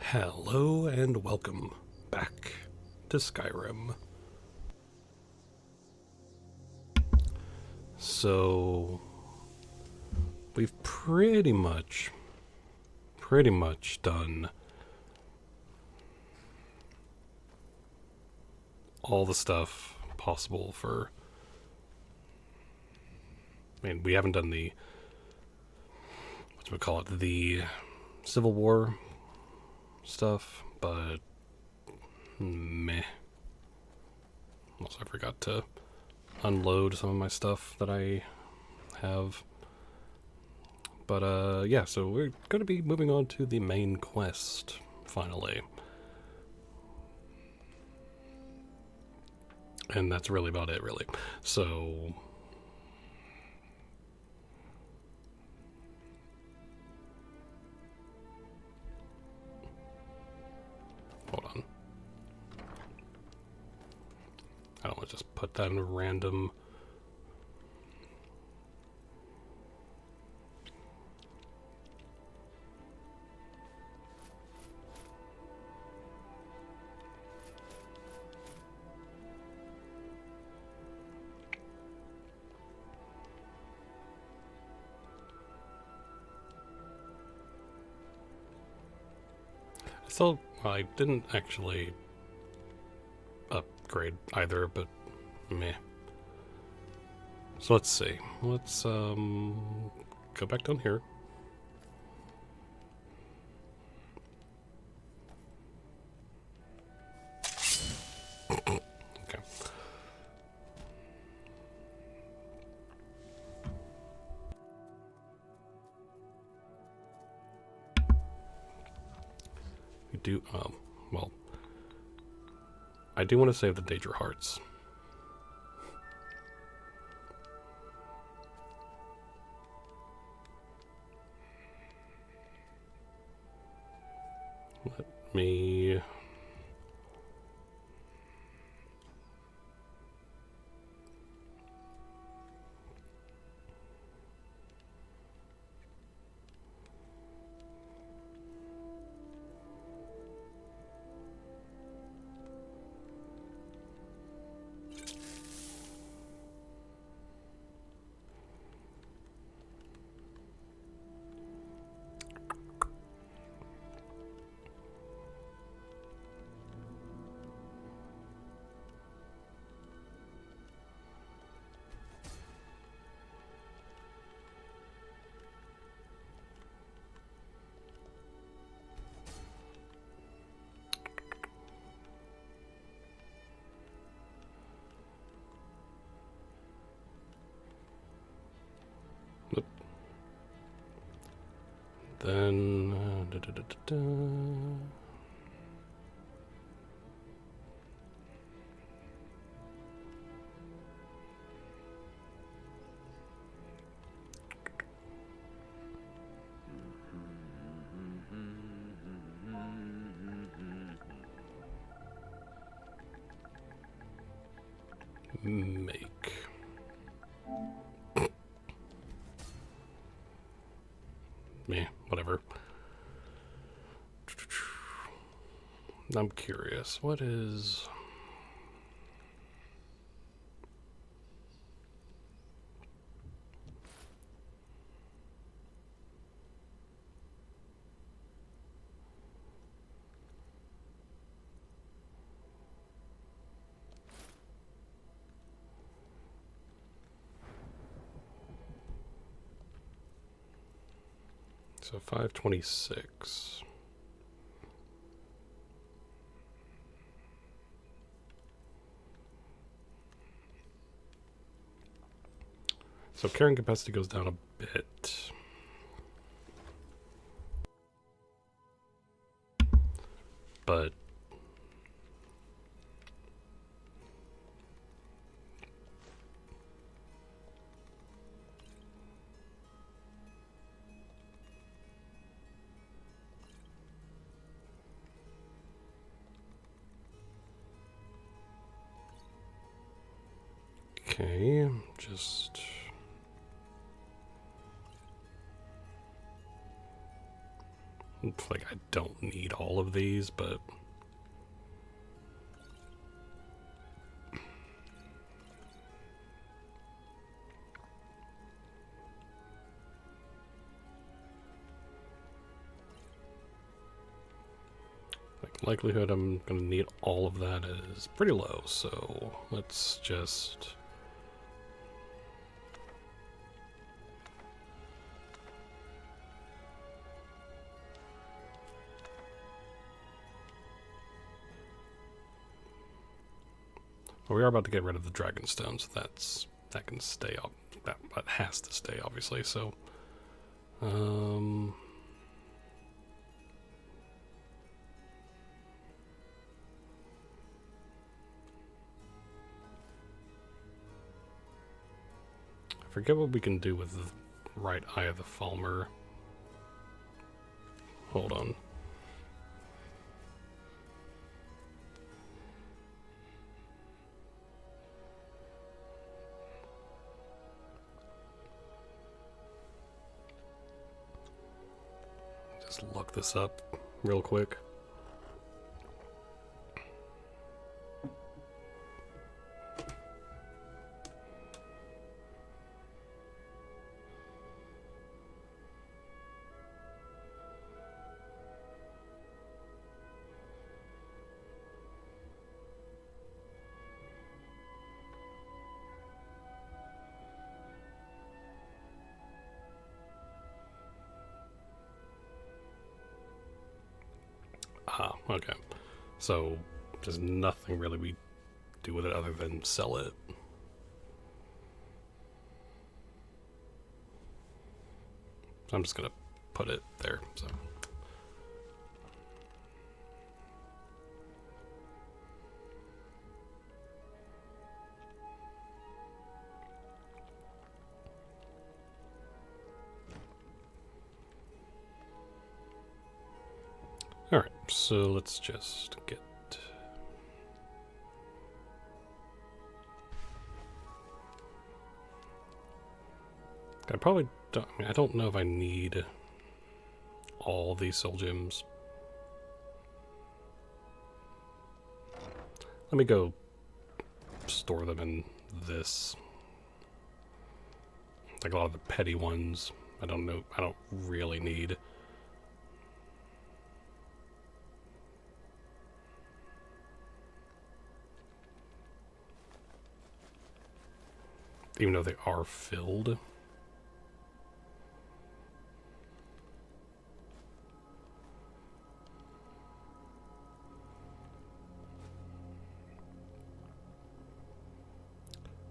Hello and welcome back to Skyrim. So, we've pretty much done all the stuff possible for... we haven't done the... the Civil War stuff, but... meh. Also, I forgot to unload some of my stuff that I have. But, yeah, so we're going to be moving on to the main quest, finally. And that's really about it, really. So... hold on. I don't want to just put that in a random... So, I didn't actually upgrade either, but meh. So let's see. Let's go back down here. Okay. We do, well, I do want to save the Danger Hearts. Let me... Then... make... meh, whatever. I'm curious, what is... So 526. So carrying capacity goes down a bit. But okay, just... It's like I don't need all of these, but likelihood I'm going to need all of that is pretty low, so let's just... Well, we are about to get rid of the Dragonstone, so that can stay up. That has to stay, obviously, so... I forget what we can do with the right eye of the Falmer. Hold on. Just look this up real quick. Ah, okay. So there's nothing really we do with it other than sell it. So I'm just gonna put it there, so. Alright, so let's just get... I probably don't... I mean, I don't know if I need all these soul gems. Let me go store them in this. Like a lot of the petty ones, I don't really need. Even though they are filled.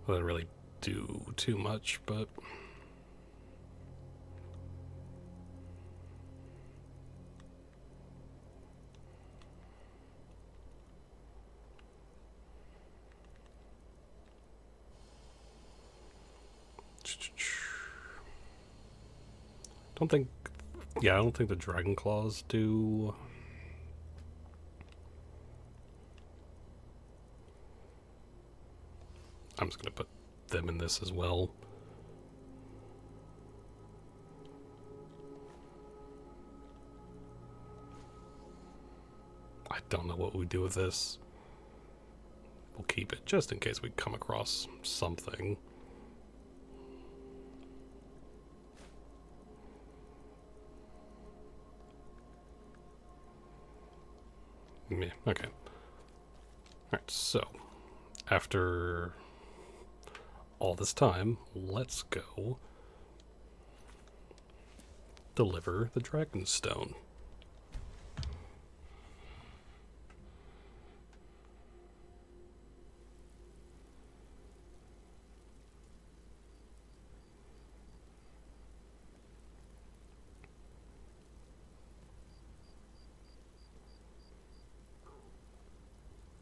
Well, doesn't really do too much, but... Don't think... Yeah, I don't think the Dragon Claws do... I'm just gonna put them in this as well. I don't know what we do with this. We'll keep it just in case we come across something. Yeah, okay. Alright, so after all this time, let's go deliver the Dragonstone.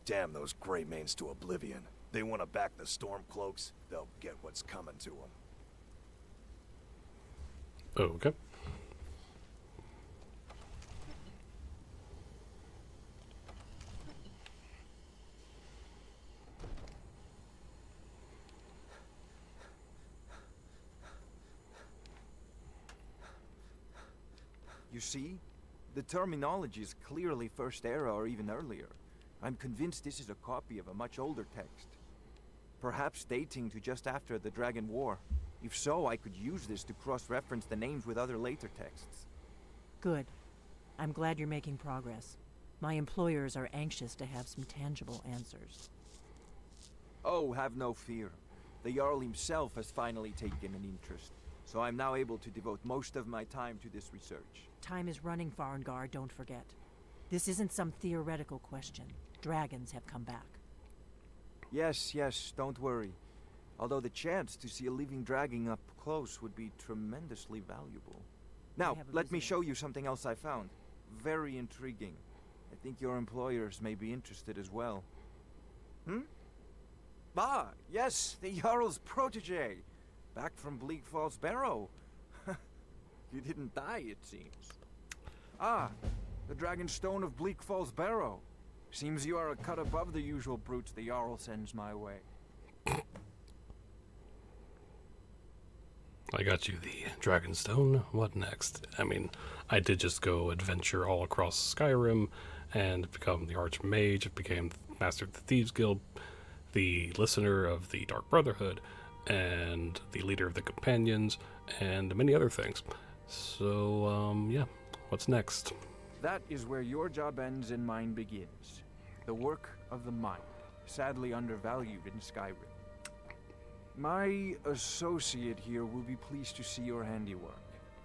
Damn those Greymanes to oblivion. They want to back the Stormcloaks, they'll get what's coming to them. Okay. You see? The terminology is clearly First Era or even earlier. I'm convinced this is a copy of a much older text. Perhaps dating to just after the Dragon War. If so, I could use this to cross-reference the names with other later texts. Good. I'm glad you're making progress. My employers are anxious to have some tangible answers. Oh, have no fear. The Jarl himself has finally taken an interest, so I'm now able to devote most of my time to this research. Time is running, Farengar, don't forget. This isn't some theoretical question. Dragons have come back. Yes, don't worry. Although the chance to see a living dragon up close would be tremendously valuable. Now, let me show you something else I found. Very intriguing. I think your employers may be interested as well. Ah, yes, the Jarl's protege. Back from Bleak Falls Barrow. You didn't die, it seems. Ah, the Dragon Stone of Bleak Falls Barrow. Seems you are a cut above the usual brutes the Jarl sends my way. I got you the Dragonstone. What next? I mean, I did just go adventure all across Skyrim and become the Archmage, became Master of the Thieves Guild, the Listener of the Dark Brotherhood, and the Leader of the Companions, and many other things. So, yeah, what's next? That is where your job ends and mine begins. The work of the mind, sadly undervalued in Skyrim. My associate here will be pleased to see your handiwork.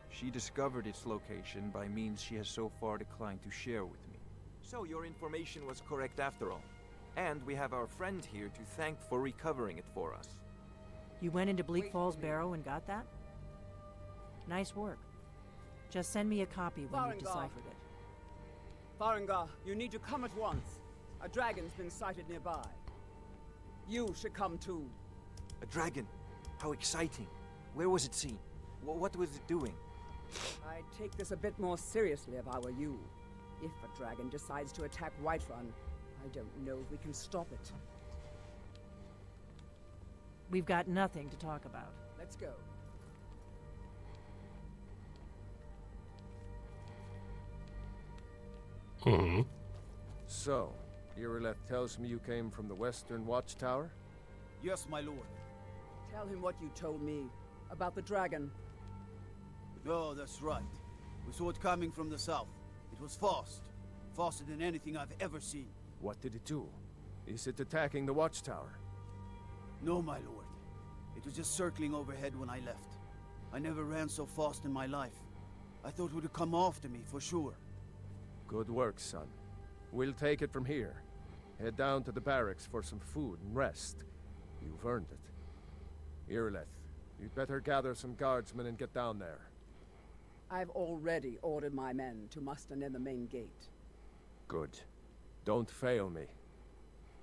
She discovered its location by means she has so far declined to share with me. So your information was correct after all. And we have our friend here to thank for recovering it for us. You went into Bleak Falls Barrow and got that? Nice work. Just send me a copy when you've deciphered it. Farengar, you need to come at once. A dragon's been sighted nearby. You should come too. A dragon? How exciting. Where was it seen? What was it doing? I'd take this a bit more seriously if I were you. If a dragon decides to attack Whiterun, I don't know if we can stop it. We've got nothing to talk about. Let's go. So, Irileth tells me you came from the Western Watchtower? Yes, my lord. Tell him what you told me about the dragon. Oh, that's right. We saw it coming from the south. It was fast. Faster than anything I've ever seen. What did it do? Is it attacking the Watchtower? No, my lord. It was just circling overhead when I left. I never ran so fast in my life. I thought it would come after me, for sure. Good work, son. We'll take it from here. Head down to the barracks for some food and rest. You've earned it. Irileth, you'd better gather some guardsmen and get down there. I've already ordered my men to muster near the main gate. Good. Don't fail me.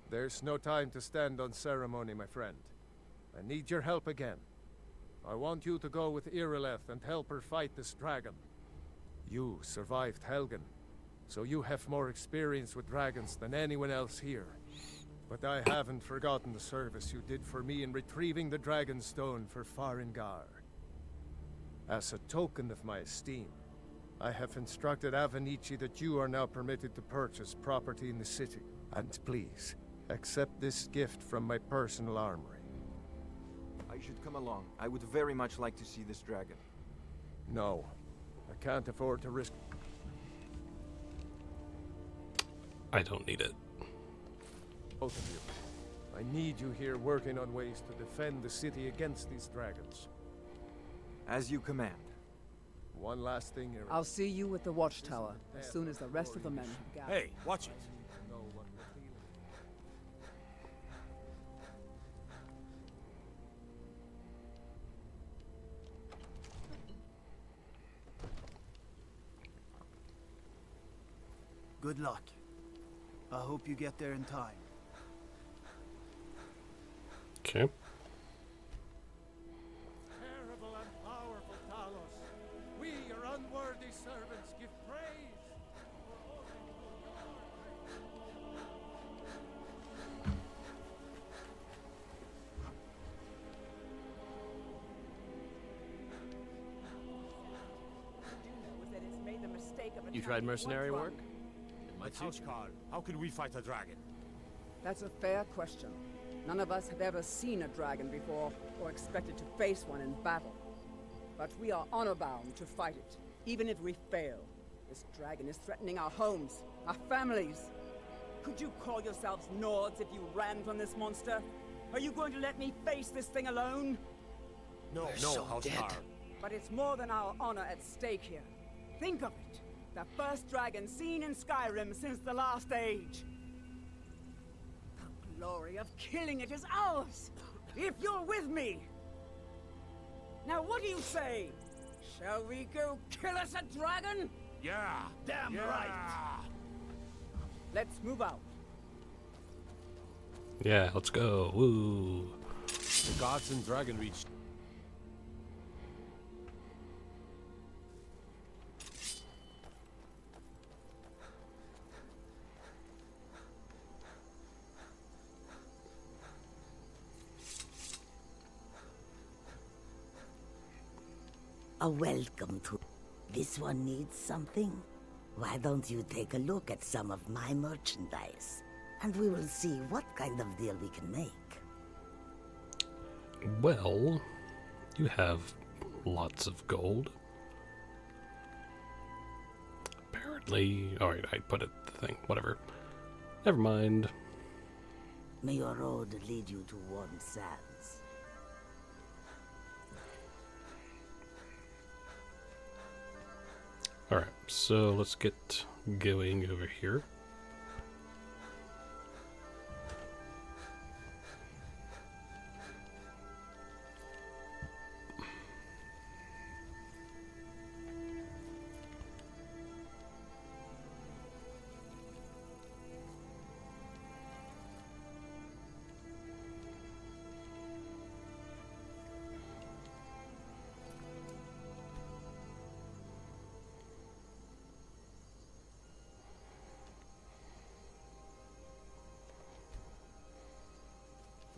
There's no time to stand on ceremony, my friend. I need your help again. I want you to go with Irileth and help her fight this dragon. You survived Helgen, so you have more experience with dragons than anyone else here. But I haven't forgotten the service you did for me in retrieving the Dragonstone for Farengar. As a token of my esteem, I have instructed Avenici that you are now permitted to purchase property in the city. And please, accept this gift from my personal armory. I should come along. I would very much like to see this dragon. No, I can't afford to risk... I don't need it. both of you. I need you here working on ways to defend the city against these dragons. As you command. One last thing, Eric. I'll see you at the watchtower as soon as the rest of the men have gathered. Hey, watch it. Know what we're feeling. Good luck. I hope you get there in time. Okay. Terrible and powerful Talos, we, your unworthy servants, give praise. What I do know is that it's made the mistake of You tried mercenary work? My house, Carl. How can we fight a dragon? That's a fair question. None of us have ever seen a dragon before, or expected to face one in battle. But we are honor-bound to fight it, even if we fail. This dragon is threatening our homes, our families. Could you call yourselves Nords if you ran from this monster? Are you going to let me face this thing alone? No, House Carl. But it's more than our honor at stake here. Think of it. The first dragon seen in Skyrim since the last age. The glory of killing it is ours, if you're with me. Now what do you say? Shall we go kill us a dragon? Yeah! Damn right! Let's move out. Yeah, let's go. Woo. The gods and dragon reached. A welcome to... This one needs something? Why don't you take a look at some of my merchandise? And we will see what kind of deal we can make. Well, you have lots of gold. Apparently... Alright, I put it the thing. Whatever. Never mind. May your road lead you to warm sands. Alright, so let's get going over here.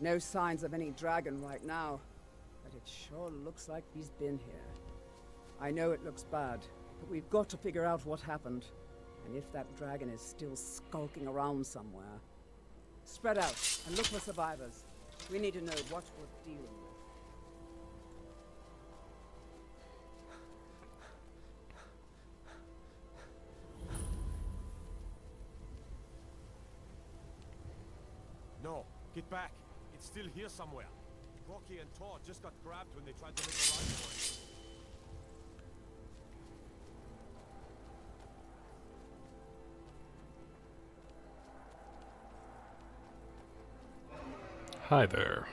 No signs of any dragon right now, but it sure looks like he's been here. I know it looks bad, but we've got to figure out what happened, and if that dragon is still skulking around somewhere. Spread out and look for survivors. We need to know what we're dealing with. No, get back. It's still here somewhere. Rocky and Todd just got grabbed when they tried to make a run for it. Hi there.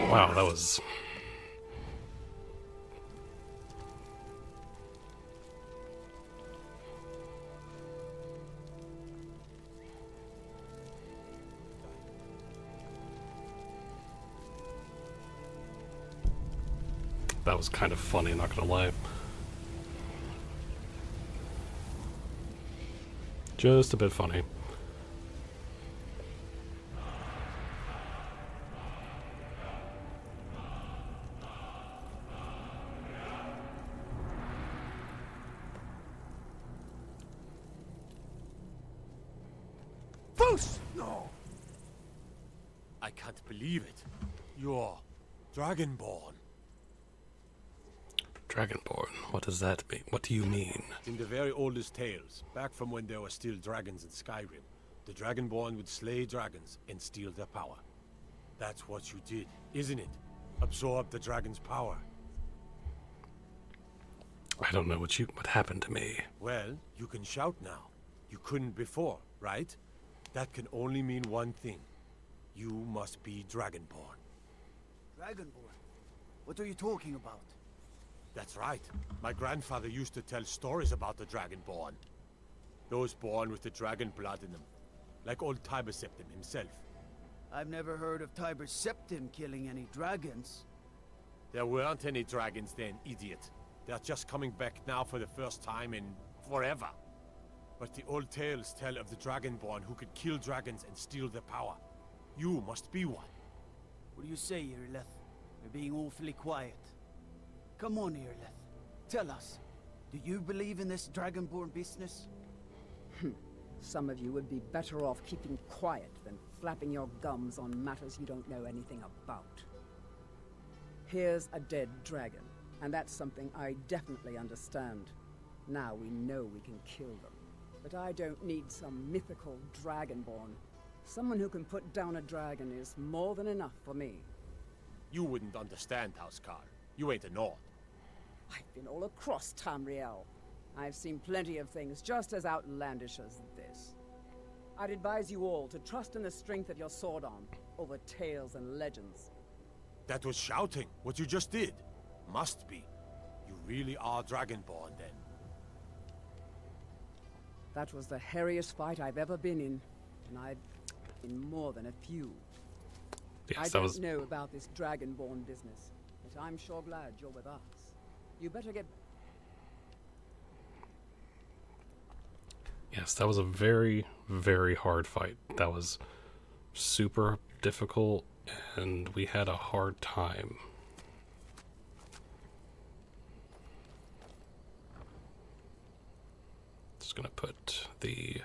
Wow, that was... That was kind of funny, not gonna lie. Just a bit funny. No! I can't believe it. You're Dragonborn. Dragonborn, what does that mean? What do you mean? In the very oldest tales, back from when there were still dragons in Skyrim, the Dragonborn would slay dragons and steal their power. That's what you did, isn't it? Absorb the dragon's power. I don't know what happened to me. Well, you can shout now. You couldn't before, right? That can only mean one thing. You must be Dragonborn. Dragonborn? What are you talking about? That's right. My grandfather used to tell stories about the Dragonborn. Those born with the dragon blood in them. Like old Tiberseptim himself. I've never heard of Tiber Septim killing any dragons. There weren't any dragons then, idiot. They're just coming back now for the first time in forever. But the old tales tell of the Dragonborn who could kill dragons and steal their power. You must be one. What do you say, Irileth? You're being awfully quiet. Come on, Irileth. Tell us, do you believe in this Dragonborn business? Some of you would be better off keeping quiet than flapping your gums on matters you don't know anything about. Here's a dead dragon, and that's something I definitely understand. Now we know we can kill them. But I don't need some mythical Dragonborn. Someone who can put down a dragon is more than enough for me. You wouldn't understand, Housecarl. You ain't a Nord. I've been all across Tamriel. I've seen plenty of things just as outlandish as this. I'd advise you all to trust in the strength of your sword arm over tales and legends. That was shouting, what you just did. Must be. You really are Dragonborn, then. That was the hairiest fight I've ever been in, and I've been more than a few. Yes, I that don't was know about this Dragonborn business, but I'm sure glad you're with us. You better get... Yes, that was a very, very hard fight. That was super difficult, and we had a hard time. Just gonna put the...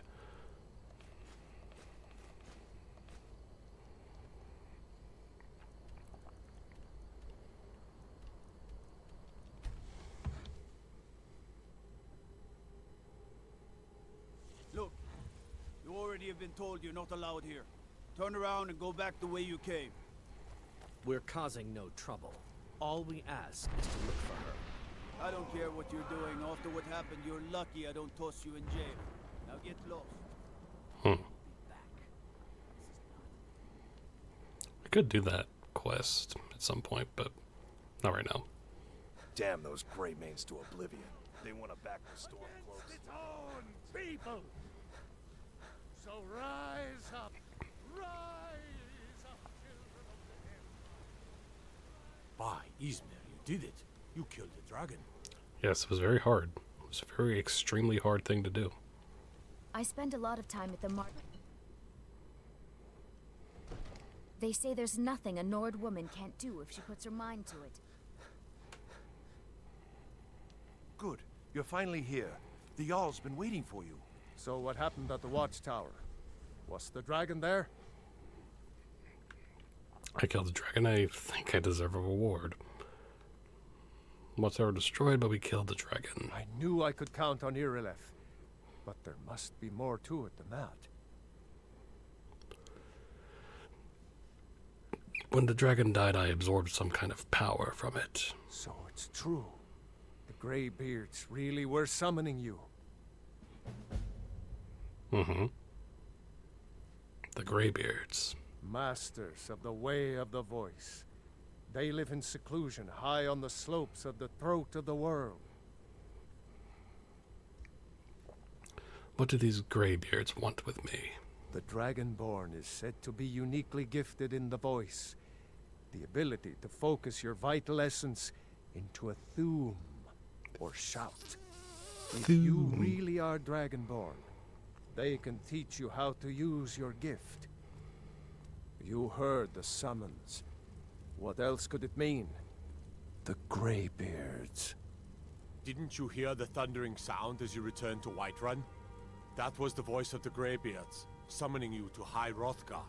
Look, you already have been told you're not allowed here. Turn around and go back the way you came. We're causing no trouble. All we ask is to look for her. I don't care what you're doing. After what happened, you're lucky I don't toss you in jail. Now get lost. I could do that quest at some point, but not right now. Damn those Grey Manes to oblivion. They want to back the storm close. Its own people! So rise up! Rise up, children of the air! By Ismail, you did it. You killed the dragon. Yes, it was very hard. It was a very extremely hard thing to do. I spend a lot of time at the market. They say there's nothing a Nord woman can't do if she puts her mind to it. Good. You're finally here. The Jarl's been waiting for you. So what happened at the watchtower? Was the dragon there? I killed the dragon. I think I deserve a reward. Watchtower destroyed, but we killed the dragon. I knew I could count on Irileth. But there must be more to it than that. When the dragon died, I absorbed some kind of power from it. So it's true. The Greybeards really were summoning you. Mm-hmm. The Greybeards. Masters of the Way of the Voice. They live in seclusion, high on the slopes of the throat of the world. What do these Greybeards want with me? The Dragonborn is said to be uniquely gifted in the voice. The ability to focus your vital essence into a thume, or shout. If you really are Dragonborn, they can teach you how to use your gift. You heard the summons. What else could it mean? The Greybeards. Didn't you hear the thundering sound as you returned to Whiterun? That was the voice of the Greybeards, summoning you to High Hrothgar.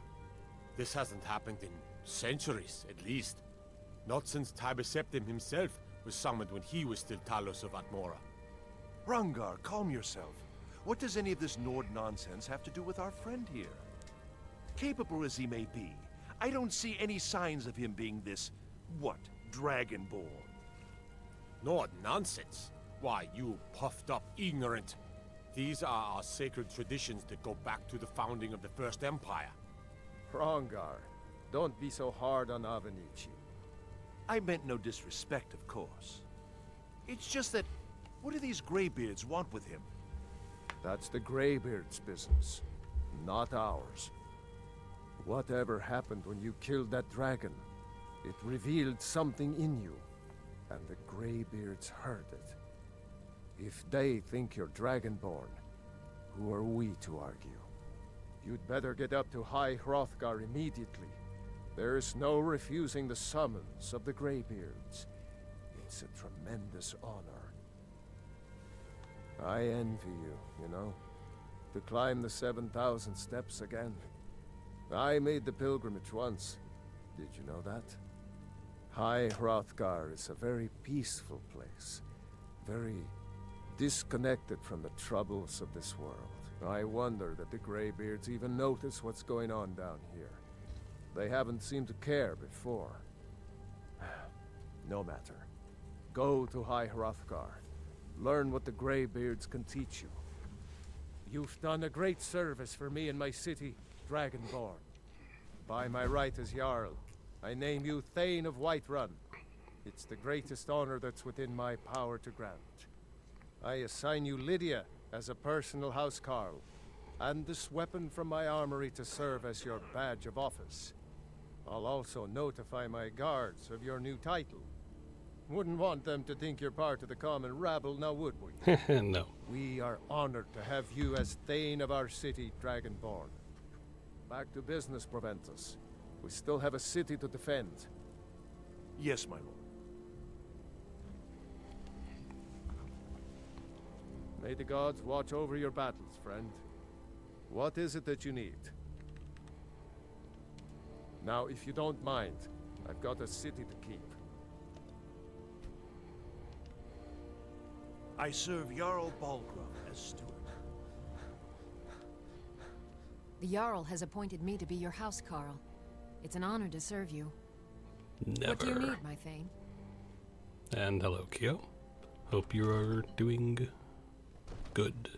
This hasn't happened in centuries, at least. Not since Tiber Septim himself was summoned when he was still Talos of Atmora. Hrongar, calm yourself. What does any of this Nord nonsense have to do with our friend here? Capable as he may be, I don't see any signs of him being this, what, Dragonborn. Nord nonsense? Why, you puffed up ignorant. These are our sacred traditions that go back to the founding of the First Empire. Hrongar, don't be so hard on Avenici. I meant no disrespect, of course. It's just that, what do these Greybeards want with him? That's the Greybeards' business, not ours. Whatever happened when you killed that dragon, it revealed something in you, and the Greybeards heard it. If they think you're Dragonborn, who are we to argue? You'd better get up to High Hrothgar immediately. There's no refusing the summons of the Greybeards. It's a tremendous honor. I envy you, you know, to climb the 7,000 steps again. I made the pilgrimage once. Did you know that? High Hrothgar is a very peaceful place. Very disconnected from the troubles of this world. I wonder that the Greybeards even notice what's going on down here. They haven't seemed to care before. No matter. Go to High Hrothgar. Learn what the Greybeards can teach you. You've done a great service for me and my city, Dragonborn. By my right as Jarl, I name you Thane of Whiterun. It's the greatest honor that's within my power to grant. I assign you Lydia as a personal housecarl, and this weapon from my armory to serve as your badge of office. I'll also notify my guards of your new title. Wouldn't want them to think you're part of the common rabble, now would we? No. We are honored to have you as Thane of our city, Dragonborn. Back to business, Proventus. We still have a city to defend. Yes, my lord. May the gods watch over your battles, friend. What is it that you need? Now, if you don't mind, I've got a city to keep. I serve Jarl Balgruuf as steward. The Jarl has appointed me to be your housecarl. It's an honor to serve you. Never. What do you need, my Thane? And hello, Kyo. Hope you are doing good.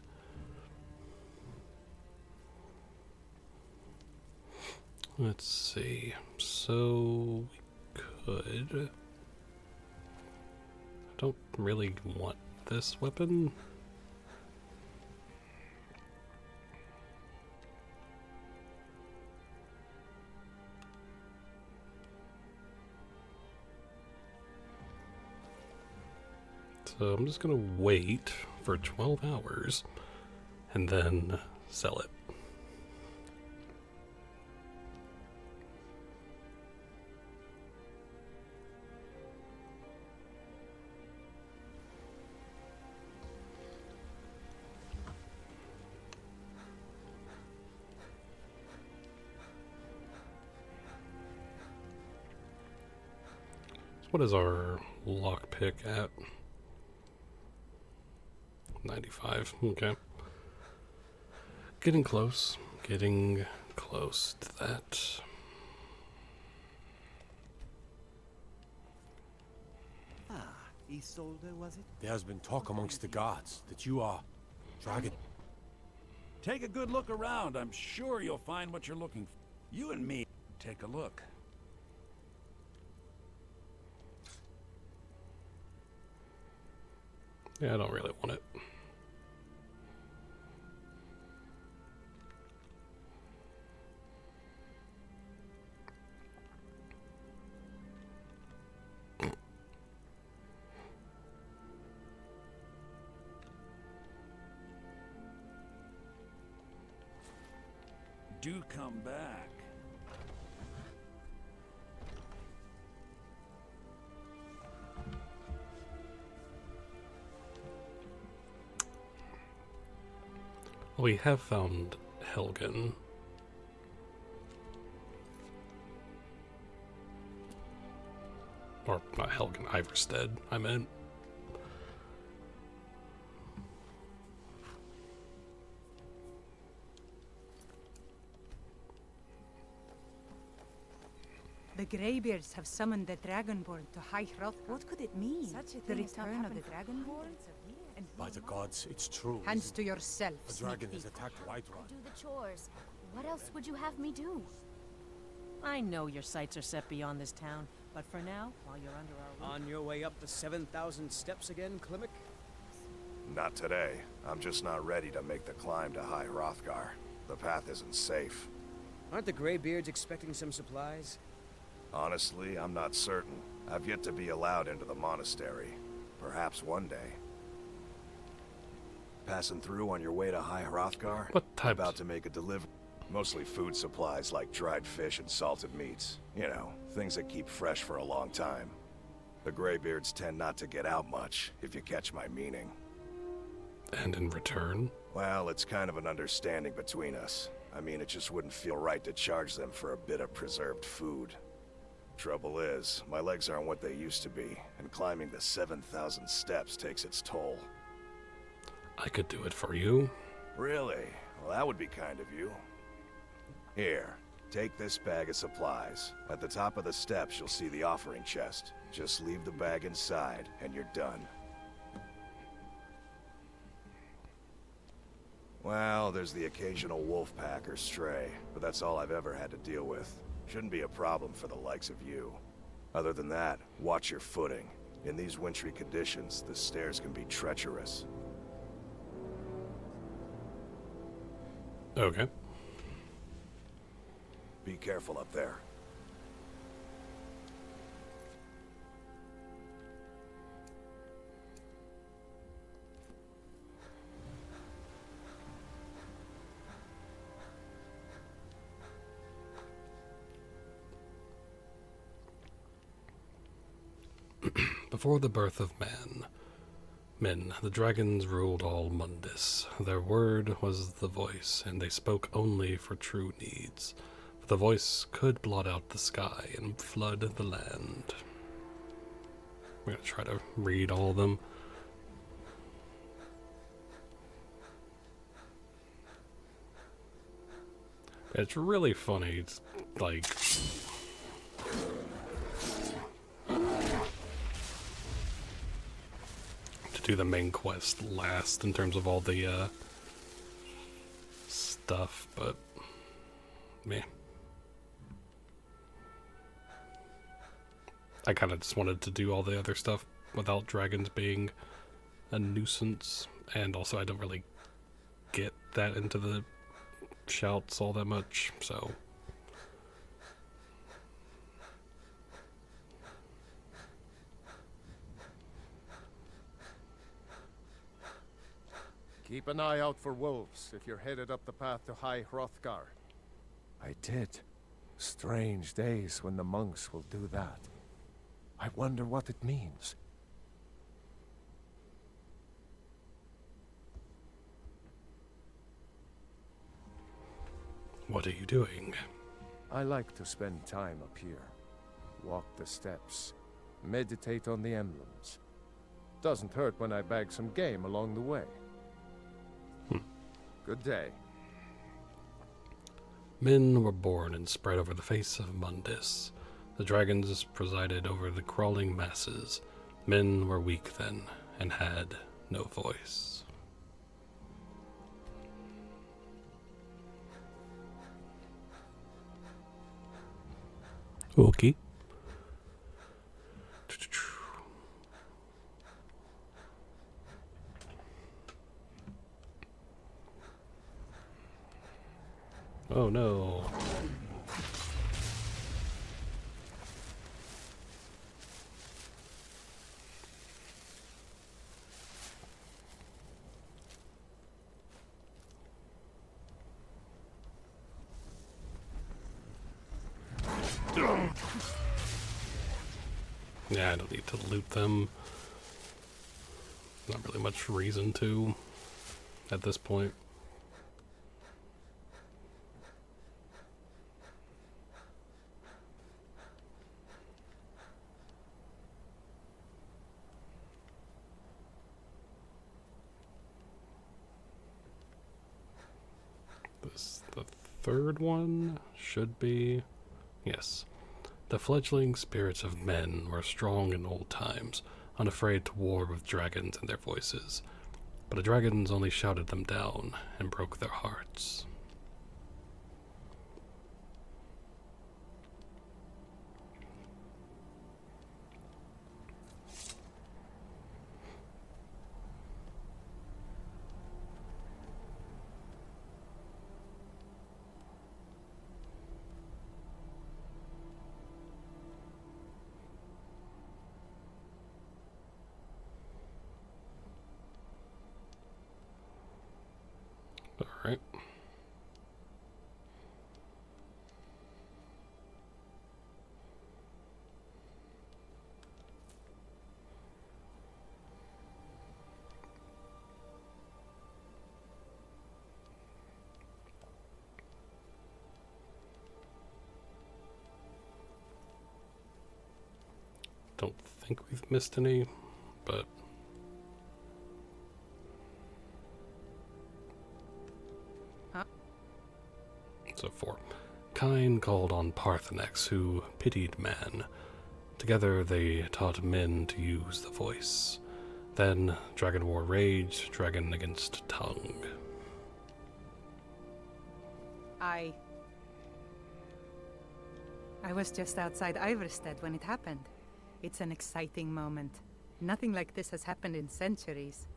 Let's see. So we could. I don't really want this weapon. So I'm just gonna wait for 12 hours and then sell it. So what is our lockpick at? 95. Okay. Getting close. Getting close to that. Isolde, was it? There has been talk amongst the gods that you are dragon. Take a good look around. I'm sure you'll find what you're looking for. You and me, take a look. Yeah, I don't really want it. Do come back. We have found Helgen. Or not Helgen, Iverstead, I meant. The Greybeards have summoned the Dragonborn to High Hrothgar. What could it mean? Such a The thing has not return of the happened for Dragonborn? By the gods, it's true. Hands to yourself, A sneak dragon thief. has attacked Whiterun. Do the chores. What else would you have me do? I know your sights are set beyond this town, but for now, while you're under our roof... On your way up the 7,000 steps again, Klimek? Not today. I'm just not ready to make the climb to High Hrothgar. The path isn't safe. Aren't the Greybeards expecting some supplies? Honestly, I'm not certain. I've yet to be allowed into the monastery. Perhaps one day. Passing through on your way to High Hrothgar? What type? About to make a delivery. Mostly food supplies like dried fish and salted meats. You know, things that keep fresh for a long time. The Greybeards tend not to get out much, if you catch my meaning. And in return? Well, it's kind of an understanding between us. I mean, it just wouldn't feel right to charge them for a bit of preserved food. Trouble is, my legs aren't what they used to be, and climbing the 7,000 steps takes its toll. I could do it for you. Really? Well, that would be kind of you. Here, take this bag of supplies. At the top of the steps, you'll see the offering chest. Just leave the bag inside, and you're done. Well, there's the occasional wolf pack or stray, but that's all I've ever had to deal with. Shouldn't be a problem for the likes of you. Other than that, watch your footing. In these wintry conditions, the stairs can be treacherous. Okay. Be careful up there. Before the birth of men, the dragons ruled all Mundus. Their word was the voice, and they spoke only for true needs. But the voice could blot out the sky and flood the land. I'm gonna try to read all of them. It's really funny. It's like... do the main quest last in terms of all the stuff, but meh. I kind of just wanted to do all the other stuff without dragons being a nuisance, and also I don't really get that into the shouts all that much, so... Keep an eye out for wolves if you're headed up the path to High Hrothgar. I did. Strange days when the monks will do that. I wonder what it means. What are you doing? I like to spend time up here. Walk the steps. Meditate on the emblems. Doesn't hurt when I bag some game along the way. Good day. Men were born and spread over the face of Mundus. The dragons presided over the crawling masses. Men were weak then, and had no voice. Okay. Oh no. Yeah, I don't need to loot them. Not really much reason to at this point. The third one should be... Yes. The fledgling spirits of men were strong in old times, unafraid to war with dragons and their voices. But the dragons only shouted them down and broke their hearts. Alright. Don't think we've missed any, but so 4. Kine called on Parthenex, who pitied man. Together they taught men to use the voice. Then dragon war raged, dragon against tongue. I was just outside Iverstead when it happened. It's an exciting moment. Nothing like this has happened in centuries.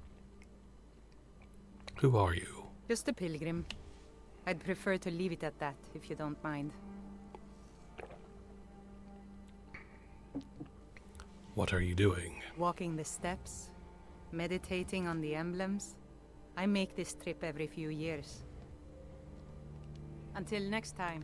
Who are you? Just a pilgrim. I'd prefer to leave it at that, if you don't mind. What are you doing? Walking the steps, meditating on the emblems. I make this trip every few years. Until next time.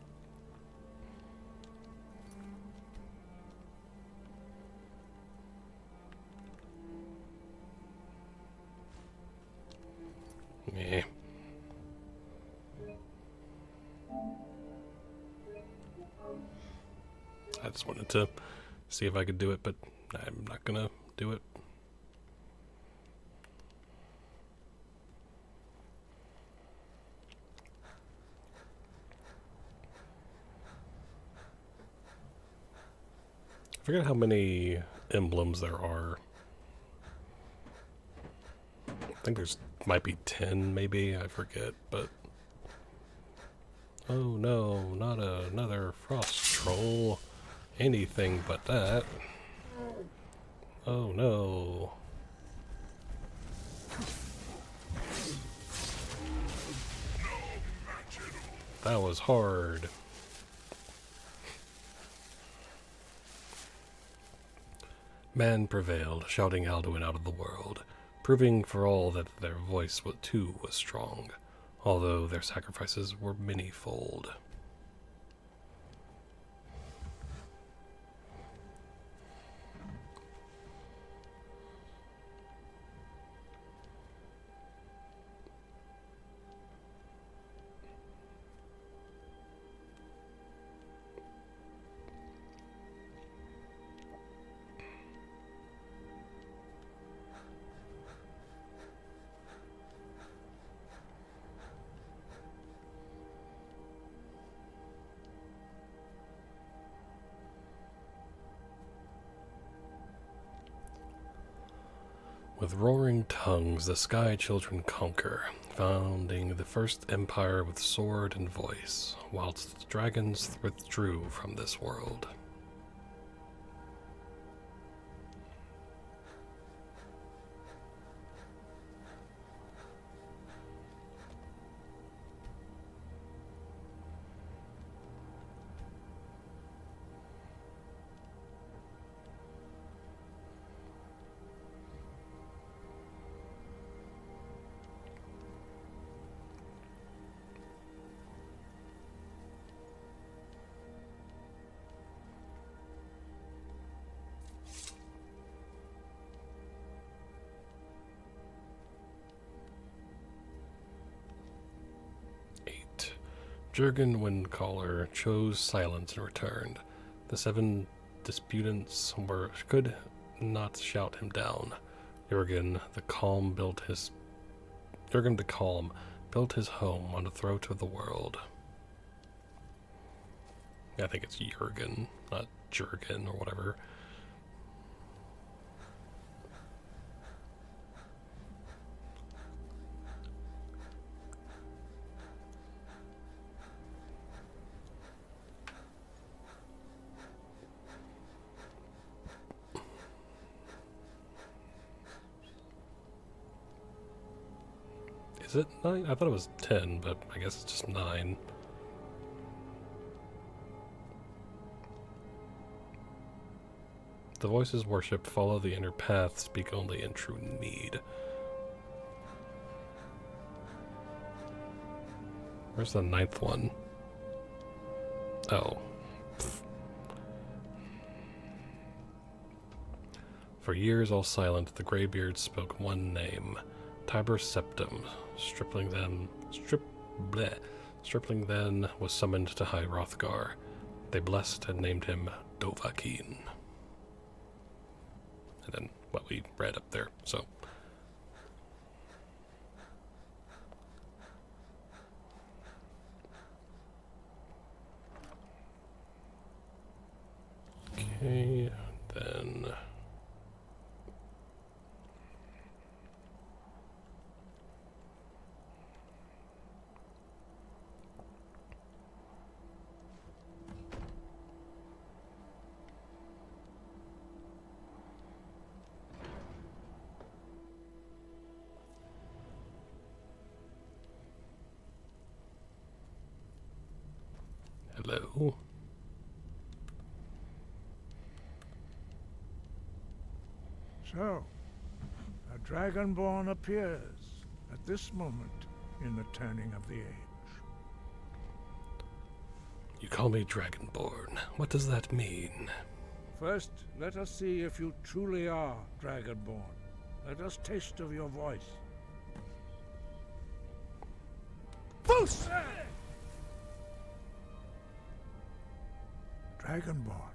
Yeah. I just wanted to see if I could do it, but I'm not gonna do it. I forget how many emblems there are. I think there's might be 10, maybe, I forget, but oh no, not another frost troll. Anything but that. Oh no. That was hard. Man prevailed, shouting Alduin out of the world, proving for all that their voice too was strong, although their sacrifices were many-fold. With roaring tongues, the Sky Children conquer, founding the first empire with sword and voice, whilst the dragons withdrew from this world. Jurgen Windcaller chose silence and returned. The 7 disputants could not shout him down. Jurgen the Calm built his home on the throat of the world. I think it's Jurgen, not Jurgen or whatever. Is it 9? I thought it was 10, but I guess it's just 9. The voices worship, follow the inner path, speak only in true need. Where's the 9th one? Oh. For years all silent, the Greybeards spoke one name, Tiber Septim. Stripling then was summoned to High Hrothgar. They blessed and named him Dovahkiin. And then what we read up there, so. Okay, then. Hello. So, a Dragonborn appears at this moment in the turning of the age. You call me Dragonborn. What does that mean? First, let us see if you truly are Dragonborn. Let us taste of your voice. Foos! Dragonborn,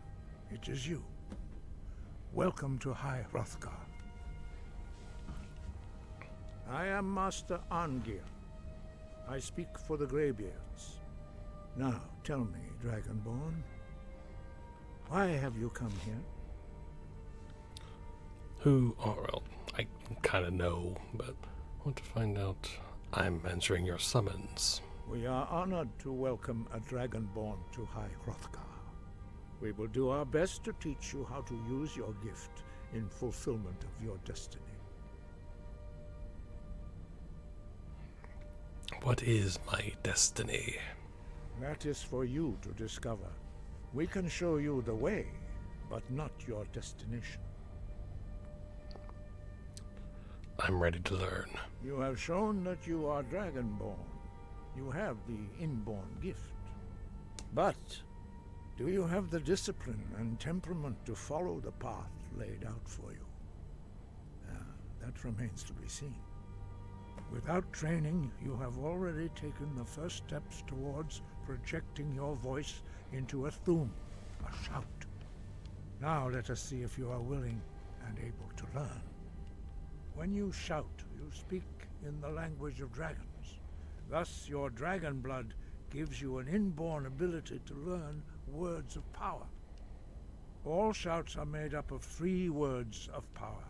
it is you. Welcome to High Hrothgar. I am Master Arngir. I speak for the Greybeards. Now, tell me, Dragonborn, why have you come here? Well, I kind of know, but I want to find out. I'm answering your summons. We are honored to welcome a Dragonborn to High Hrothgar. We will do our best to teach you how to use your gift in fulfillment of your destiny. What is my destiny? That is for you to discover. We can show you the way, but not your destination. I'm ready to learn. You have shown that you are Dragonborn. You have the inborn gift. But do you have the discipline and temperament to follow the path laid out for you? That remains to be seen. Without training, you have already taken the first steps towards projecting your voice into a thum, a shout. Now let us see if you are willing and able to learn. When you shout, you speak in the language of dragons. Thus, your dragon blood gives you an inborn ability to learn words of power. All shouts are made up of 3 words of power.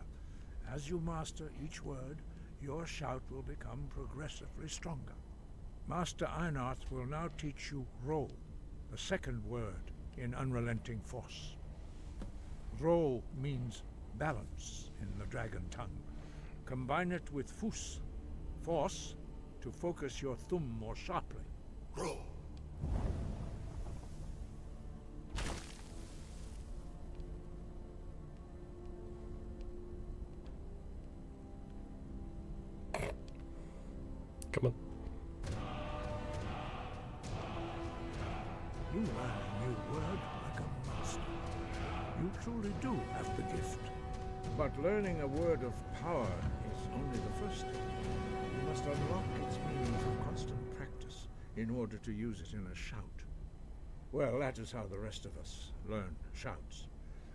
As you master each word, your shout will become progressively stronger. Master Einarth will now teach you Ro, the second word in Unrelenting Force. Ro means balance in the dragon tongue. Combine it with Fus, force, to focus your thumb more sharply. Ro. Come on. You learn a new word like a master. You truly do have the gift. But learning a word of power is only the first step. You must unlock its meaning through constant practice in order to use it in a shout. Well, that is how the rest of us learn shouts.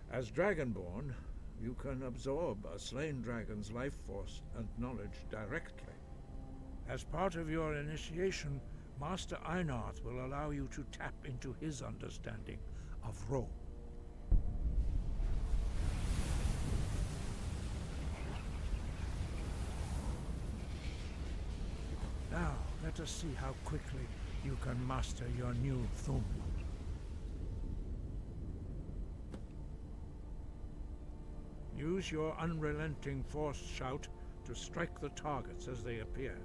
As Dragonborn, you can absorb a slain dragon's life force and knowledge directly. As part of your initiation, Master Einarth will allow you to tap into his understanding of Ro. Now, let us see how quickly you can master your new thum. Use your unrelenting force shout to strike the targets as they appear.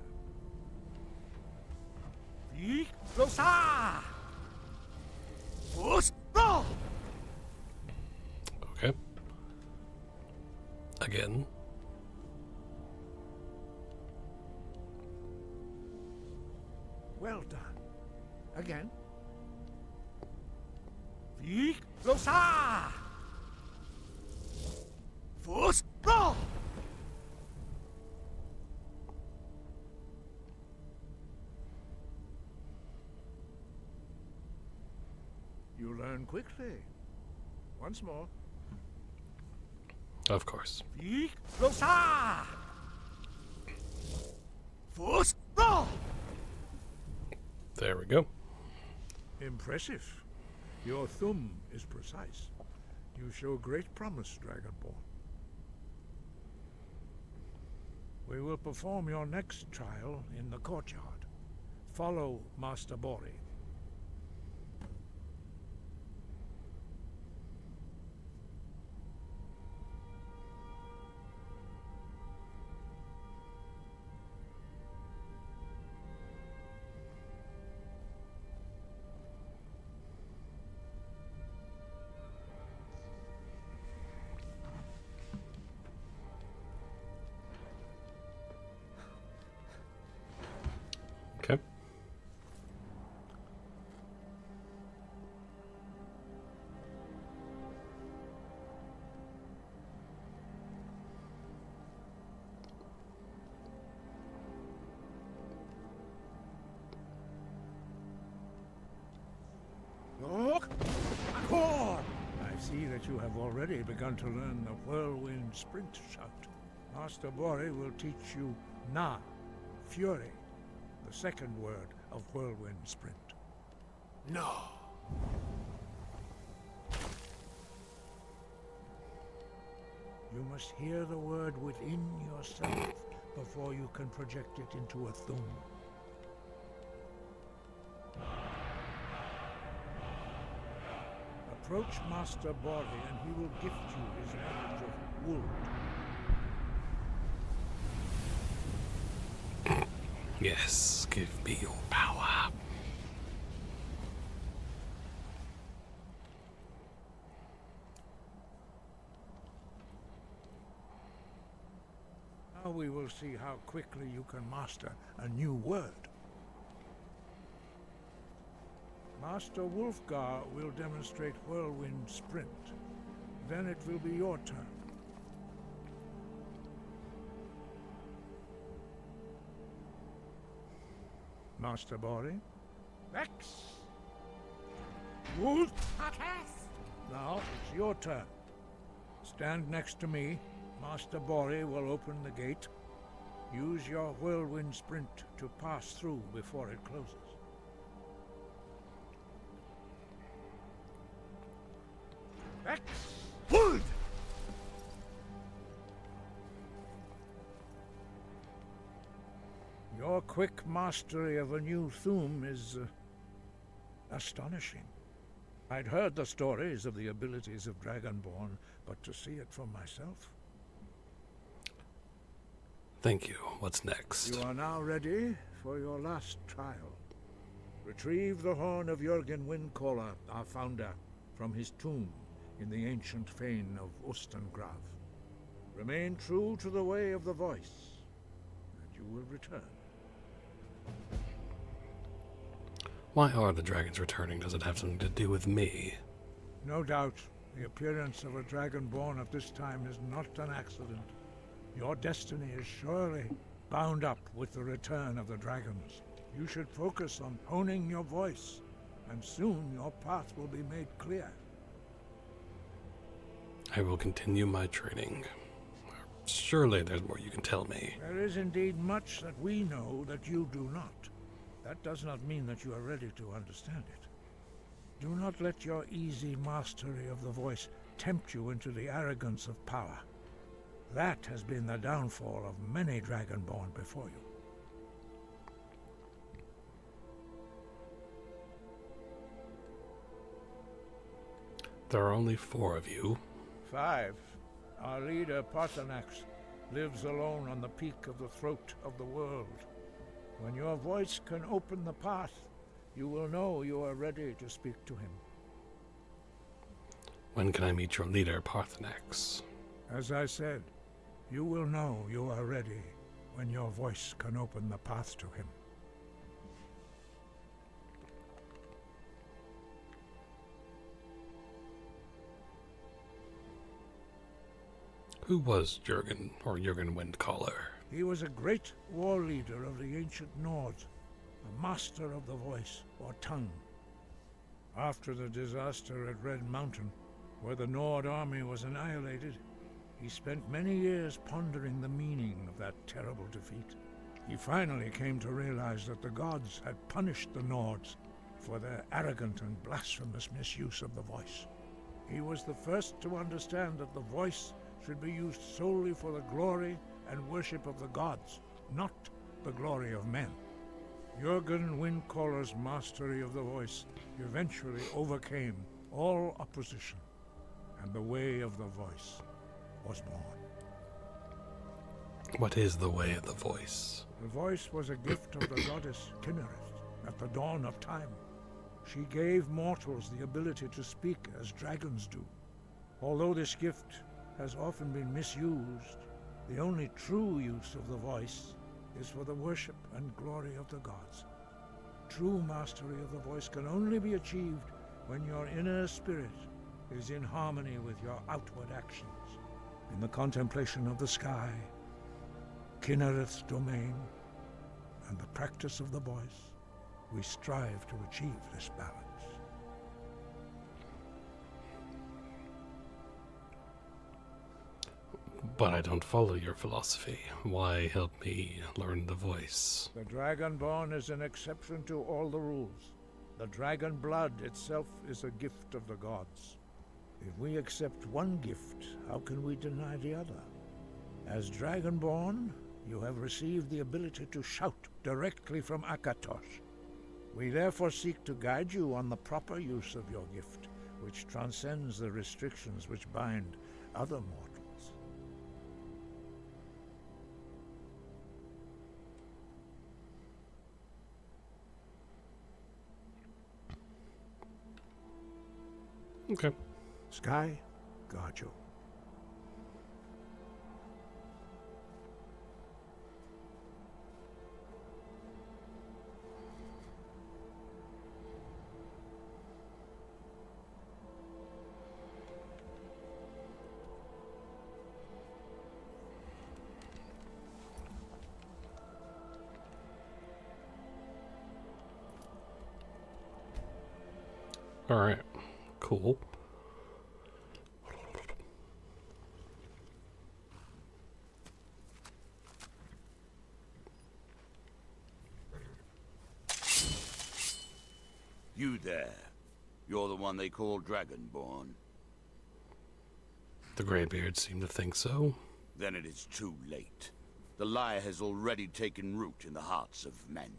Okay. Again. Well done. Again. Vik Losa! Force roll! You learn quickly. Once more. Of course. Vik Losa! Force roll! There we go. Impressive. Your thumb is precise. You show great promise, Dragonborn. We will perform your next trial in the courtyard. Follow Master Bori. Okay. Look! Accord! I see that you have already begun to learn the Whirlwind Sprint shout. Master Bori will teach you Na, Fury, the second word of Whirlwind Sprint. No. You must hear the word within yourself before you can project it into a thum. Approach Master Bori and he will gift you his knowledge of wood. Yes, give me your power. Now we will see how quickly you can master a new word. Master Wulfgar will demonstrate Whirlwind Sprint. Then it will be your turn. Master Bori. Vex! Wolf! Now it's your turn. Stand next to me. Master Bori will open the gate. Use your Whirlwind Sprint to pass through before it closes. Vex! Wood! Your quick mastery of a new thum is astonishing. I'd heard the stories of the abilities of Dragonborn, but to see it for myself... Thank you. What's next? You are now ready for your last trial. Retrieve the horn of Jürgen Windcaller, our founder, from his tomb in the ancient fane of Ustengrav. Remain true to the way of the voice, and you will return. Why are the dragons returning? Does it have something to do with me? No doubt, the appearance of a Dragonborn at this time is not an accident. Your destiny is surely bound up with the return of the dragons. You should focus on honing your voice, and soon your path will be made clear. I will continue my training. Surely there's more you can tell me. There is indeed much that we know that you do not. That does not mean that you are ready to understand it. Do not let your easy mastery of the voice tempt you into the arrogance of power. That has been the downfall of many Dragonborn before you. There are only 4 of you. 5. Our leader, Paarthurnax, lives alone on the peak of the throat of the world. When your voice can open the path, you will know you are ready to speak to him. When can I meet your leader, Paarthurnax? As I said, you will know you are ready when your voice can open the path to him. Who was Jurgen, or Jurgen Windcaller? He was a great war leader of the ancient Nords, a master of the voice, or tongue. After the disaster at Red Mountain, where the Nord army was annihilated, he spent many years pondering the meaning of that terrible defeat. He finally came to realize that the gods had punished the Nords for their arrogant and blasphemous misuse of the voice. He was the first to understand that the voice should be used solely for the glory and worship of the gods, not the glory of men. Jurgen Windcaller's mastery of the voice eventually overcame all opposition, and the way of the voice was born. What is the way of the voice? The voice was a gift of the goddess Kinnereth at the dawn of time. She gave mortals the ability to speak as dragons do. Although this gift has often been misused, the only true use of the voice is for the worship and glory of the gods. True mastery of the voice can only be achieved when your inner spirit is in harmony with your outward actions. In the contemplation of the sky, Kinnereth's domain, and the practice of the voice, we strive to achieve this balance. But I don't follow your philosophy. Why help me learn the voice? The Dragonborn is an exception to all the rules. The dragon blood itself is a gift of the gods. If we accept one gift, how can we deny the other? As Dragonborn, you have received the ability to shout directly from Akatosh. We therefore seek to guide you on the proper use of your gift, which transcends the restrictions which bind other mortals. Okay. Sky, guard you. All right. Cool. You there. You're the one they call Dragonborn. The Greybeards seem to think so. Then it is too late. The lie has already taken root in the hearts of men.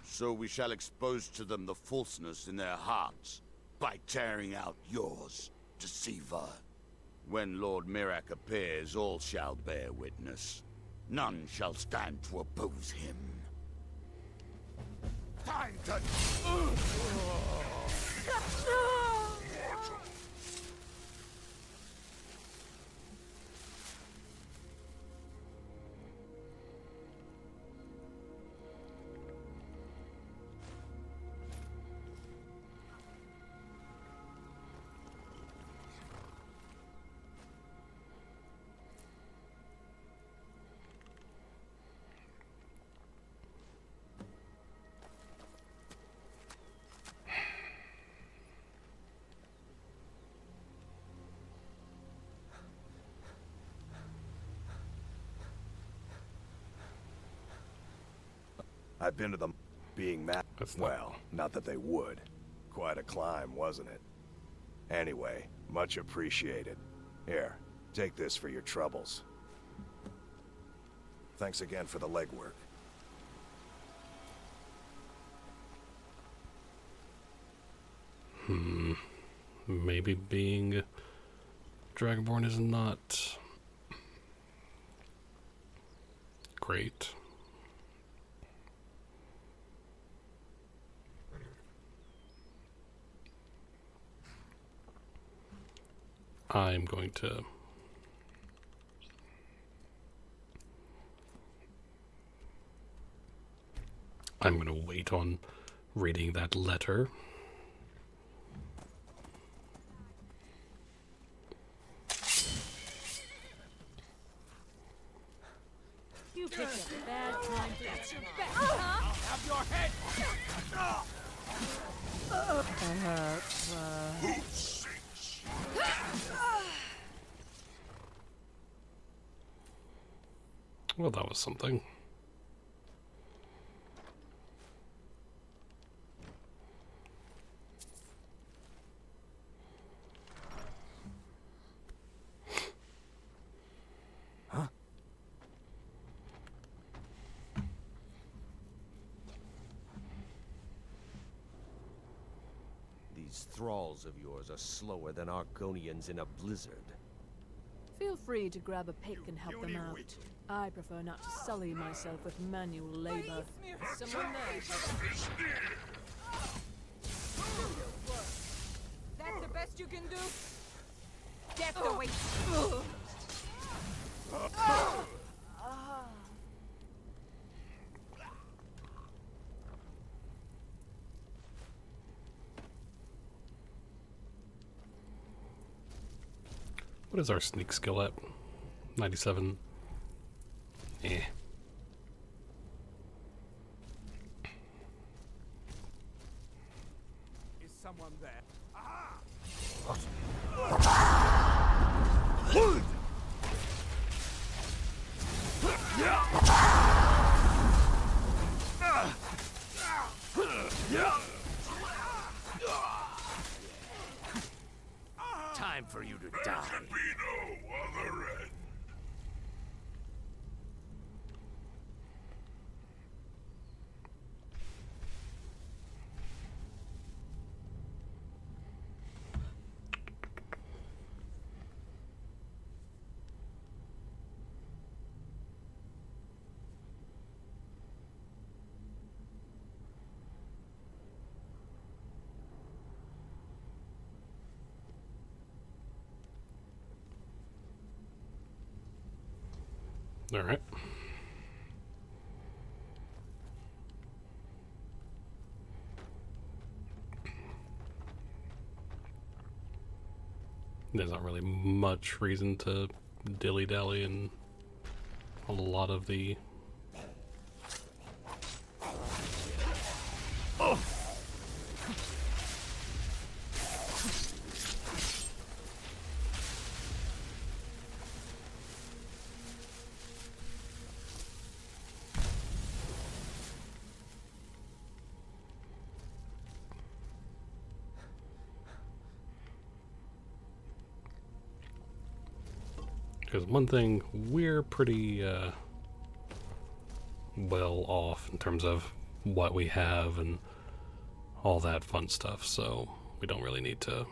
So we shall expose to them the falseness in their hearts by tearing out yours, deceiver. When Lord Mirak appears, all shall bear witness. None shall stand to oppose him. Time to... I've been to the being mad. Well, not that they would. Quite a climb, wasn't it? Anyway, much appreciated. Here, take this for your troubles. Thanks again for the legwork. Maybe being Dragonborn is not great. I'm going to wait on reading that letter. picked a bad time to get your back, huh? I'll have your head! Well, that was something. Huh? These thralls of yours are slower than Argonians in a blizzard. Feel free to grab a pick and help them out. I prefer not to sully myself with manual labor. Someone there. That's the best you can do? Death awaits. What is our sneak skill at? 97. Eh. Is someone there? Aha! Time for you to die. All right. There's not really much reason to dilly-dally in a lot of the... Oh! Because one thing, we're pretty well off in terms of what we have and all that fun stuff, so we don't really need to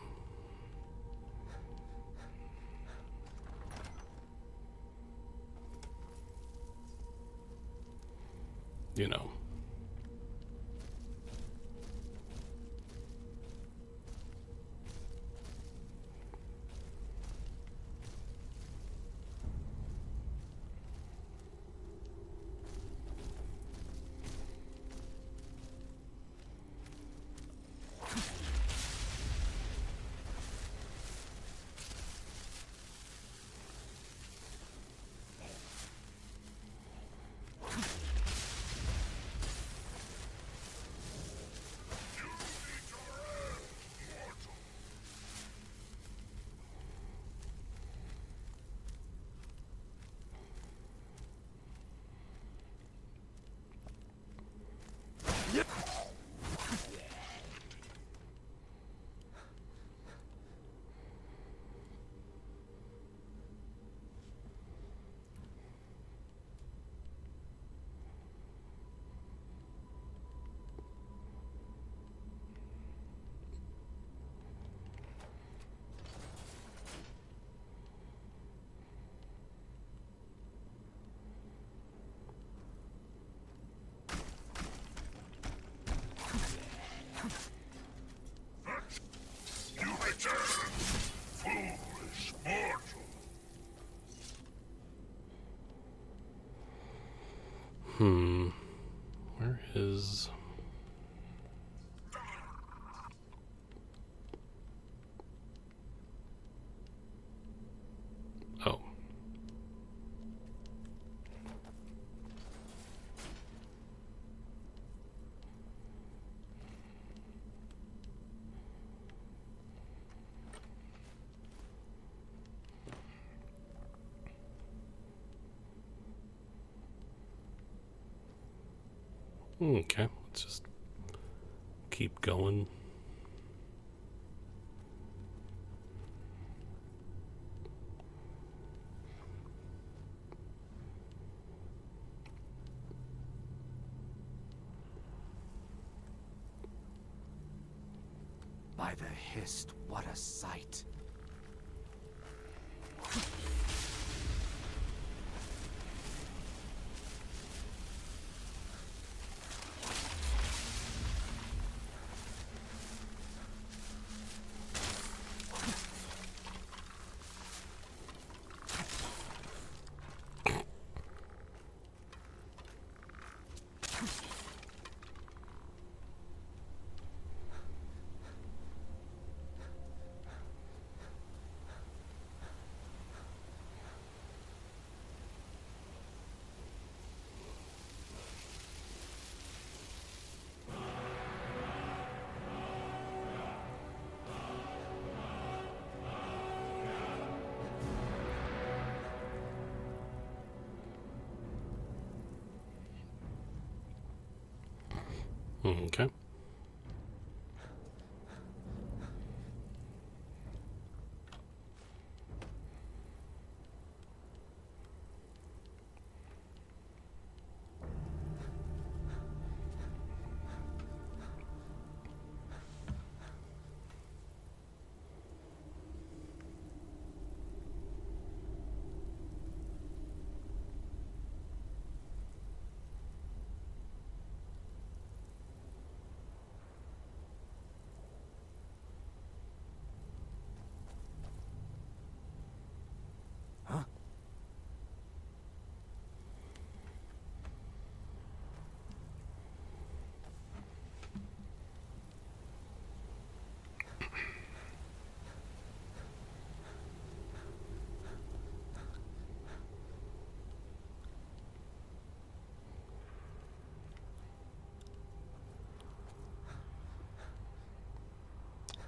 you know. Where is... Oh. Okay, let's just keep going. By the Hist, what a sight. Okay.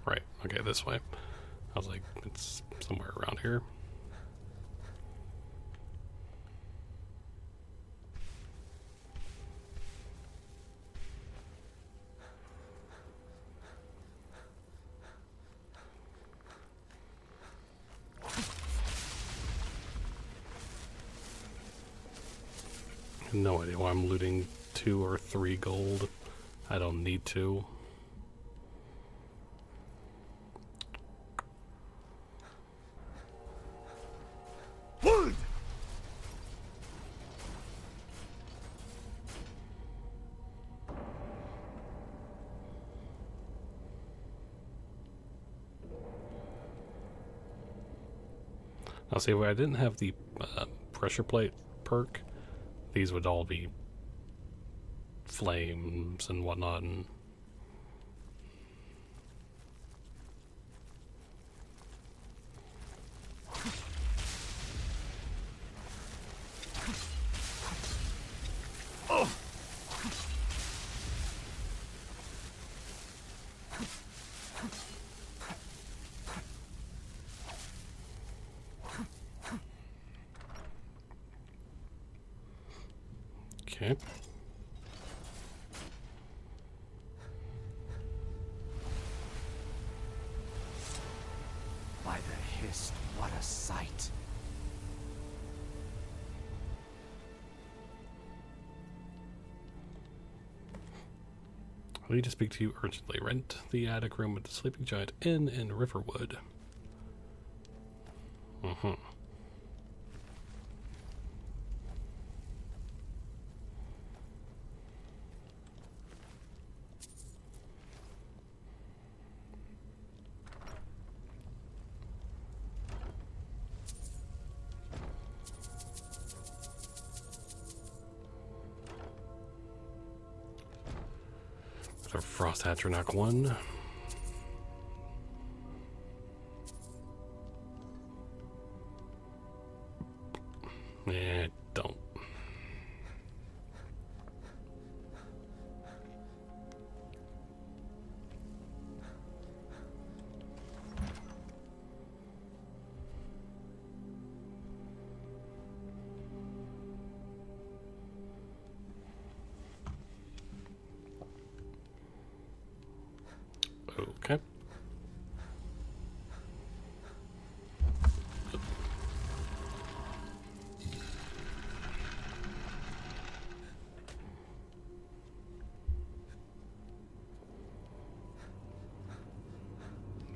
Right, okay, this way. I was like, it's somewhere around here. No idea why I'm looting 2 or 3 gold. I don't need to. Now see, if I didn't have the pressure plate perk, these would all be flames and whatnot, and okay. By the Hist, what a sight. I need to speak to you urgently. Rent the attic room at the Sleeping Giant Inn in Riverwood. So Frost Hatchernock 1. Don't.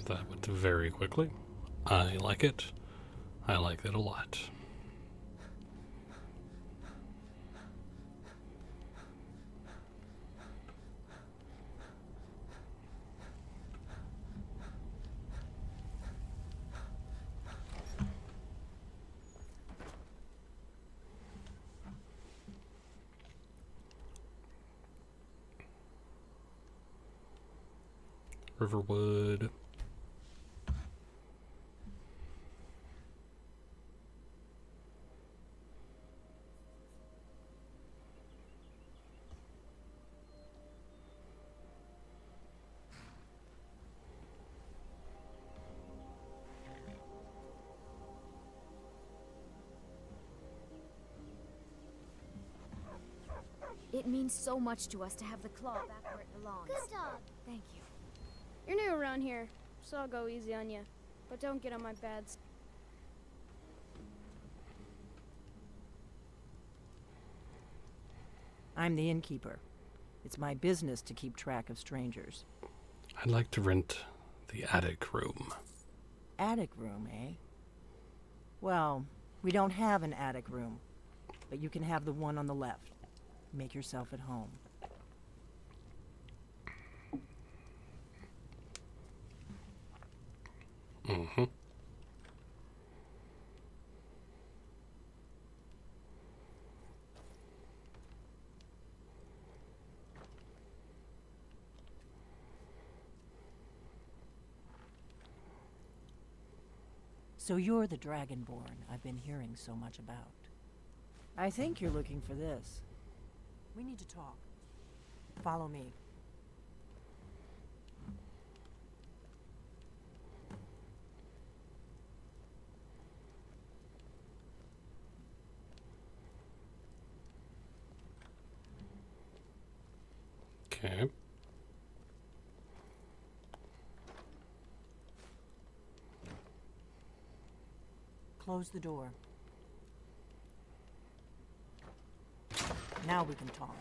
That went very quickly. I like it. I like it a lot. Riverwood. It means so much to us to have the claw back where it belongs. Good dog. Thank you. You're new around here, so I'll go easy on you. But don't get on my bad side. I'm the innkeeper. It's my business to keep track of strangers. I'd like to rent the attic room. Attic room, eh? Well, we don't have an attic room, but you can have the one on the left. Make yourself at home. Mm-hmm. So you're the Dragonborn I've been hearing so much about. I think you're looking for this. We need to talk. Follow me. Okay. Close the door. Now we can talk.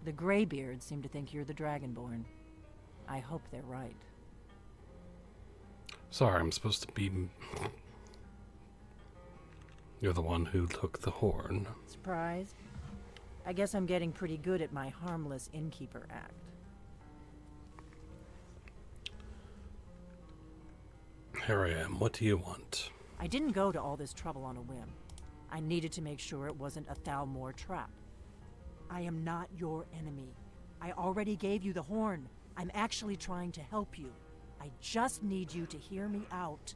The Greybeards seem to think you're the Dragonborn. I hope they're right. Sorry, I'm supposed to be... You're the one who took the horn. Surprised? I guess I'm getting pretty good at my harmless innkeeper act. Here I am. What do you want? I didn't go to all this trouble on a whim. I needed to make sure it wasn't a Thalmor trap. I am not your enemy. I already gave you the horn. I'm actually trying to help you. I just need you to hear me out.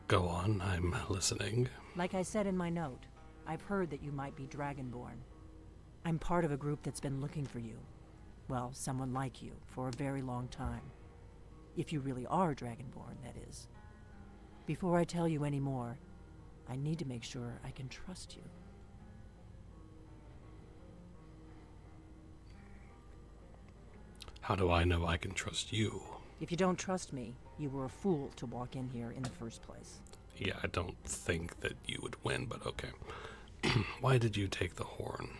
Go on, I'm listening. Like I said in my note, I've heard that you might be Dragonborn. I'm part of a group that's been looking for you. Well, someone like you, for a very long time. If you really are Dragonborn, that is. Before I tell you any more, I need to make sure I can trust you. How do I know I can trust you? If you don't trust me, you were a fool to walk in here in the first place. Yeah, I don't think that you would win, but okay. Why did you take the horn?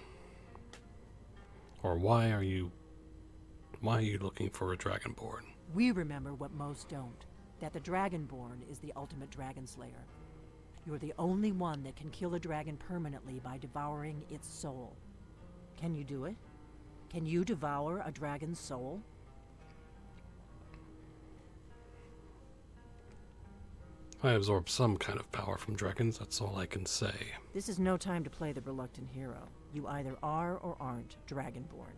Or why are you looking for a Dragonborn? We remember what most don't, that the Dragonborn is the ultimate dragon slayer. You're the only one that can kill a dragon permanently by devouring its soul. Can you do it? Can you devour a dragon's soul? I absorb some kind of power from dragons, that's all I can say. This is no time to play the reluctant hero. You either are or aren't Dragonborn.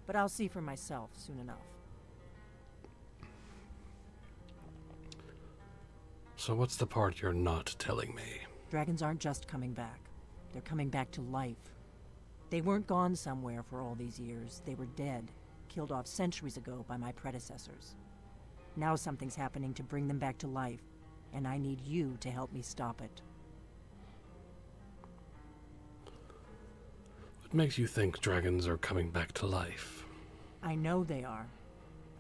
But I'll see for myself soon enough. So what's the part you're not telling me? Dragons aren't just coming back. They're coming back to life. They weren't gone somewhere for all these years. They were dead, killed off centuries ago by my predecessors. Now something's happening to bring them back to life, and I need you to help me stop it. makes you think dragons are coming back to life? I know they are.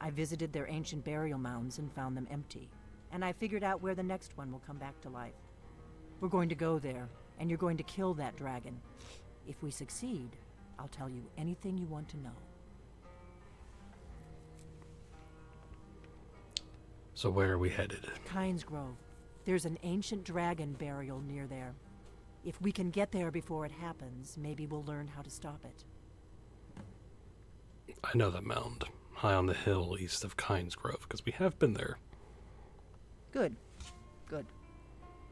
I visited their ancient burial mounds and found them empty. And I figured out where the next one will come back to life. We're going to go there, and you're going to kill that dragon. If we succeed, I'll tell you anything you want to know. So where are we headed? Kynes Grove. There's an ancient dragon burial near there. If we can get there before it happens, maybe we'll learn how to stop it. I know that mound, high on the hill east of Kynes Grove, because we have been there. Good. Good.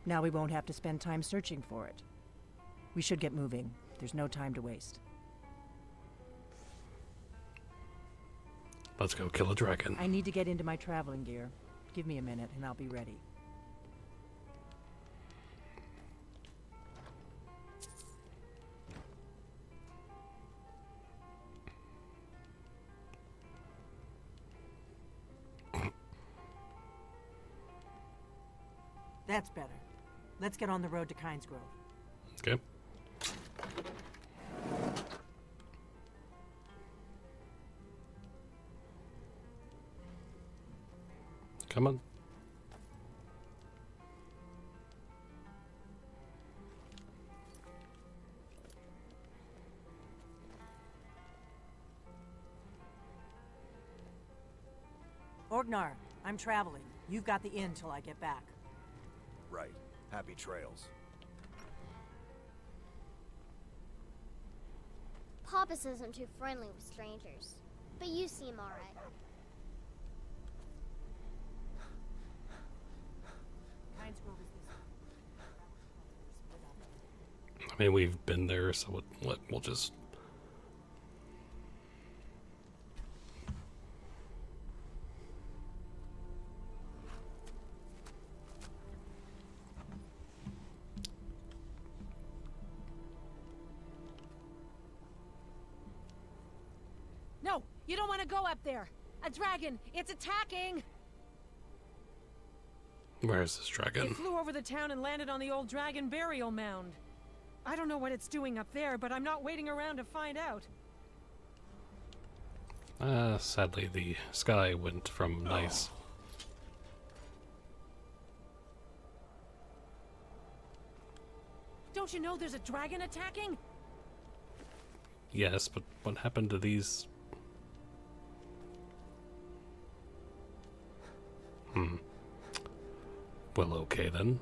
Now we won't have to spend time searching for it. We should get moving. There's no time to waste. Let's go kill a dragon. I need to get into my traveling gear. Give me a minute and I'll be ready. That's better. Let's get on the road to Kynes Grove. Okay. Come on. Orgnar, I'm traveling. You've got the inn till I get back. Right. Happy trails. Papas isn't too friendly with strangers, but you seem alright. I mean, we've been there, so we'll just... No, you don't want to go up there. A dragon, it's attacking. Where is this dragon? It flew over the town and landed on the old dragon burial mound. I don't know what it's doing up there, but I'm not waiting around to find out. Sadly, the sky went from nice. Don't you know there's a dragon attacking? Yes, but what happened to these? Well, okay then.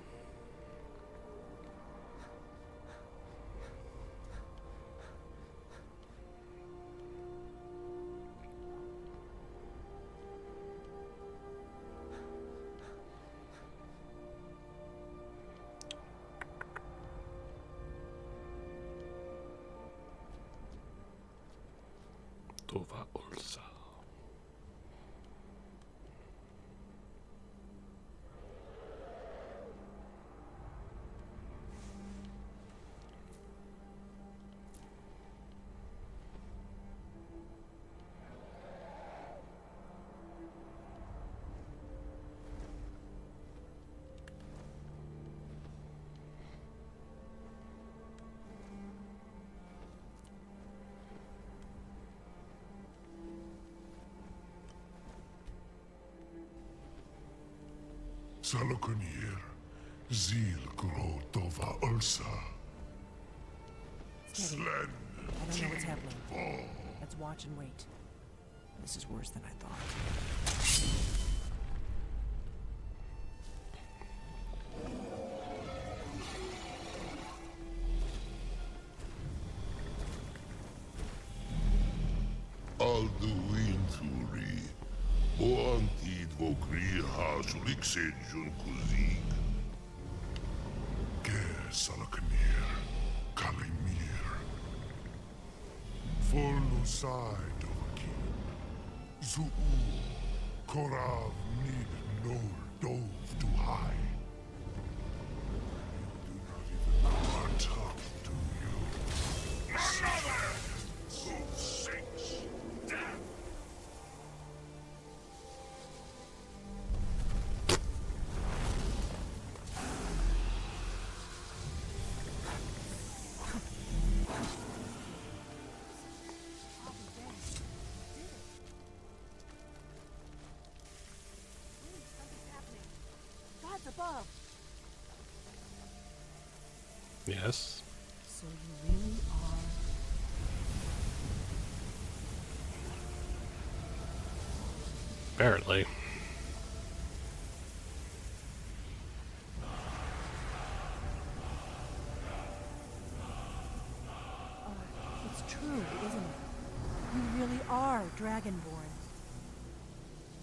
Tova Ulsa. Salokunir, Zil Gro Tova Ulsa. Steady. I don't know what's happening. Let's watch and wait. This is worse than I thought. Alduin Turi, Oantid Vokri Hazulik Sejun Kuzik. Ger Salokunir, Kalimir. Forlusai Dovakin. Zuu, Korav Nid Nol Dove to high. You do not even know our tongue, do you? Another! Who sinks death? above. Yes. So you really are... Apparently. It's true, isn't it? You really are Dragonborn.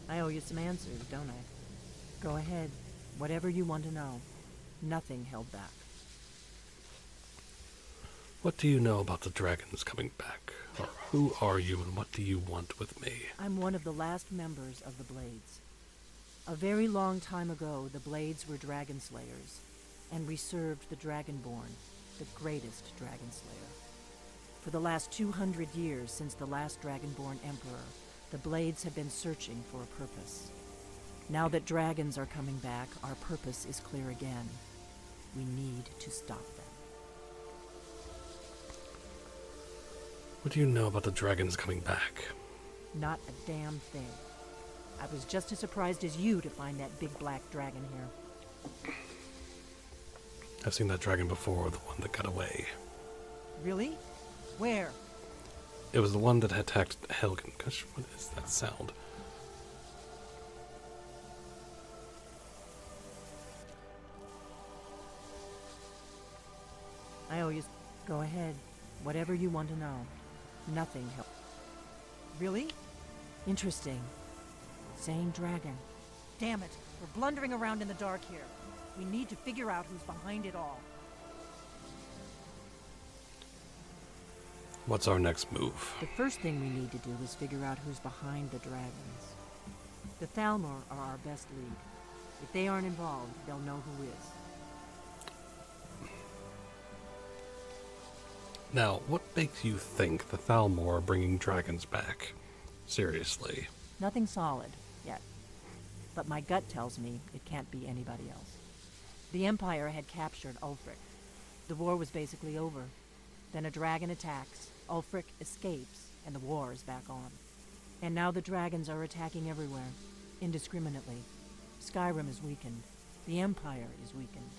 I owe you some answers, don't I? Go ahead. Whatever you want to know. Nothing held back. What do you know about the dragons coming back? Or who are you and what do you want with me? I'm one of the last members of the Blades. A very long time ago, the Blades were dragon slayers, and we served the Dragonborn, the greatest dragon slayer. For the last 200 years since the last Dragonborn Emperor, the Blades have been searching for a purpose. Now that dragons are coming back, our purpose is clear again. We need to stop them. What do you know about the dragons coming back? Not a damn thing. I was just as surprised as you to find that big black dragon here. I've seen that dragon before, the one that got away. Really? Where? It was the one that attacked Helgen. Gosh, what is that sound? I owe you... Go ahead. Whatever you want to know. Nothing helped. Really? Interesting. Same dragon. Damn it. We're blundering around in the dark here. We need to figure out who's behind it all. What's our next move? The first thing we need to do is figure out who's behind the dragons. The Thalmor are our best lead. If they aren't involved, they'll know who is. Now, what makes you think the Thalmor are bringing dragons back? Seriously. Nothing solid, yet. But my gut tells me it can't be anybody else. The Empire had captured Ulfric. The war was basically over. Then a dragon attacks, Ulfric escapes, and the war is back on. And now the dragons are attacking everywhere, indiscriminately. Skyrim is weakened. The Empire is weakened.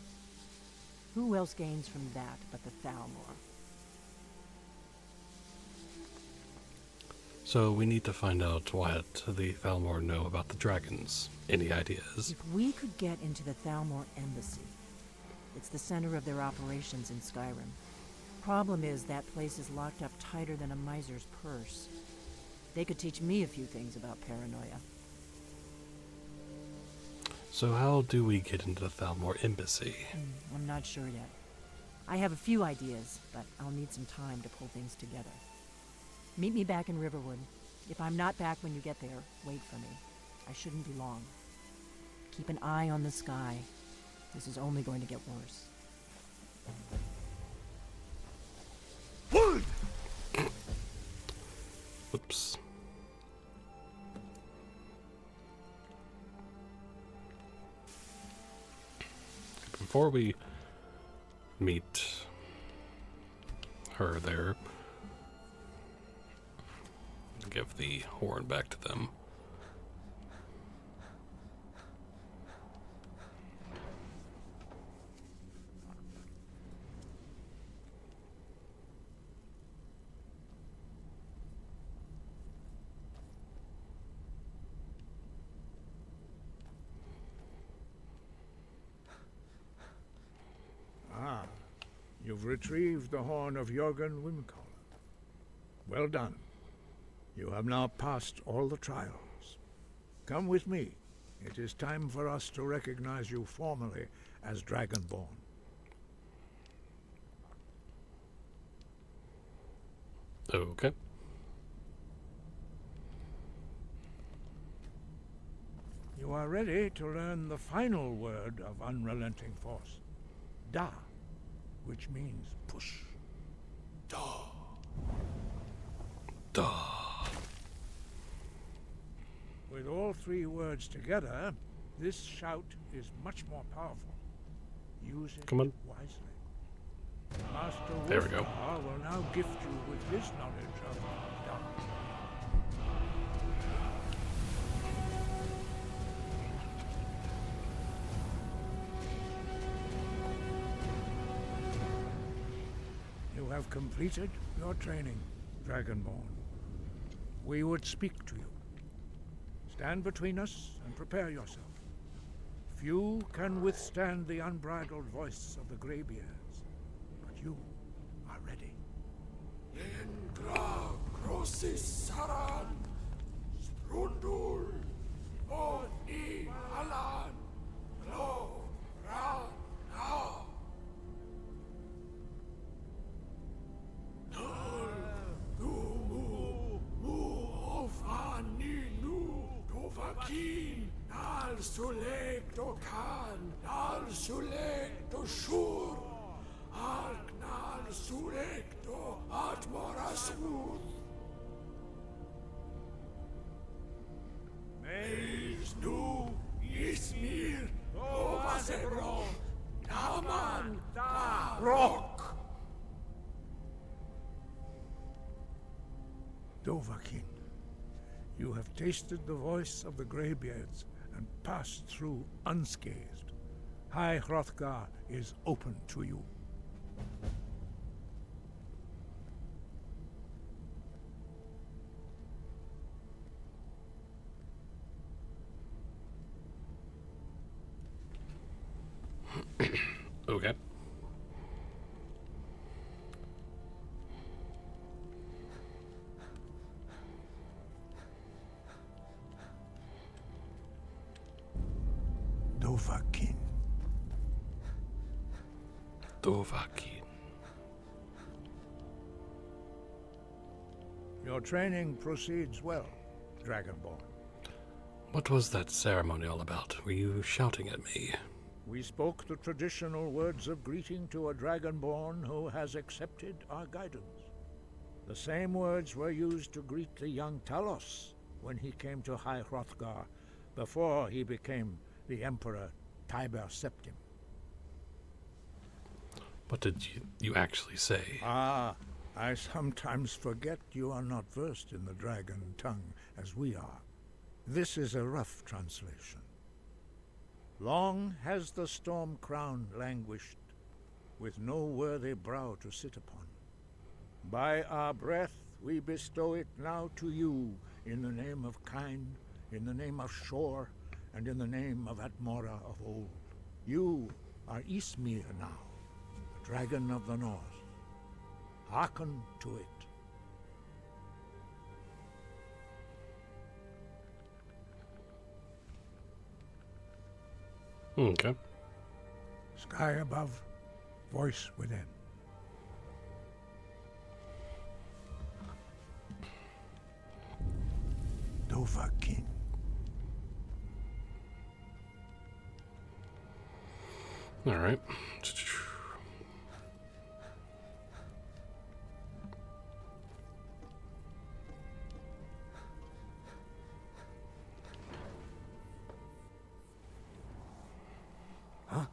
Who else gains from that but the Thalmor? So we need to find out what the Thalmor know about the dragons. Any ideas? If we could get into the Thalmor embassy, it's the center of their operations in Skyrim. Problem is that place is locked up tighter than a miser's purse. They could teach me a few things about paranoia. So how do we get into the Thalmor embassy? I'm not sure yet. I have a few ideas, but I'll need some time to pull things together. Meet me back in Riverwood. If I'm not back when you get there, wait for me. I shouldn't be long. Keep an eye on the sky. This is only going to get worse. Oops. Before we meet her there, give the horn back to them. Ah, you've retrieved the horn of Jörgen Windcaller. Well done. You have now passed all the trials. Come with me. It is time for us to recognize you formally as Dragonborn. Okay. You are ready to learn the final word of unrelenting force. Da, which means push. Da. Da. With all three words together, this shout is much more powerful. Use it Come on. wisely. Master There we go. Wolfgar will now gift you with his knowledge of Da. have completed your training, Dragonborn. We would speak to you. Stand between us and prepare yourself. Few can withstand the unbridled voice of the Greybeards, but you are ready. Indra Grossis Saran Sprundul Oni Alan Lo Ra Na Dol Dumu Mu Ofaninu Tovakin Nal Sulek Dokan Nal Sulek Doshur Arknal Sulek Do Atmorasmut Meis Nu Ismir Ovasebro Naman Da Rock Dovahkiin, you have tasted the voice of the Greybeards and passed through unscathed. High Hrothgar is open to you. Okay. Dovahkiin. Dovahkiin. Your training proceeds well, Dragonborn. What was that ceremony all about? Were you shouting at me? We spoke the traditional words of greeting to a Dragonborn who has accepted our guidance. The same words were used to greet the young Talos when he came to High Hrothgar before he became the Emperor Tiber Septim. What did you actually say? Ah, I sometimes forget you are not versed in the dragon tongue as we are. This is a rough translation. Long has the storm crown languished, with no worthy brow to sit upon. By our breath we bestow it now to you, in the name of Kine, in the name of Shor, and in the name of Atmora of old. You are Ismir now, the dragon of the north. Hearken to it. Okay. Sky above, voice within. Dovahkiin. All right. Huh?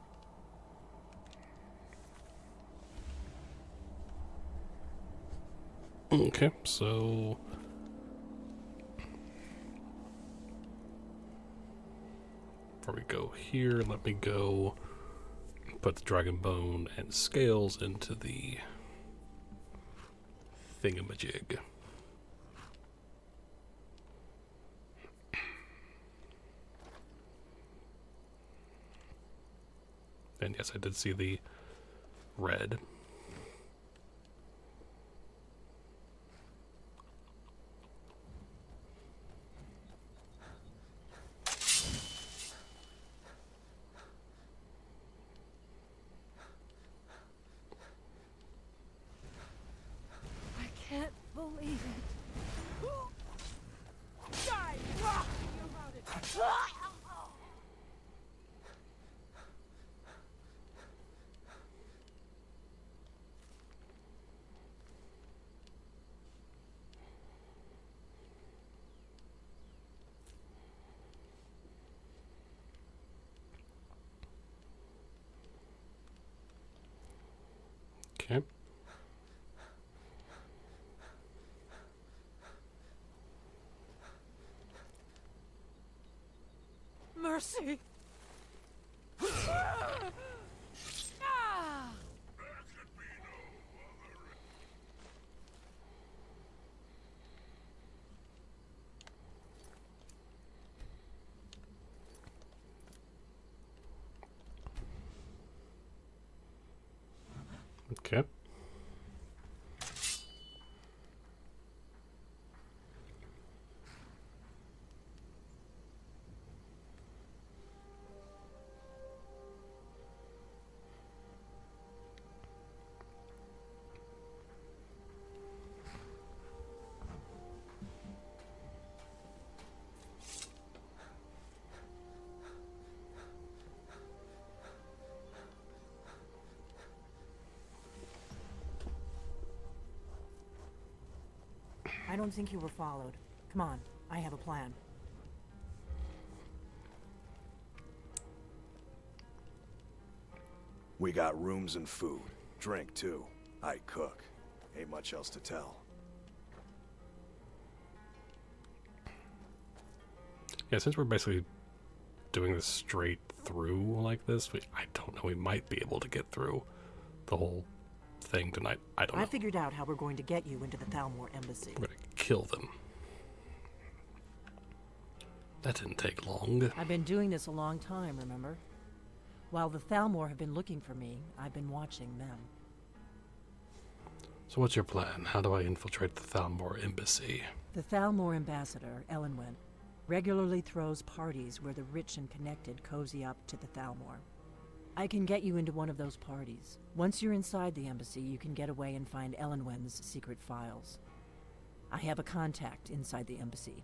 Okay, so before we go here, let me go put the dragon bone and scales into the thingamajig. And yes, I did see the red. I can't believe it. Die! You about it. Okay. Mercy! Okay. I don't think you were followed. Come on, I have a plan. We got rooms and food. Drink, too. I cook. Ain't much else to tell. Yeah, since we're basically doing this straight through like this, I don't know, we might be able to get through the whole thing tonight. I don't know. I figured out how we're going to get you into the Thalmor embassy. We're gonna kill them. That didn't take long. I've been doing this a long time, remember? While the Thalmor have been looking for me, I've been watching them. So what's your plan? How do I infiltrate the Thalmor embassy? The Thalmor ambassador, Elenwen, regularly throws parties where the rich and connected cozy up to the Thalmor. I can get you into one of those parties. Once you're inside the embassy, you can get away and find Elenwen's secret files. I have a contact inside the embassy.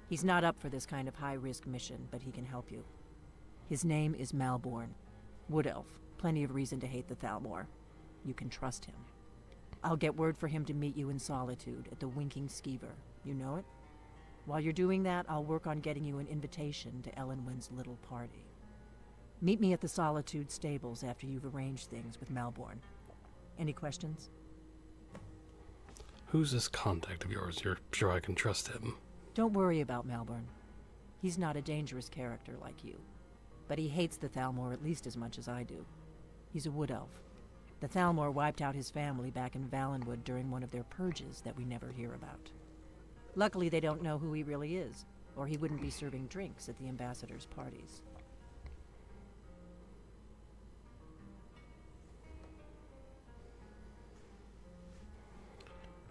He's not up for this kind of high-risk mission, but he can help you. His name is Malborn. Wood Elf. Plenty of reason to hate the Thalmor. You can trust him. I'll get word for him to meet you in Solitude at the Winking Skeever. You know it? While you're doing that, I'll work on getting you an invitation to Elenwen's little party. Meet me at the Solitude stables after you've arranged things with Malborn. Any questions? Who's this contact of yours? You're sure I can trust him? Don't worry about Malborn. He's not a dangerous character like you. But he hates the Thalmor at least as much as I do. He's a wood elf. The Thalmor wiped out his family back in Valenwood during one of their purges that we never hear about. Luckily, they don't know who he really is, or he wouldn't be serving drinks at the ambassador's parties.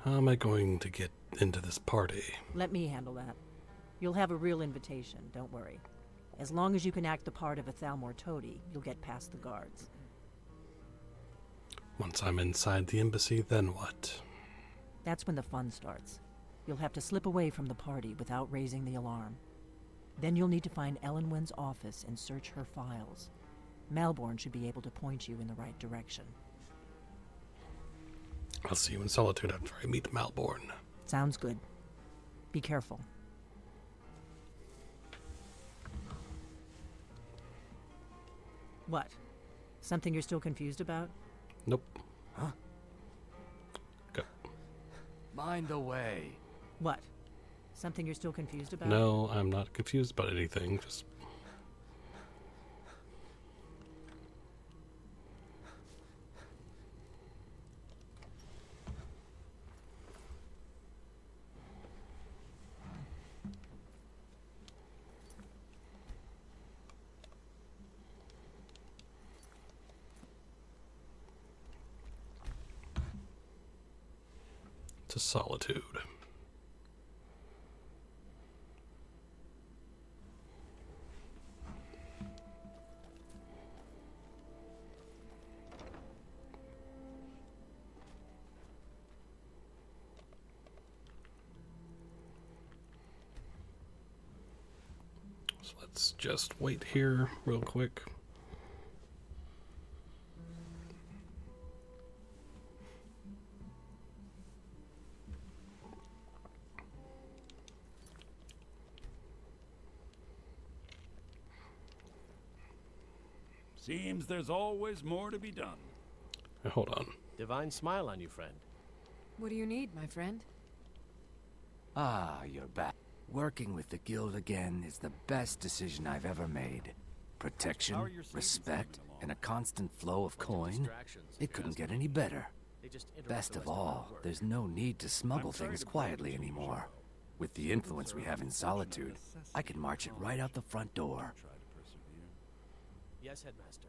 How am I going to get into this party? Let me handle that. You'll have a real invitation, don't worry. As long as you can act the part of a Thalmor toady, you'll get past the guards. Once I'm inside the embassy, then what? That's when the fun starts. You'll have to slip away from the party without raising the alarm. Then you'll need to find Elenwen's office and search her files. Malborn should be able to point you in the right direction. I'll see you in Solitude after I meet Malborn. Sounds good. Be careful. What? Something you're still confused about? Nope. Huh? Go. Mind the way. What? Something you're still confused about? No, I'm not confused about anything. Just... to Solitude. So let's just wait here real quick. Seems there's always more to be done. Hold on. Divine smile on you, friend. What do you need, my friend? Ah, you're back. Working with the guild again is the best decision I've ever made. Protection, respect, and a constant flow of coin. It couldn't get any better. Best of all, there's no need to smuggle things quietly anymore. With the influence we have in Solitude, I can march it right out the front door. Yes, Headmaster.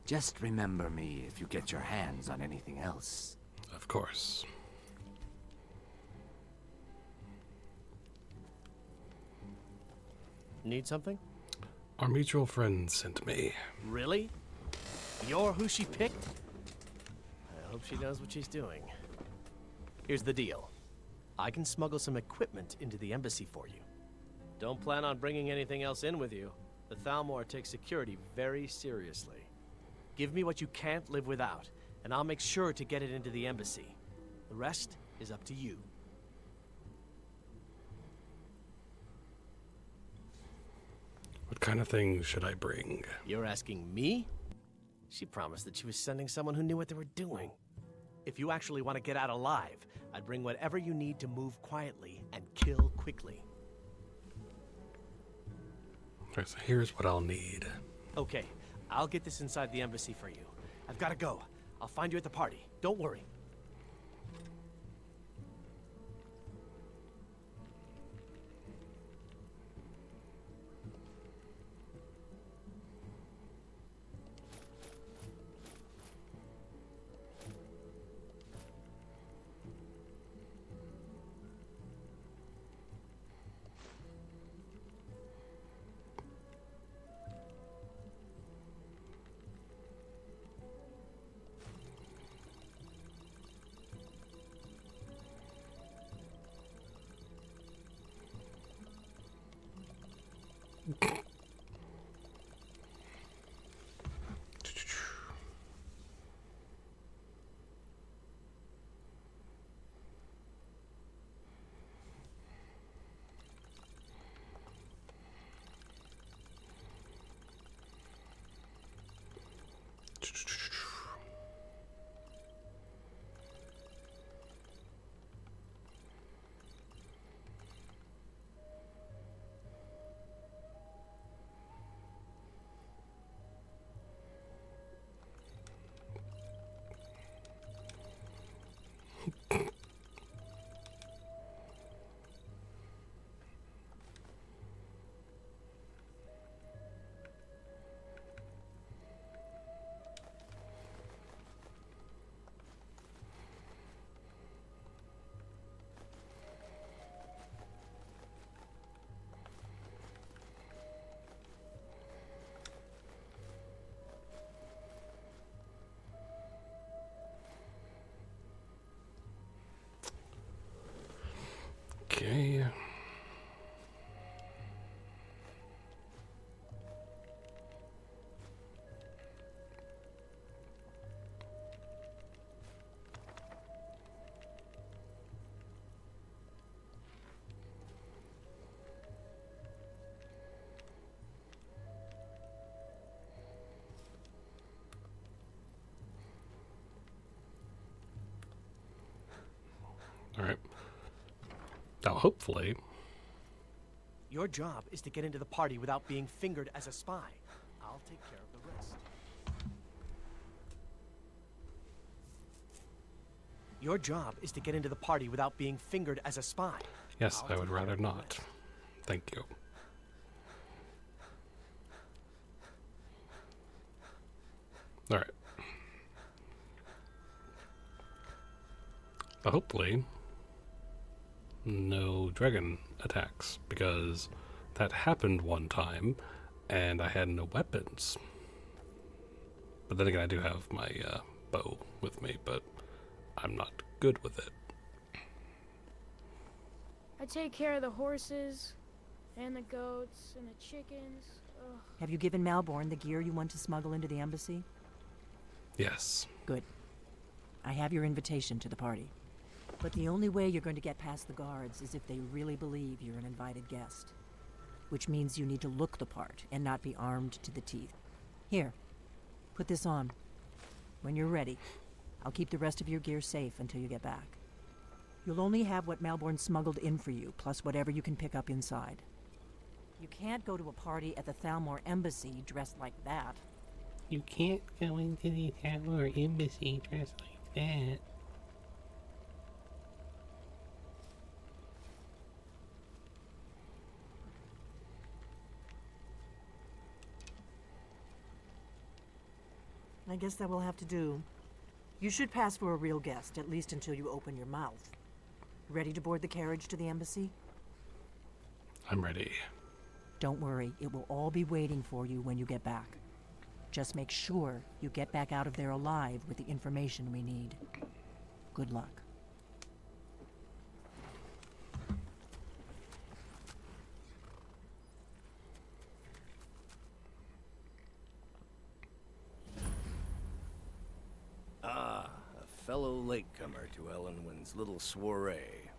Just remember me if you get your hands on anything else. Of course. Need something? Our mutual friend sent me. Really? You're who she picked? I hope she knows what she's doing. Here's the deal. I can smuggle some equipment into the embassy for you. Don't plan on bringing anything else in with you. The Thalmor takes security very seriously. Give me what you can't live without, and I'll make sure to get it into the embassy. The rest is up to you. What kind of things should I bring? You're asking me? She promised that she was sending someone who knew what they were doing. If you actually want to get out alive, I'd bring whatever you need to move quietly and kill quickly. Alright, so here's what I'll need. Okay, I'll get this inside the embassy for you. I've got to go. I'll find you at the party. Don't worry. Okay. All right. Now, hopefully... Your job is to get into the party without being fingered as a spy. I'll take care of the rest. Your job is to get into the party without being fingered as a spy. Yes, I would rather not. Thank you. All right. But hopefully, no dragon attacks, because that happened one time, and I had no weapons. But then again, I do have my bow with me, but I'm not good with it. I take care of the horses, and the goats, and the chickens. Ugh. Have you given Malborn the gear you want to smuggle into the embassy? Yes. Good. I have your invitation to the party. But the only way you're going to get past the guards is if they really believe you're an invited guest. Which means you need to look the part and not be armed to the teeth. Here, put this on. When you're ready, I'll keep the rest of your gear safe until you get back. You'll only have what Malborn smuggled in for you, plus whatever you can pick up inside. You can't go to a party at the Thalmor embassy dressed like that. You can't go into the Thalmor embassy dressed like that. I guess that will have to do. You should pass for a real guest, at least until you open your mouth. Ready to board the carriage to the embassy? I'm ready. Don't worry, it will all be waiting for you when you get back. Just make sure you get back out of there alive with the information we need. Good luck. Ah, a fellow latecomer to Ellenwyn's little soiree.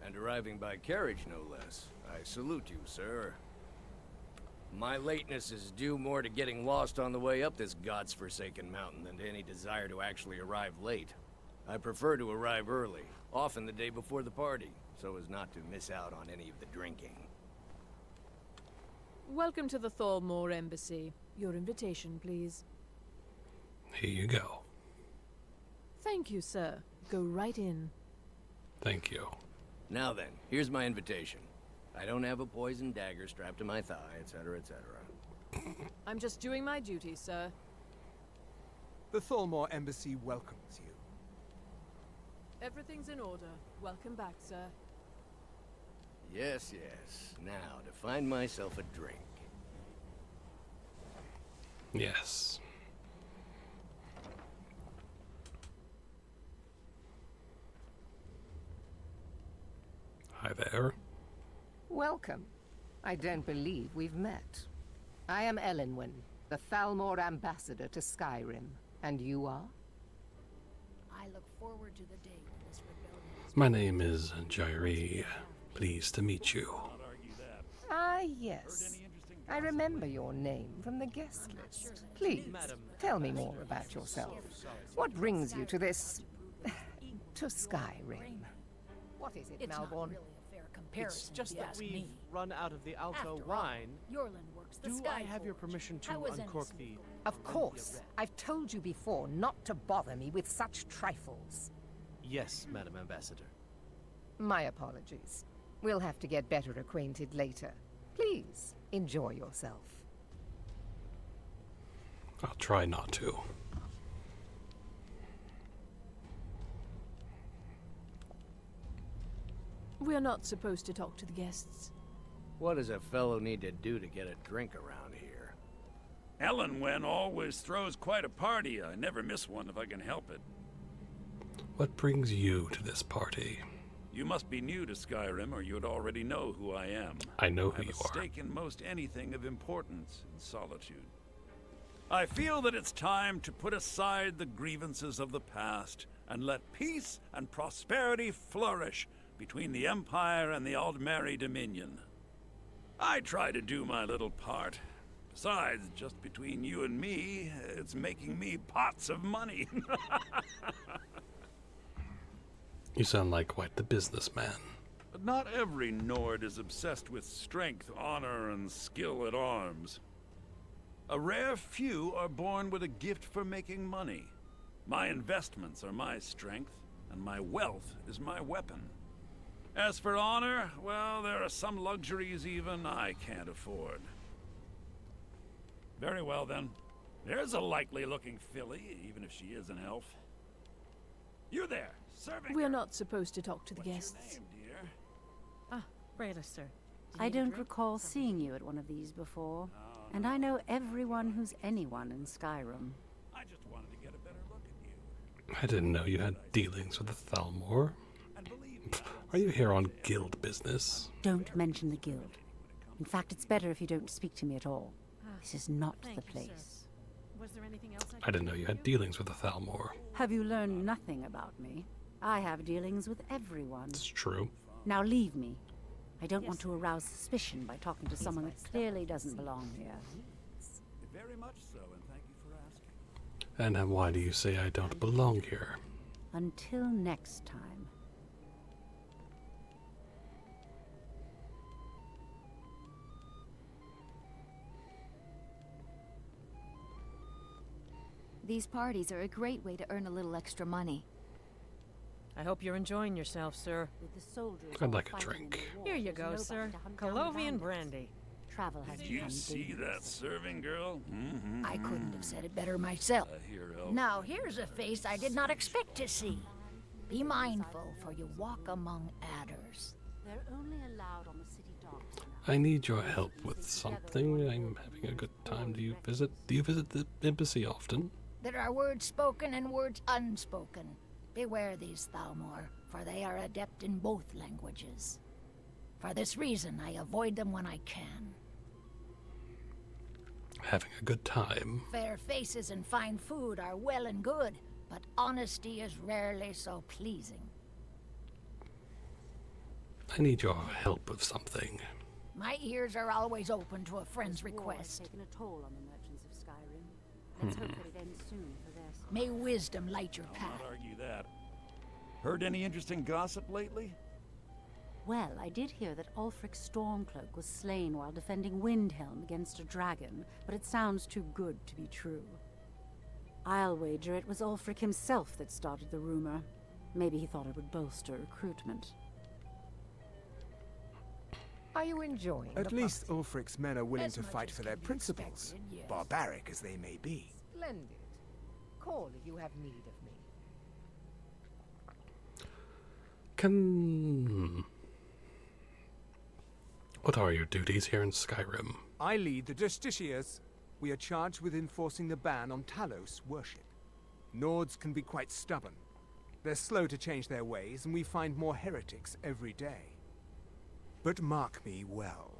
And arriving by carriage, no less. I salute you, sir. My lateness is due more to getting lost on the way up this god's-forsaken mountain than to any desire to actually arrive late. I prefer to arrive early, often the day before the party, so as not to miss out on any of the drinking. Welcome to the Thalmor Embassy. Your invitation, please. Here you go. Thank you, sir. Go right in. Thank you. Now then, here's my invitation. I don't have a poisoned dagger strapped to my thigh, etc., etc. I'm just doing my duty, sir. The Thalmor Embassy welcomes you. Everything's in order. Welcome back, sir. Yes, yes. Now, to find myself a drink. Yes. Hi there. Welcome. I don't believe we've met. I am Elenwen, the Thalmor ambassador to Skyrim. And you are? I look forward to the day when this rebellion is... My name is Jairi. Pleased to meet you. Ah, yes. I remember your name from the guest list. Please, tell me more about yourself. What brings you to this... to Skyrim? What is it, Malborn? It's just that we've run out of the Alto wine. Do I have your permission to uncork the... Of course. I've told you before not to bother me with such trifles. Yes, Madam Ambassador. My apologies. We'll have to get better acquainted later. Please, enjoy yourself. I'll try not to. We're not supposed to talk to the guests. What does a fellow need to do to get a drink around here? Ellenwen always throws quite a party. I never miss one if I can help it. What brings you to this party? You must be new to Skyrim, or you'd already know who I am. I know who I you have a are. stake in most anything of importance in solitude. I feel that it's time to put aside the grievances of the past and let peace and prosperity flourish between the Empire and the Aldmeri Dominion. I try to do my little part. Besides, just between you and me, it's making me pots of money. You sound like quite the businessman. But not every Nord is obsessed with strength, honor, and skill at arms. A rare few are born with a gift for making money. My investments are my strength, and my wealth is my weapon. As for honor, well, there are some luxuries even I can't afford. Very well, then. There's a likely-looking filly, even if she is an elf. You there, serving We're her. not supposed to talk to the guests. What's your name, dear? Ah, Breda, sir. I don't recall seeing you at one of these before. And I know everyone who's anyone in Skyrim. I just wanted to get a better look at you. I didn't know you had dealings with the Thalmor. Are you here on guild business? Don't mention the guild. In fact, it's better if you don't speak to me at all. This is not the place. Was there anything else I didn't know you had dealings with the Thalmor. Have you learned nothing about me? I have dealings with everyone. It's true. Now leave me. I don't want to arouse suspicion by talking to someone that clearly doesn't belong here. Very much so, and thank you for asking. And why do you say I don't belong here? Until next time. These parties are a great way to earn a little extra money. I hope you're enjoying yourself, sir. With the soldiers I'd like all a fighting in drink. the war, Here you there's go, nobody sir. to hunt down the Colovian bandits. brandy. Travel has Did you become see dangerous. that serving girl? I couldn't have said it better myself. A hero. Now, here's a face I did not expect to see. Be mindful, for you walk among adders. They're only allowed on the city docks. I need your help with something. I'm having a good time. Do you visit the embassy often? There are words spoken and words unspoken. Beware these Thalmor, for they are adept in both languages. For this reason, I avoid them when I can. Having a good time. Fair faces and fine food are well and good, but honesty is rarely so pleasing. I need your help with something. My ears are always open to a friend's request. Taken a toll on the merchants of Skyrim. Let's hope that it ends soon for their sake. May wisdom light your I'll path. not argue that. Heard any interesting gossip lately? Well, I did hear that Ulfric Stormcloak was slain while defending Windhelm against a dragon, but it sounds too good to be true. I'll wager it was Ulfric himself that started the rumor. Maybe he thought it would bolster recruitment. Are you enjoying At the least party? Ulfric's men are willing As to much fight as for can their be principles, expected, yes. barbaric as they may be. Splendid. Call if you have need of me. What are your duties here in Skyrim? I lead the Justiciars. We are charged with enforcing the ban on Talos worship. Nords can be quite stubborn. They're slow to change their ways, and we find more heretics every day. But mark me well.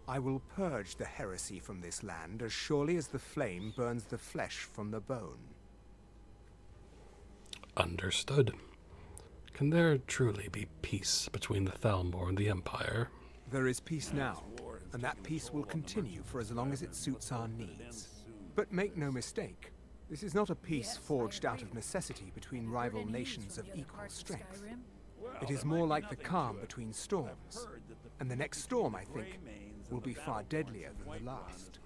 I will purge the heresy from this land as surely as the flame burns the flesh from the bone. Understood. Can there truly be peace between the Thalmor and the Empire? There is peace now, and that peace will continue for as long as it suits our needs. But make no mistake, this is not a peace forged out of necessity between rival nations of equal strength. It is more like the calm between storms, and the next storm, I think, will be far deadlier than the last.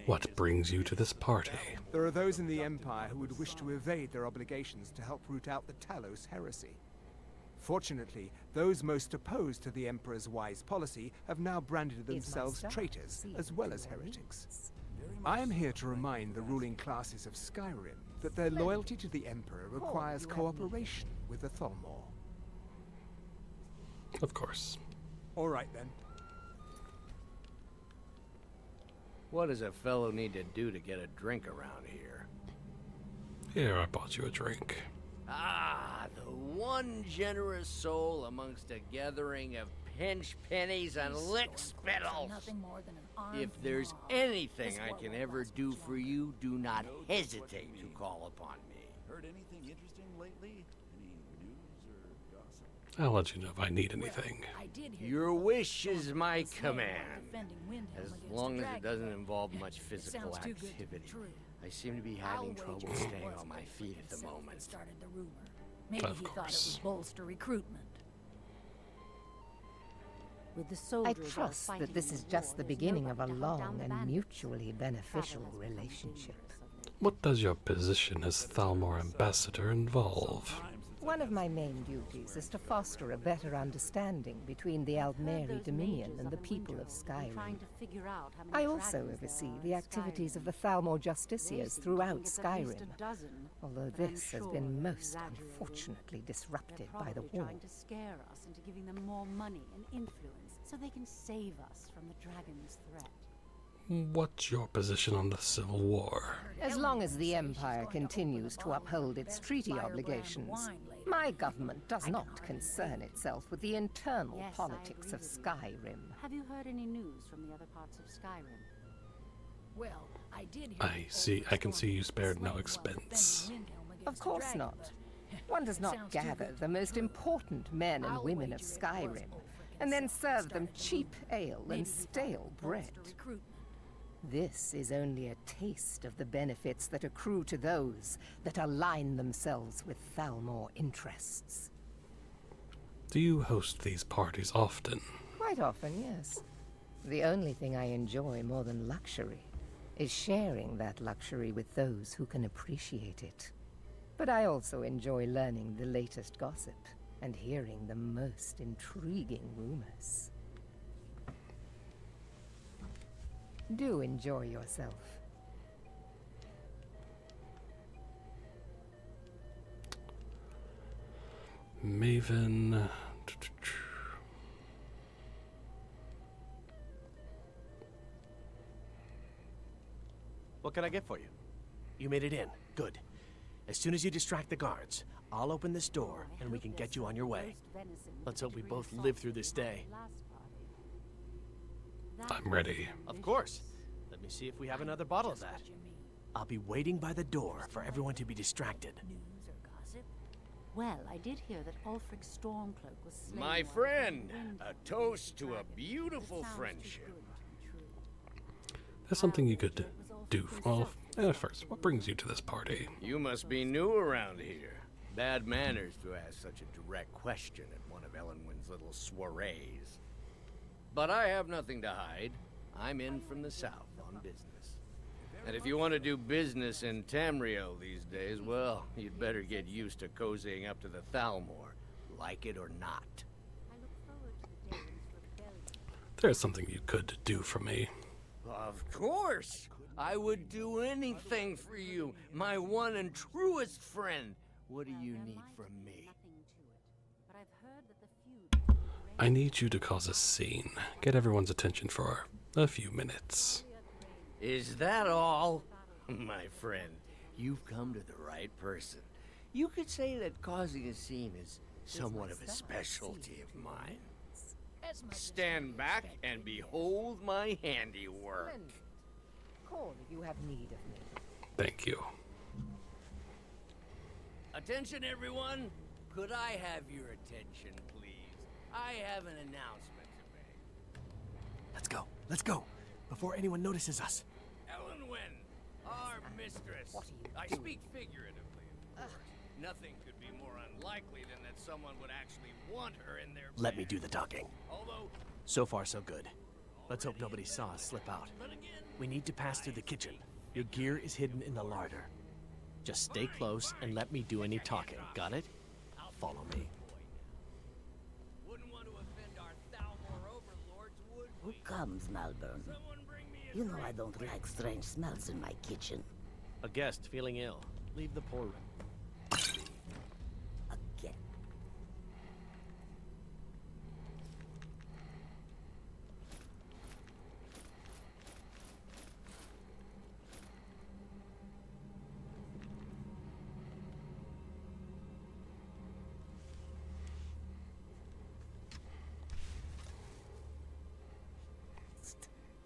What brings you to this party? There are those in the Empire who would wish to evade their obligations to help root out the Talos heresy. Fortunately, those most opposed to the Emperor's wise policy have now branded themselves traitors as well as heretics. I am here to remind the ruling classes of Skyrim that their loyalty to the Emperor requires cooperation with the Thalmor. Of course. All right then. What does a fellow need to do to get a drink around here? Here, I bought you a drink. Ah, the one generous soul amongst a gathering of pinch pennies and lick spittles. Nothing more than an armed If there's mob. anything Is I what can will ever last do much for you, do not hesitate to call upon me. Heard anything interesting lately? Any news or gossip? I'll let you know if I need anything. I did hear Your that wish is Stormcloak my was slain while command, defending Windhelm as against long the as it dragon. doesn't involve much It physical sounds too good to be activity. true. I seem to be I'll having wager trouble it staying was on my Ulfric feet at the himself that moment. started the rumor. Maybe Of he thought it would course. bolster recruitment. With the I soldiers all trust fighting that this in is the just war, the there's beginning of nobody a to hold down long the and bandits. mutually beneficial Travel has become relationship. dangerous of late. What does your position as Thalmor ambassador involve? One of my main duties is to foster a better understanding between the Aldmeri Dominion and the people of Skyrim. I also oversee the activities of the Thalmor Justiciars throughout Skyrim, although this has been most unfortunately disrupted by the war. Trying to scare us into giving them more money and influence so they can save us from the dragon's threat. What's your position on the Civil War? As long as the Empire continues to uphold its treaty obligations, my government does not concern itself with the internal Yes, politics I of agree with you. Skyrim. Have you heard any news from the other parts of Skyrim? Well, I did hear I see. I can see you spared no expense. Of course not. One does not gather the most important men and women of Skyrim, and then serve them cheap ale and stale bread. This is only a taste of the benefits that accrue to those that align themselves with Thalmor interests. Do you host these parties often? Quite often, yes. The only thing I enjoy more than luxury is sharing that luxury with those who can appreciate it. But I also enjoy learning the latest gossip and hearing the most intriguing rumors. Do enjoy yourself. Maven. What can I get for you? You made it in. Good. As soon as you distract the guards, I'll open this door and we can get you on your way. Let's hope we both live through this day. I'm ready. Of course. Let me see if we have another bottle of that. I'll be waiting by the door for everyone to be distracted. Well, I did hear that Ulfric Stormcloak was slain. My friend, a toast to a beautiful friendship. That's something you could do. Well, first, what brings you to this party? You must be new around here. Bad manners to ask such a direct question at one of Ellenwyn's little soirees. But I have nothing to hide. I'm in from the south on business. And if you want to do business in Tamriel these days, well, you'd better get used to cozying up to the Thalmor, like it or not. There's something you could do for me. Of course! I would do anything for you, my one and truest friend. What do you need from me? I need you to cause a scene. Get everyone's attention for a few minutes. Is that all? My friend, you've come to the right person. You could say that causing a scene is somewhat of a specialty of mine. Stand back and behold my handiwork. Call if you have need of me. Thank you. Attention, everyone. Could I have your attention, please? I have an announcement to make. Let's go. Let's go. Before anyone notices us. Ellenwyn, our mistress. I speak figuratively, of course. Nothing could be more unlikely than that someone would actually want her in their Let me bed. do the talking. Although, So far, so good. Let's hope nobody saw us slip out. We need to pass through the kitchen. Your gear is hidden in the larder. Just stay close and let me do any talking. Got it? Follow me. Who comes, Malburn? You know I don't like strange smells in my kitchen. A guest feeling ill. Leave the poor room. Again.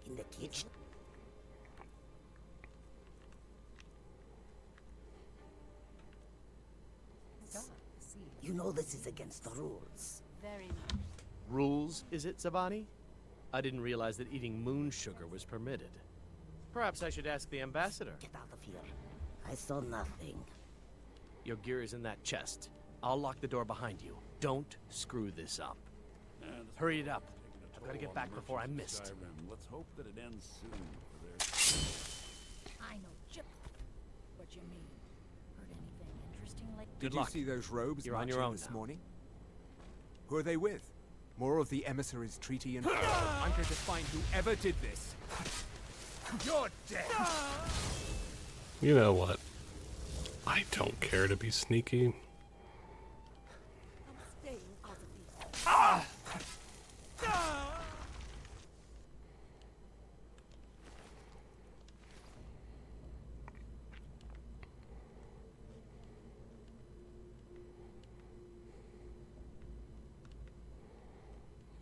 In the kitchen. You know this is against the rules. Very much. Rules, is it, Zavani? I didn't realize that eating moon sugar was permitted. Perhaps I should ask the ambassador. Get out of here. I saw nothing. Your gear is in that chest. I'll lock the door behind you. Don't screw this up. Hurry it up. I've got to get back before I'm missed. Skyrim. Let's hope that it ends soon for their... I know Chip. What you mean? Heard anything interesting lately? Did you see those robes You're on marching your own this now. morning? Who are they with? More of the emissaries' treaty and... I'm going to find whoever did this. You're dead! You know what? I don't care to be sneaky.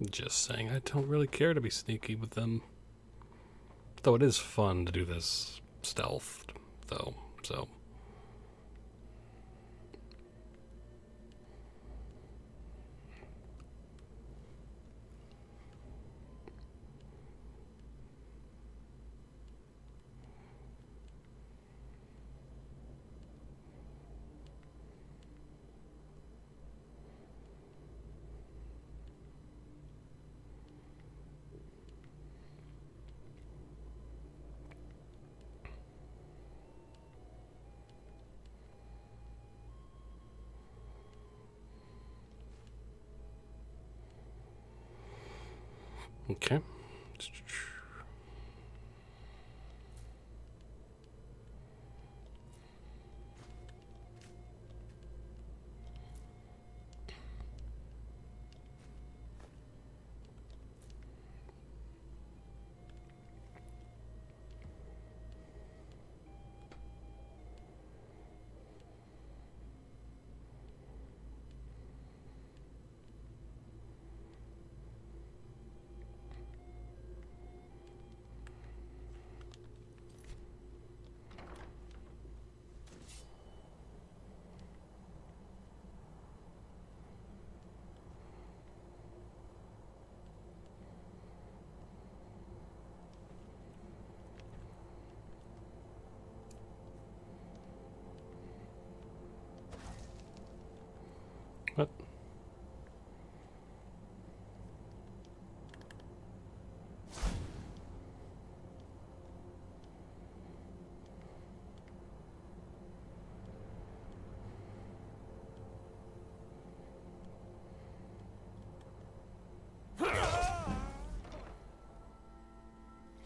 Just saying, I don't really care to be sneaky with them. Though it is fun to do this stealth, though, so. Okay. What?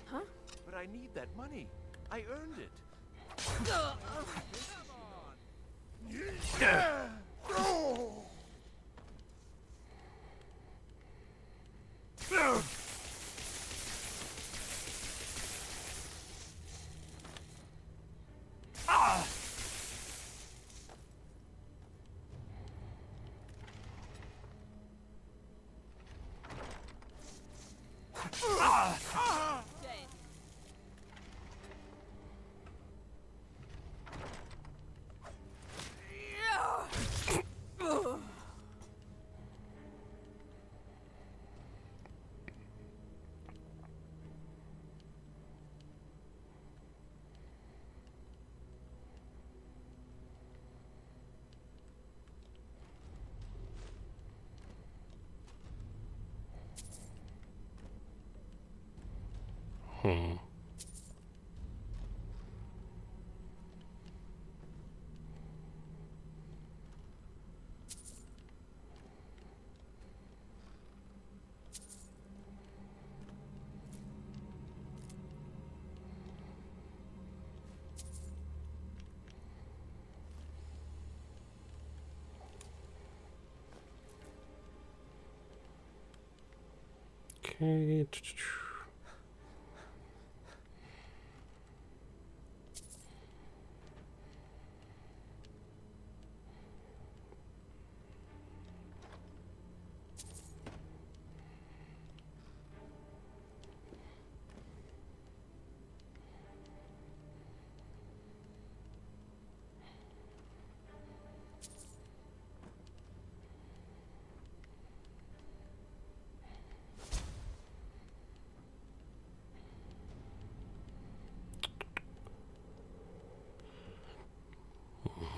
Huh? But I need that money. I earned it. Hmm. Okay.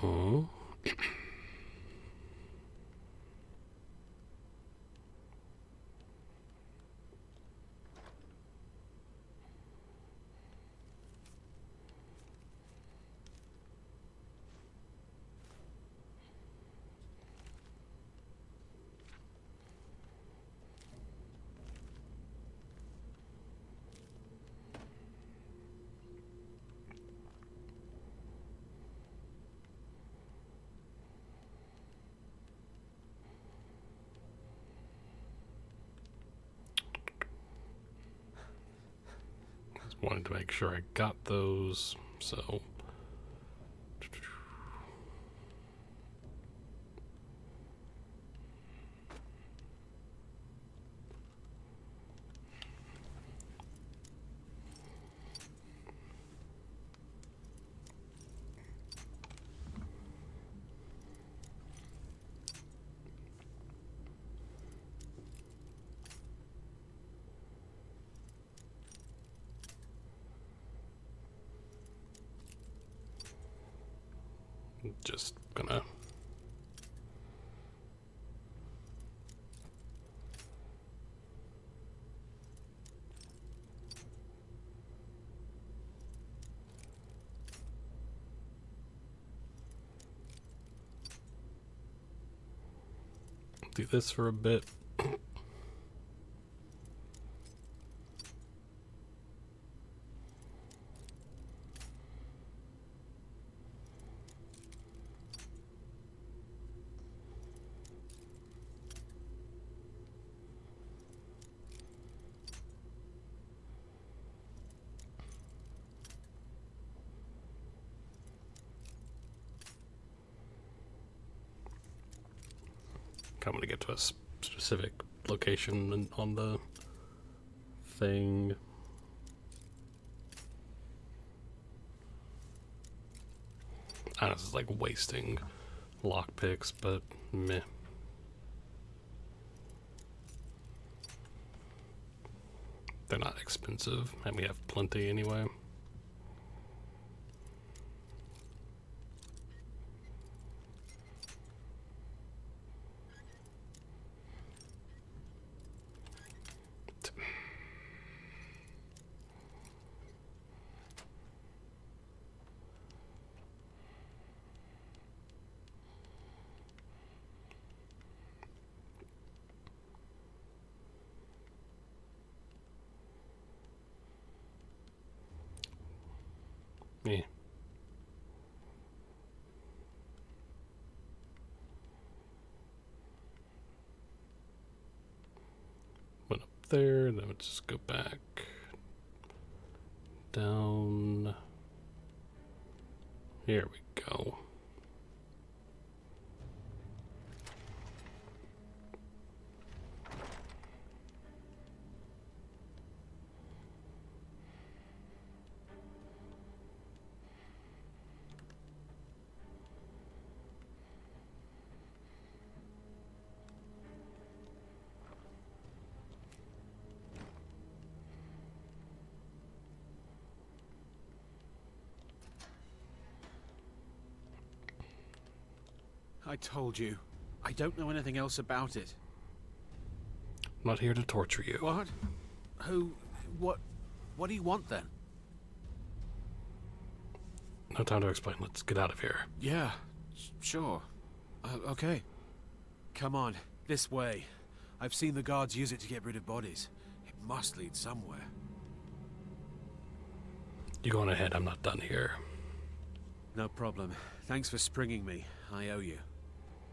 Hmm. Just wanted to make sure I got those, so. Just gonna do this for a bit. I'm gonna get to a specific location on the thing. I know this is like wasting lockpicks, but meh. They're not expensive, and we have plenty anyway. there, then we'll just go back down. Here we go. I told you. I don't know anything else about it. I'm not here to torture you. What? Who? What do you want then? No time to explain. Let's get out of here. Yeah, sure. Okay. Come on, this way. I've seen the guards use it to get rid of bodies. It must lead somewhere. You go on ahead. I'm not done here. No problem. Thanks for springing me. I owe you.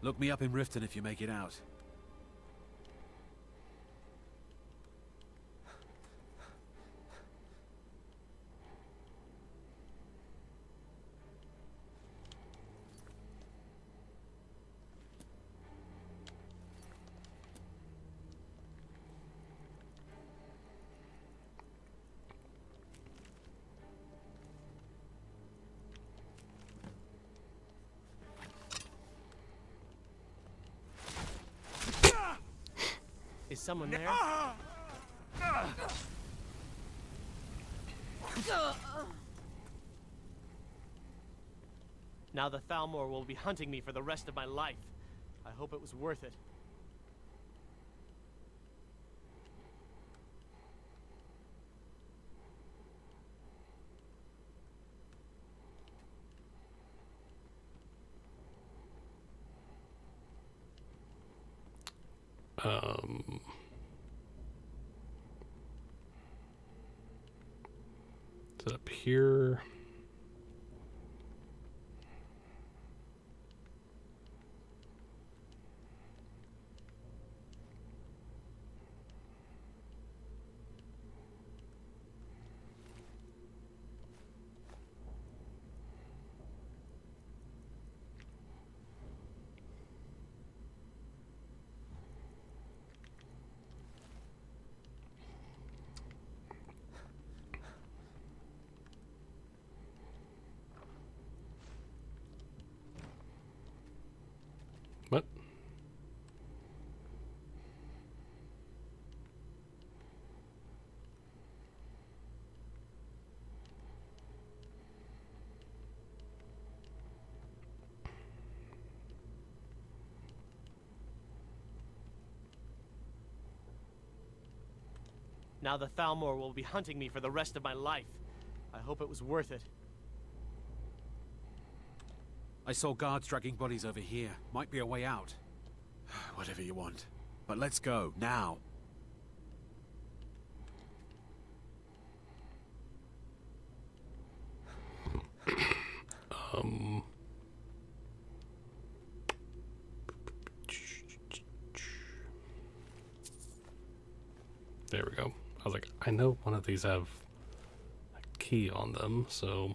Look me up in Riften if you make it out. Is someone there? Now the Thalmor will be hunting me for the rest of my life. I hope it was worth it. Is it up here? What? Now the Thalmor will be hunting me for the rest of my life. I hope it was worth it. I saw guards dragging bodies over here. Might be a way out. Whatever you want. But let's go, now. There we go. I was like, I know one of these have a key on them, so...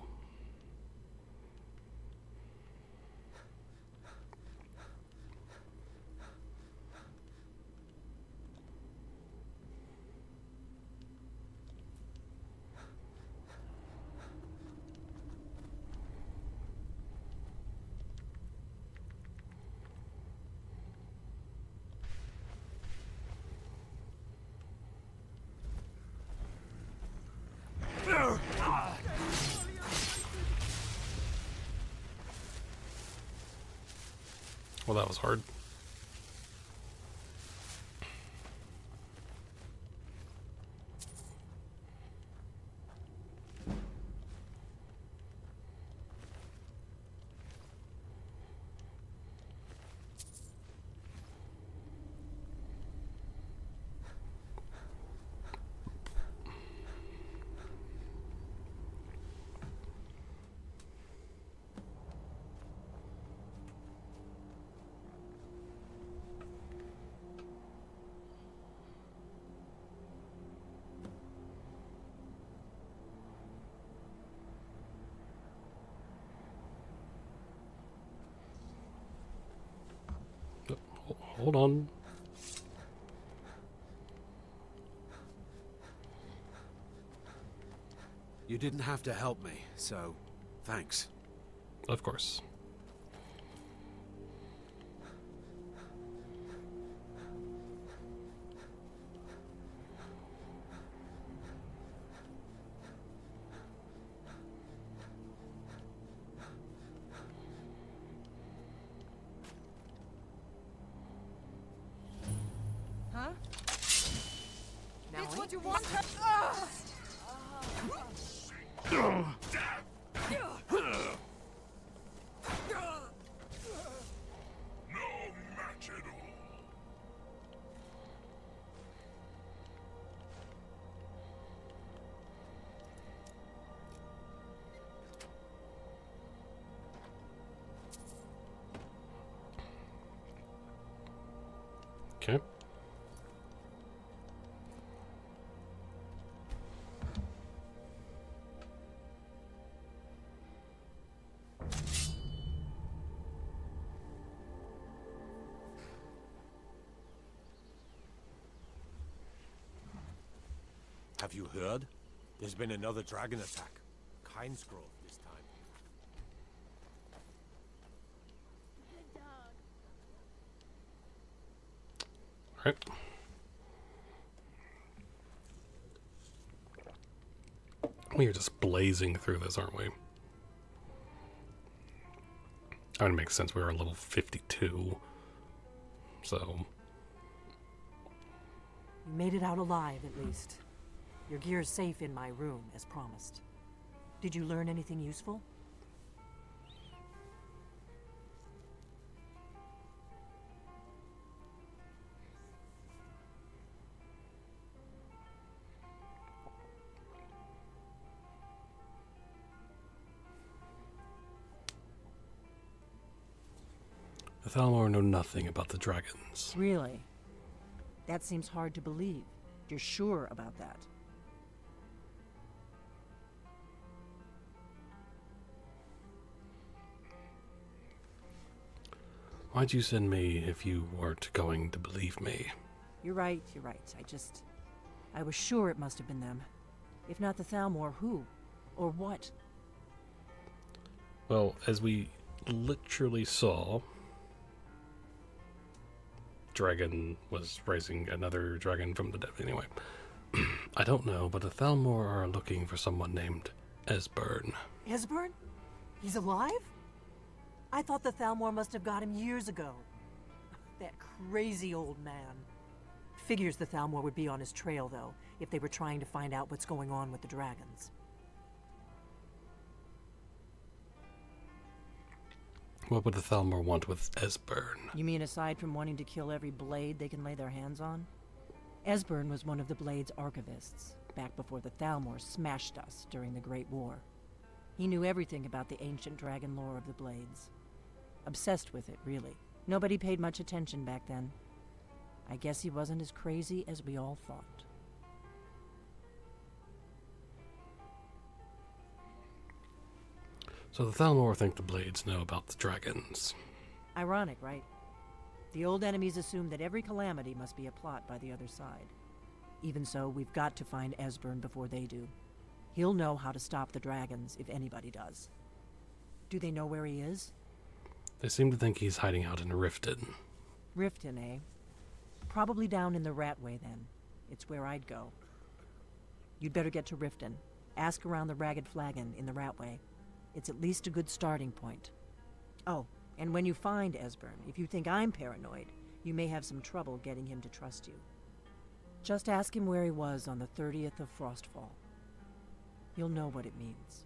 Well, that was hard. Hold on. You didn't have to help me, so thanks. Of course. Huh? Now It's ain't what you this want. Okay. Have you heard? There's been another dragon attack. Kinesgrove this time. Alright. We are just blazing through this, aren't we? That would make sense. We were on level 52. So. You made it out alive, at least. Your gear's safe in my room, as promised. Did you learn anything useful? The Thalmor know nothing about the dragons. Really? That seems hard to believe. You're sure about that? Why'd you send me if you weren't going to believe me? You're right, you're right. I was sure it must have been them. If not the Thalmor, who? Or what? Well, as we literally saw, dragon was raising another dragon from the dead. Anyway, I don't know, but the Thalmor are looking for someone named Esbern. Esbern? He's alive? I thought the Thalmor must have got him years ago. That crazy old man. Figures the Thalmor would be on his trail, though, if they were trying to find out what's going on with the dragons. What would the Thalmor want with Esbern? You mean aside from wanting to kill every blade they can lay their hands on? Esbern was one of the Blade's archivists, back before the Thalmor smashed us during the Great War. He knew everything about the ancient dragon lore of the Blades. Obsessed with it, really. Nobody paid much attention back then. I guess he wasn't as crazy as we all thought. So the Thalmor think the Blades know about the dragons. Ironic, right? The old enemies assume that every calamity must be a plot by the other side. Even so, we've got to find Esbern before they do. He'll know how to stop the dragons, if anybody does. Do they know where he is? They seem to think he's hiding out in Riften. Riften, eh? Probably down in the Ratway, then. It's where I'd go. You'd better get to Riften. Ask around the Ragged Flagon in the Ratway. It's at least a good starting point. Oh, and when you find Esbern, if you think I'm paranoid, you may have some trouble getting him to trust you. Just ask him where he was on the 30th of Frostfall. You'll know what it means.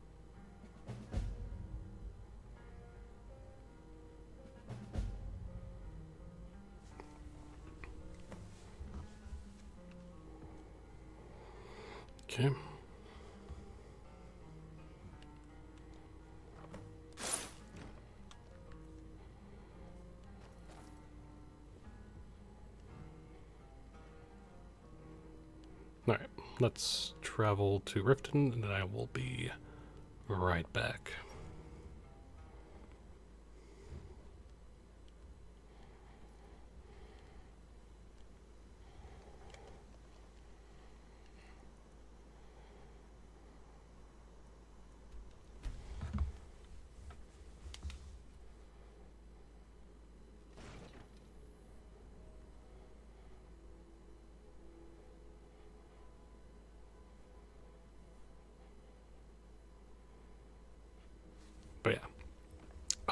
Okay. Alright, let's travel to Riften, and then I will be right back.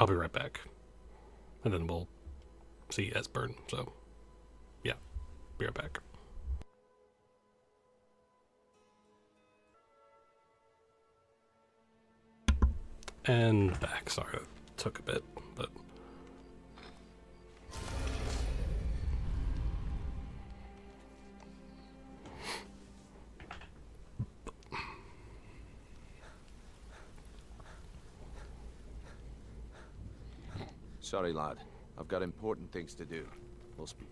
I'll be right back. And then we'll see Esbern. So, yeah, be right back. And back. Sorry, it took a bit, but... Sorry, lad. I've got important things to do. We'll speak.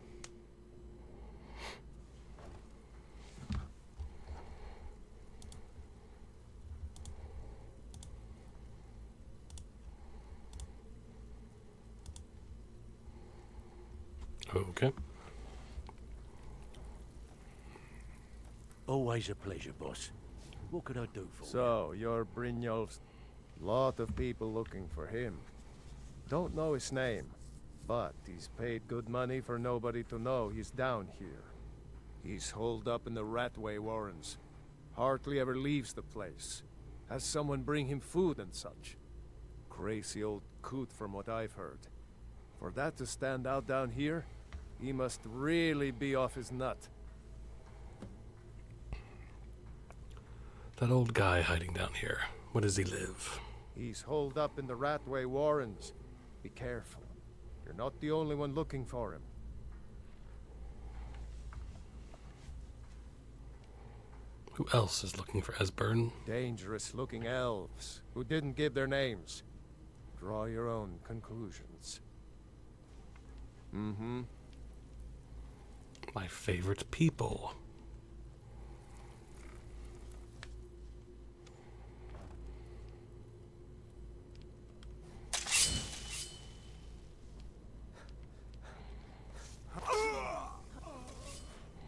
Okay. Always a pleasure, boss. What could I do for you? So, you're Brynjolf's... Lot of people looking for him. Don't know his name, but he's paid good money for nobody to know he's down here. He's holed up in the Ratway Warrens. Hardly ever leaves the place. Has someone bring him food and such. Crazy old coot from what I've heard. For that to stand out down here, he must really be off his nut. That old guy hiding down here. Where does he live? He's holed up in the Ratway Warrens. Be careful. You're not the only one looking for him. Who else is looking for Esbern? Dangerous-looking elves who didn't give their names. Draw your own conclusions. Mm-hmm. My favorite people.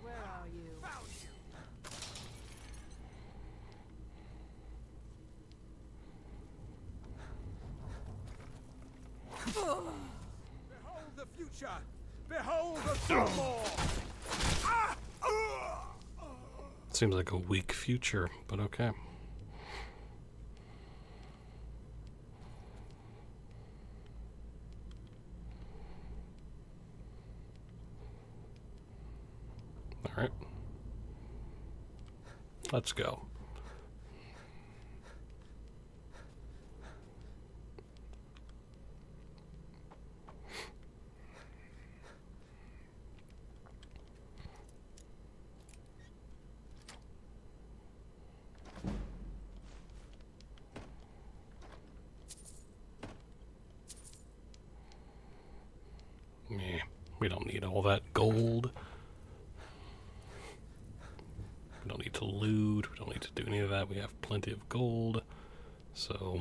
Where are you? Behold the future! Behold the Thalmor! Seems like a weak future, but okay. Alright. Let's go. Yeah, we don't need all that gold. We don't need to loot. We don't need to do any of that. We have plenty of gold. So...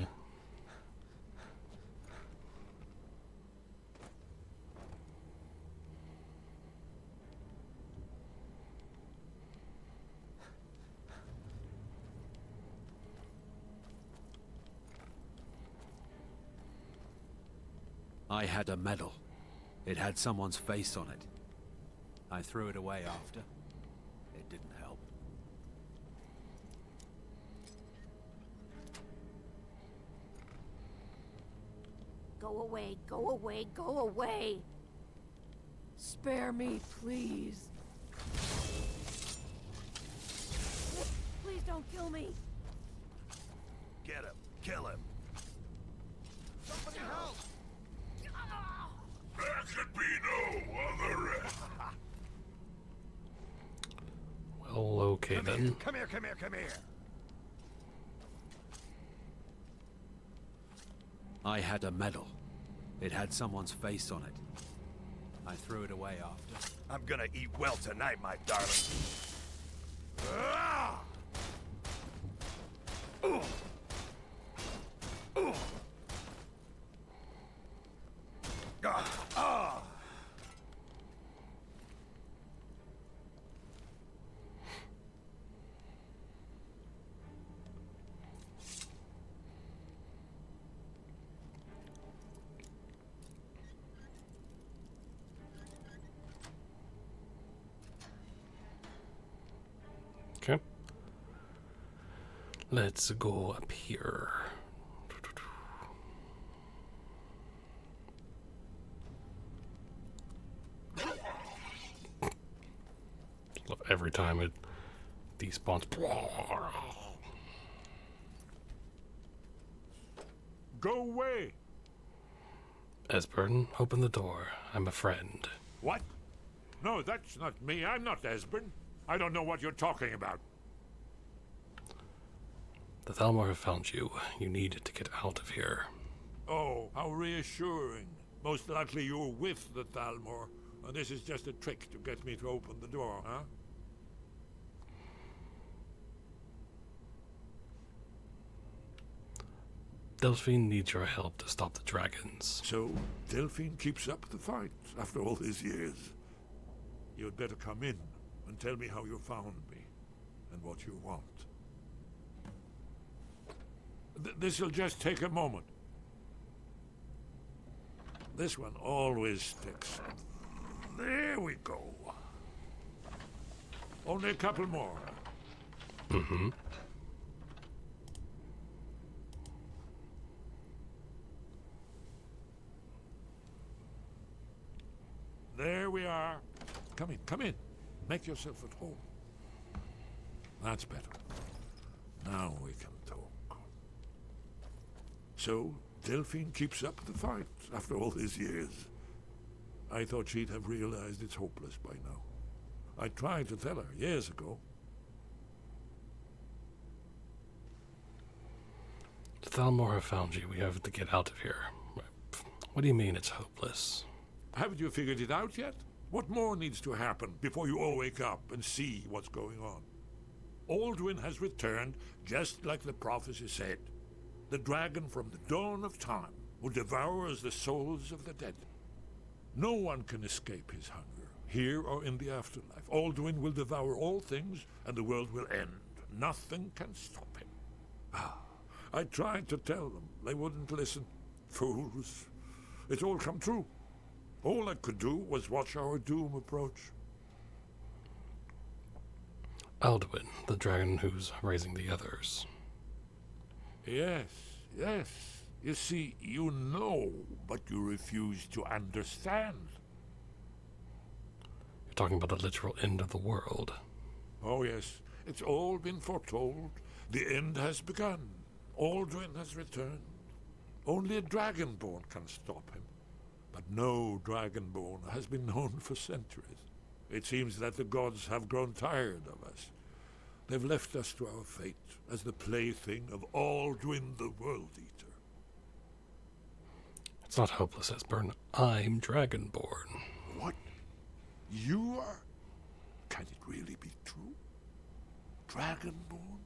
I had a medal. It had someone's face on it. I threw it away after. It didn't help. Go away, go away, go away! Spare me, please. Please don't kill me. Get him. Kill him. Somebody help! There could be no other end. Well, okay then. Come here, come here, come here. I had a medal. It had someone's face on it. I threw it away after. I'm gonna eat well tonight, my darling. Ah! Ooh. Ooh. Ah. Ah. Okay. Let's go up here. every time it despawns. Go away! Esbern, open the door. I'm a friend. What? No, that's not me. I'm not Esbern. I don't know what you're talking about. The Thalmor have found you. You need to get out of here. Oh, how reassuring. Most likely you're with the Thalmor, and this is just a trick to get me to open the door, huh? Delphine needs your help to stop the dragons. So, Delphine keeps up the fight after all these years. You'd better come in and tell me how you found me, and what you want. This'll just take a moment. This one always sticks. There we go. Only a couple more. Mm-hmm. There we are. Come in, come in. Make yourself at home. That's better. Now we can talk. So, Delphine keeps up the fight after all these years. I thought she'd have realized it's hopeless by now. I tried to tell her years ago. The Thalmor have found you. We have to get out of here. What do you mean it's hopeless? Haven't you figured it out yet? What more needs to happen before you all wake up and see what's going on? Alduin has returned just like the prophecy said. The dragon from the dawn of time will devour the souls of the dead. No one can escape his hunger, here or in the afterlife. Alduin will devour all things, and the world will end. Nothing can stop him. I tried to tell them. They wouldn't listen. Fools. It's all come true. All I could do was watch our doom approach. Alduin, the dragon who's raising the others. Yes, yes. You see, you know, but you refuse to understand. You're talking about the literal end of the world. Oh, yes. It's all been foretold. The end has begun. Alduin has returned. Only a dragonborn can stop him. But no dragonborn has been known for centuries. It seems that the gods have grown tired of us. They've left us to our fate as the plaything of Alduin the World Eater. It's not hopeless, Esbern. I'm dragonborn. What? You are? Can it really be true? Dragonborn?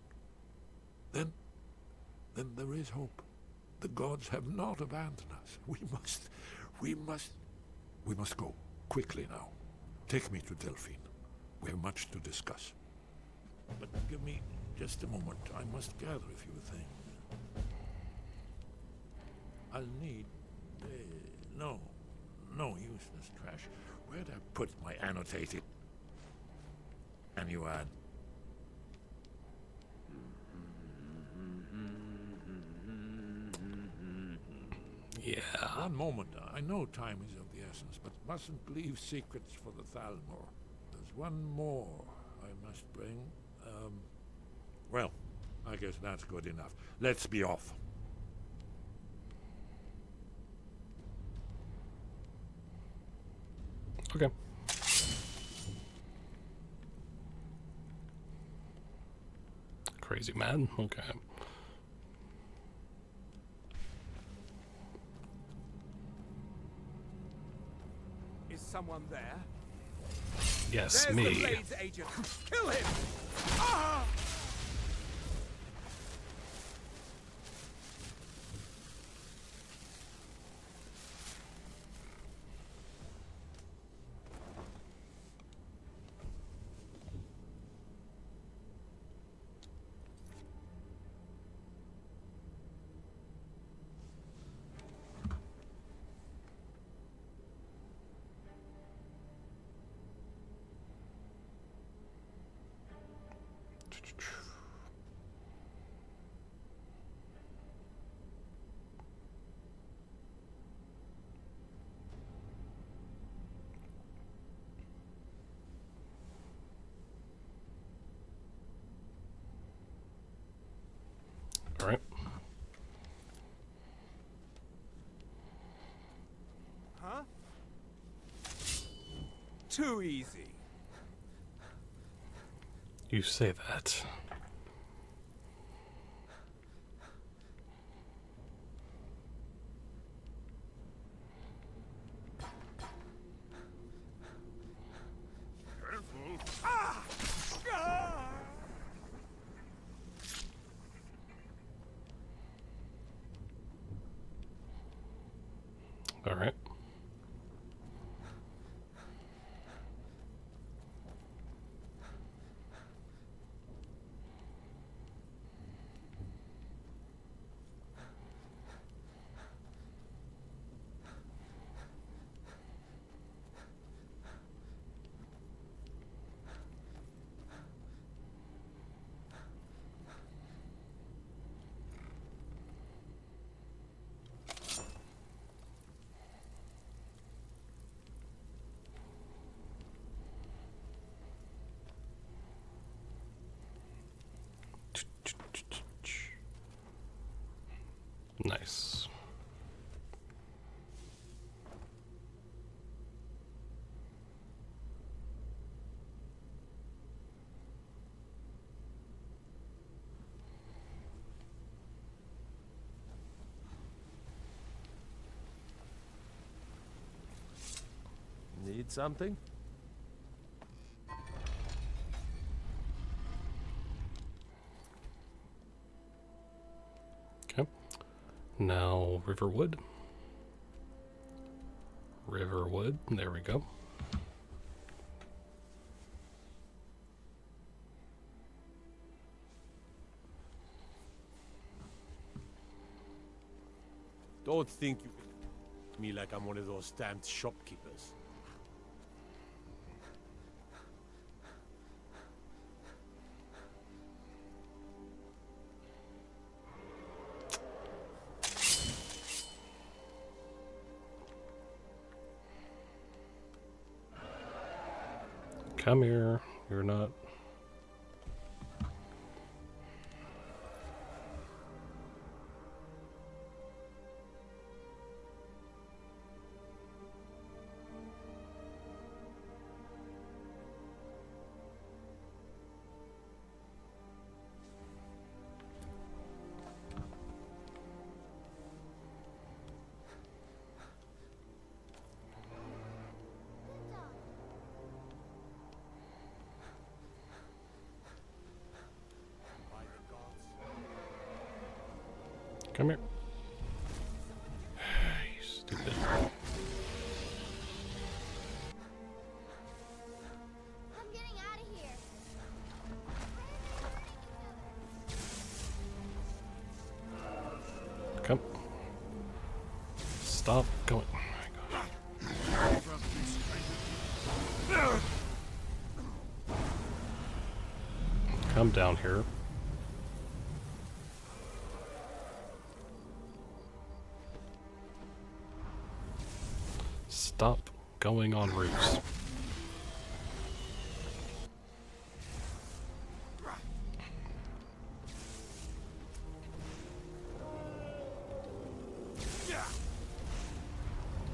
Then there is hope. The gods have not abandoned us. We must go. Quickly now. Take me to Delphine. We have much to discuss. But give me just a moment. I must gather a few things. I'll need... no useless trash. Where'd I put my annotated... Annuad? Yeah. One moment. I know time is of the essence, but mustn't leave secrets for the Thalmor. There's one more I must bring. Well, I guess that's good enough. Let's be off. Okay. Crazy man. Okay. Is someone there? Yes, There's me. The Blades agent. Kill him! Ah! All right. Huh? Too easy. You say that. All right. Nice. Need something? Okay. Now, Riverwood. Riverwood. There we go. Don't think you can me like I'm one of those stamped shopkeepers. Come here. You're not. Come here. You stupid. I'm getting out of here. Come. Stop going. Come down here. Stop going on roofs.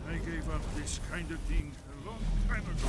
I gave up this kind of thing a long time ago.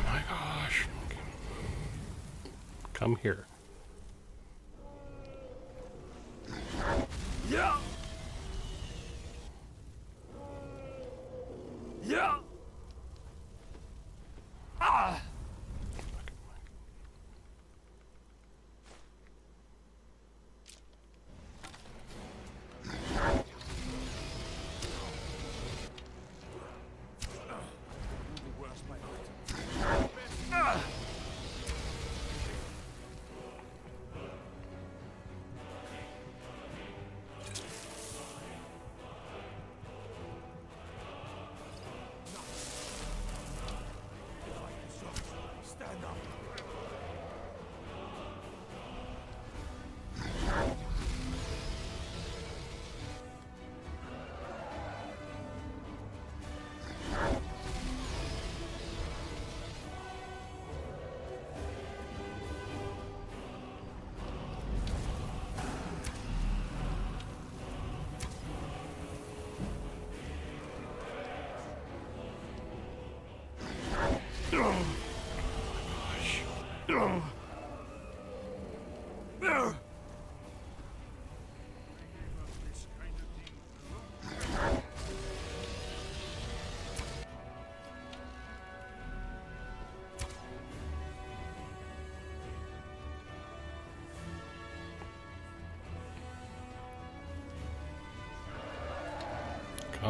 My gosh. Come here. Yeah. Yeah. Ah.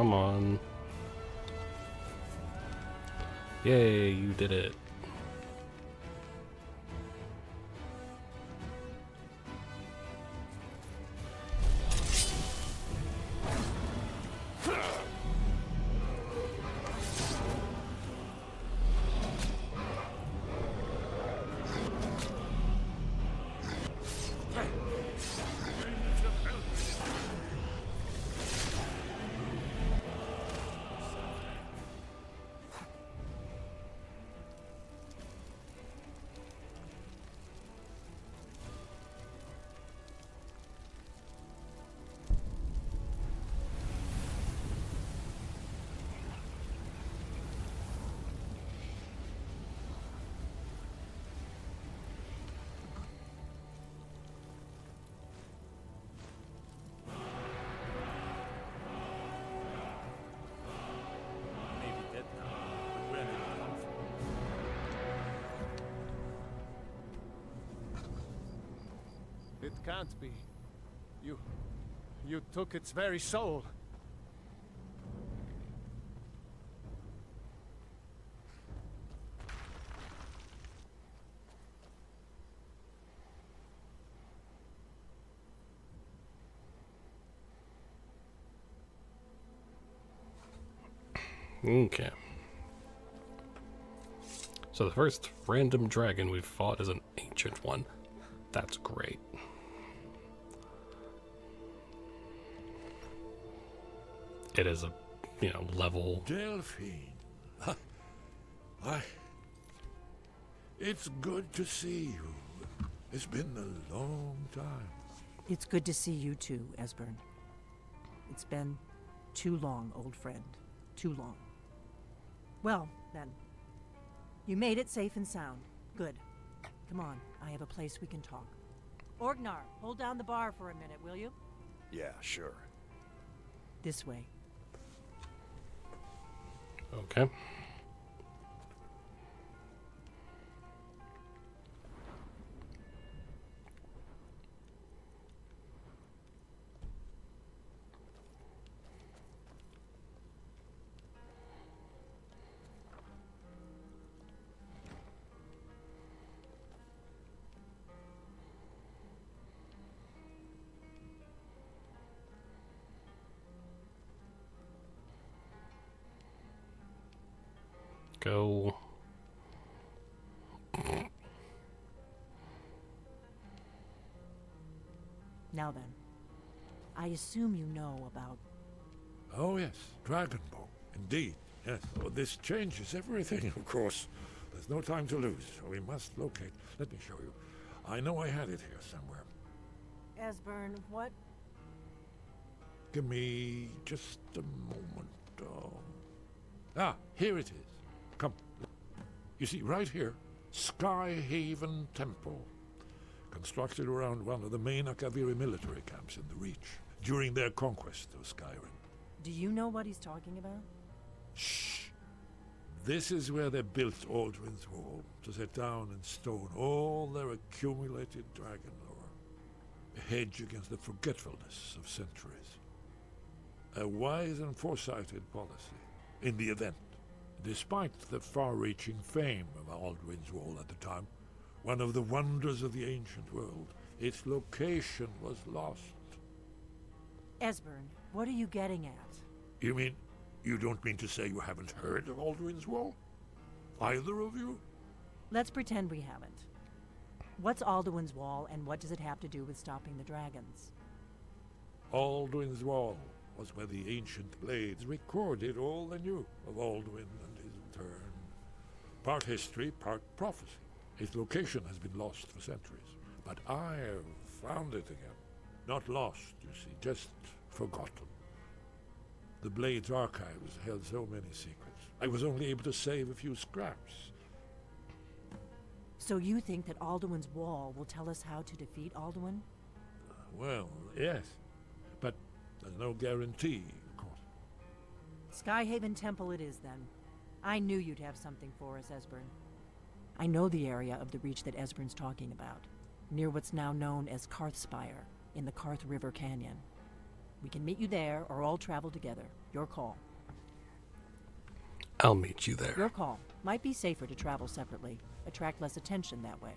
Come on. Yay, you did it. It can't be. You took its very soul. Okay. So the first random dragon we've fought is an ancient one. That's great. It is a, level. Delphine. It's good to see you. It's been a long time. It's good to see you too, Esbern. It's been too long, old friend. Too long. Well, then. You made it safe and sound. Good. Come on, I have a place we can talk. Orgnar, hold down the bar for a minute, will you? Yeah, sure. This way. Okay. Go. Now then, I assume you know about... Oh yes, Dragonbone. Indeed, yes. Oh, this changes everything, of course. There's no time to lose, so we must locate. Let me show you. I know I had it here somewhere. Esbern, what? Give me just a moment. Here it is. Come. You see, right here, Skyhaven Temple. Constructed around one of the main Akaviri military camps in the Reach during their conquest of Skyrim. Do you know what he's talking about? Shh! This is where they built Alduin's Wall, to set down in stone all their accumulated dragon lore. A hedge against the forgetfulness of centuries. A wise and foresighted policy in the event. Despite the far-reaching fame of Alduin's Wall at the time, one of the wonders of the ancient world, its location was lost. Esbern, what are you getting at? You don't mean to say you haven't heard of Alduin's Wall? Either of you? Let's pretend we haven't. What's Alduin's Wall, and what does it have to do with stopping the dragons? Alduin's Wall was where the ancient blades recorded all they knew of Alduin and his return. Part history, part prophecy. Its location has been lost for centuries, but I have found it again. Not lost, you see, just forgotten. The Blade's archives held so many secrets. I was only able to save a few scraps. So you think that Alduin's wall will tell us how to defeat Alduin? Well, yes. But there's no guarantee, of course. Skyhaven Temple it is, then. I knew you'd have something for us, Esbern. I know the area of the Reach that Esbern's talking about, near what's now known as Karthspire, in the Karth River Canyon. We can meet you there, or all travel together. Your call. I'll meet you there. Your call. Might be safer to travel separately. Attract less attention that way.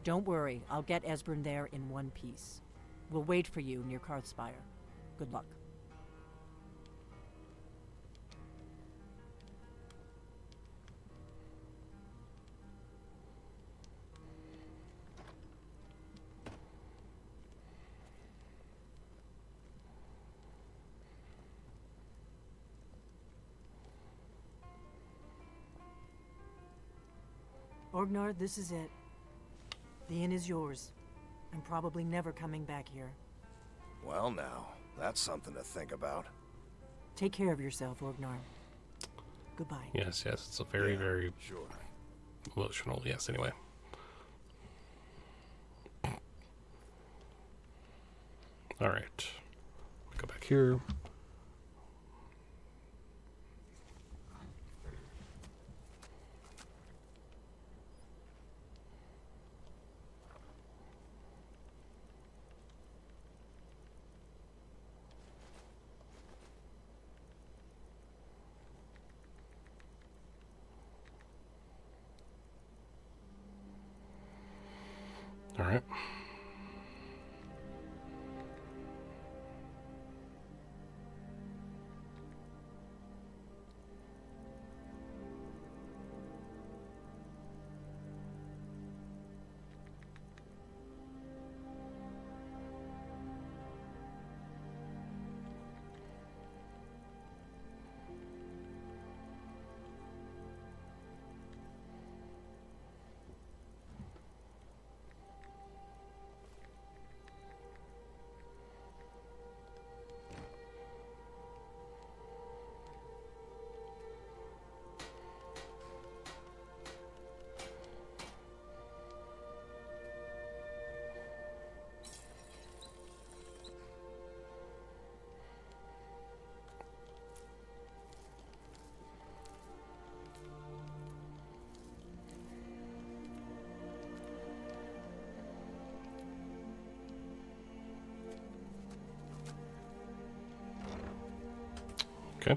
Don't worry, I'll get Esbern there in one piece. We'll wait for you near Karthspire. Good luck. Orgnar, this is it. The inn is yours. I'm probably never coming back here. Well now, that's something to think about. Take care of yourself, Orgnar. Goodbye. Yes, it's a very sure. emotional. Yes, anyway. All right. Go back here. All right. Okay.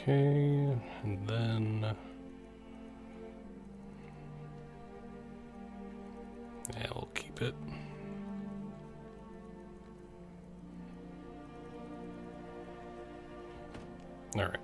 Okay, and then yeah, we'll keep it. All right.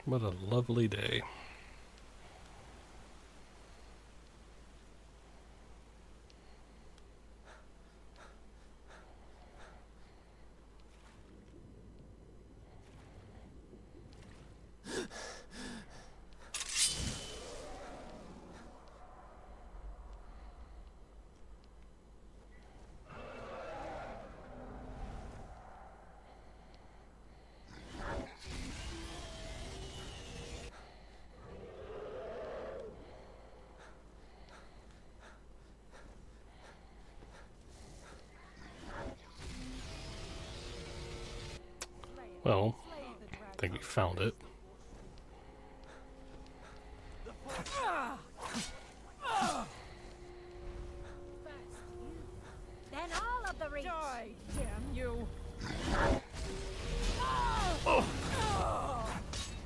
What a lovely day. Well, I think we found it. Then all of the reach. Die, damn you!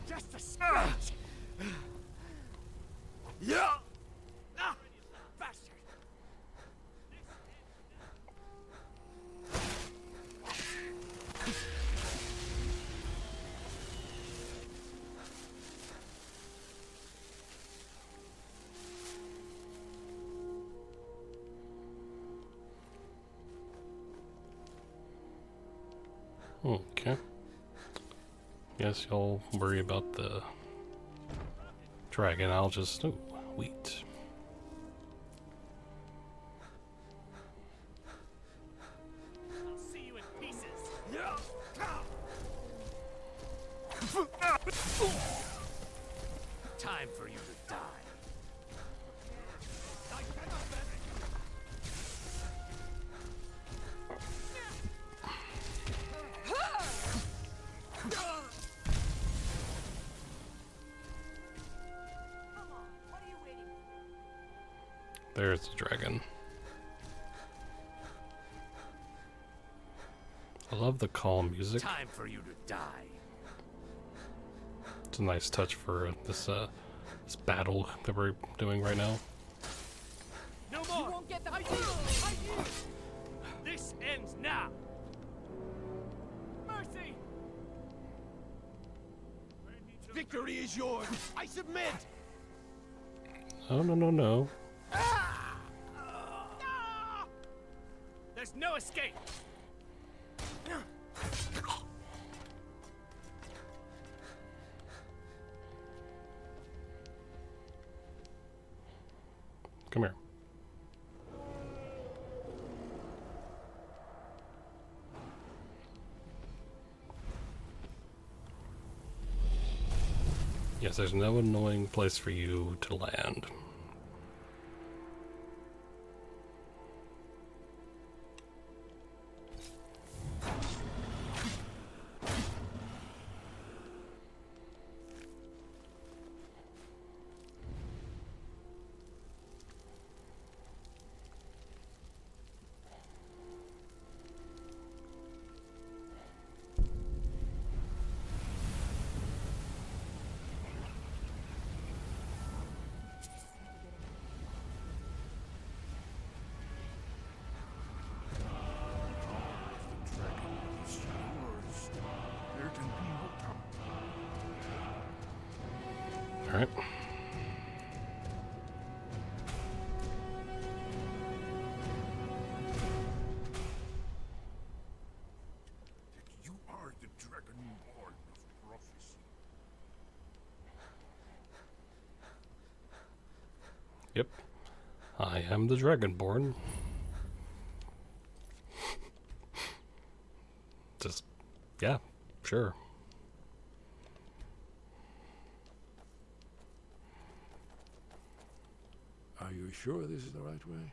Just a scratch! Yeah! Bastard! Okay. Guess y'all worry about the dragon. I'll just... Ooh, wheat. I'll see you in pieces. Time for you to die. There's the dragon. I love the calm music. Time for you to die. It's a nice touch for this this battle that we're doing right now. No more. You won't get the idea. This ends now. Mercy. Victory is yours. I submit. Oh, no, no, no. There's no escape. Come here. Yes, there's no annoying place for you to land. All right. You are the Dragonborn of prophecy. Yep. I am the Dragonborn. Just, yeah, sure. Are you sure this is the right way?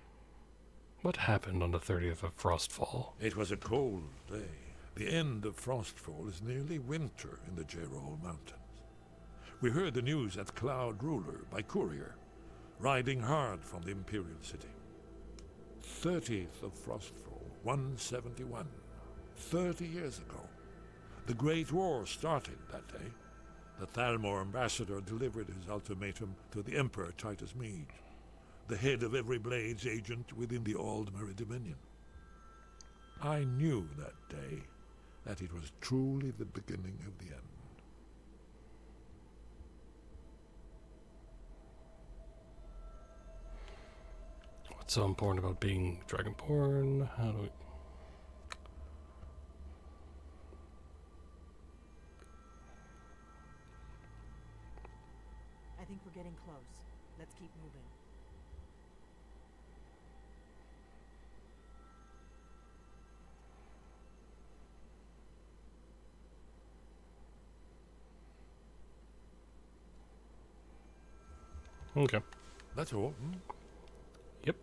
What happened on the 30th of Frostfall? It was a cold day. The end of Frostfall is nearly winter in the Jerol Mountains. We heard the news at Cloud Ruler by courier, riding hard from the Imperial City. 30th of Frostfall, 171. 30 years ago. The Great War started that day. The Thalmor ambassador delivered his ultimatum to the Emperor Titus Mede, the head of every Blades agent within the Aldmeri Dominion. I knew that day that it was truly the beginning of the end. What's so important about being Dragonborn? How do we... I think we're getting close. Let's keep moving. Okay. That's all. Yep.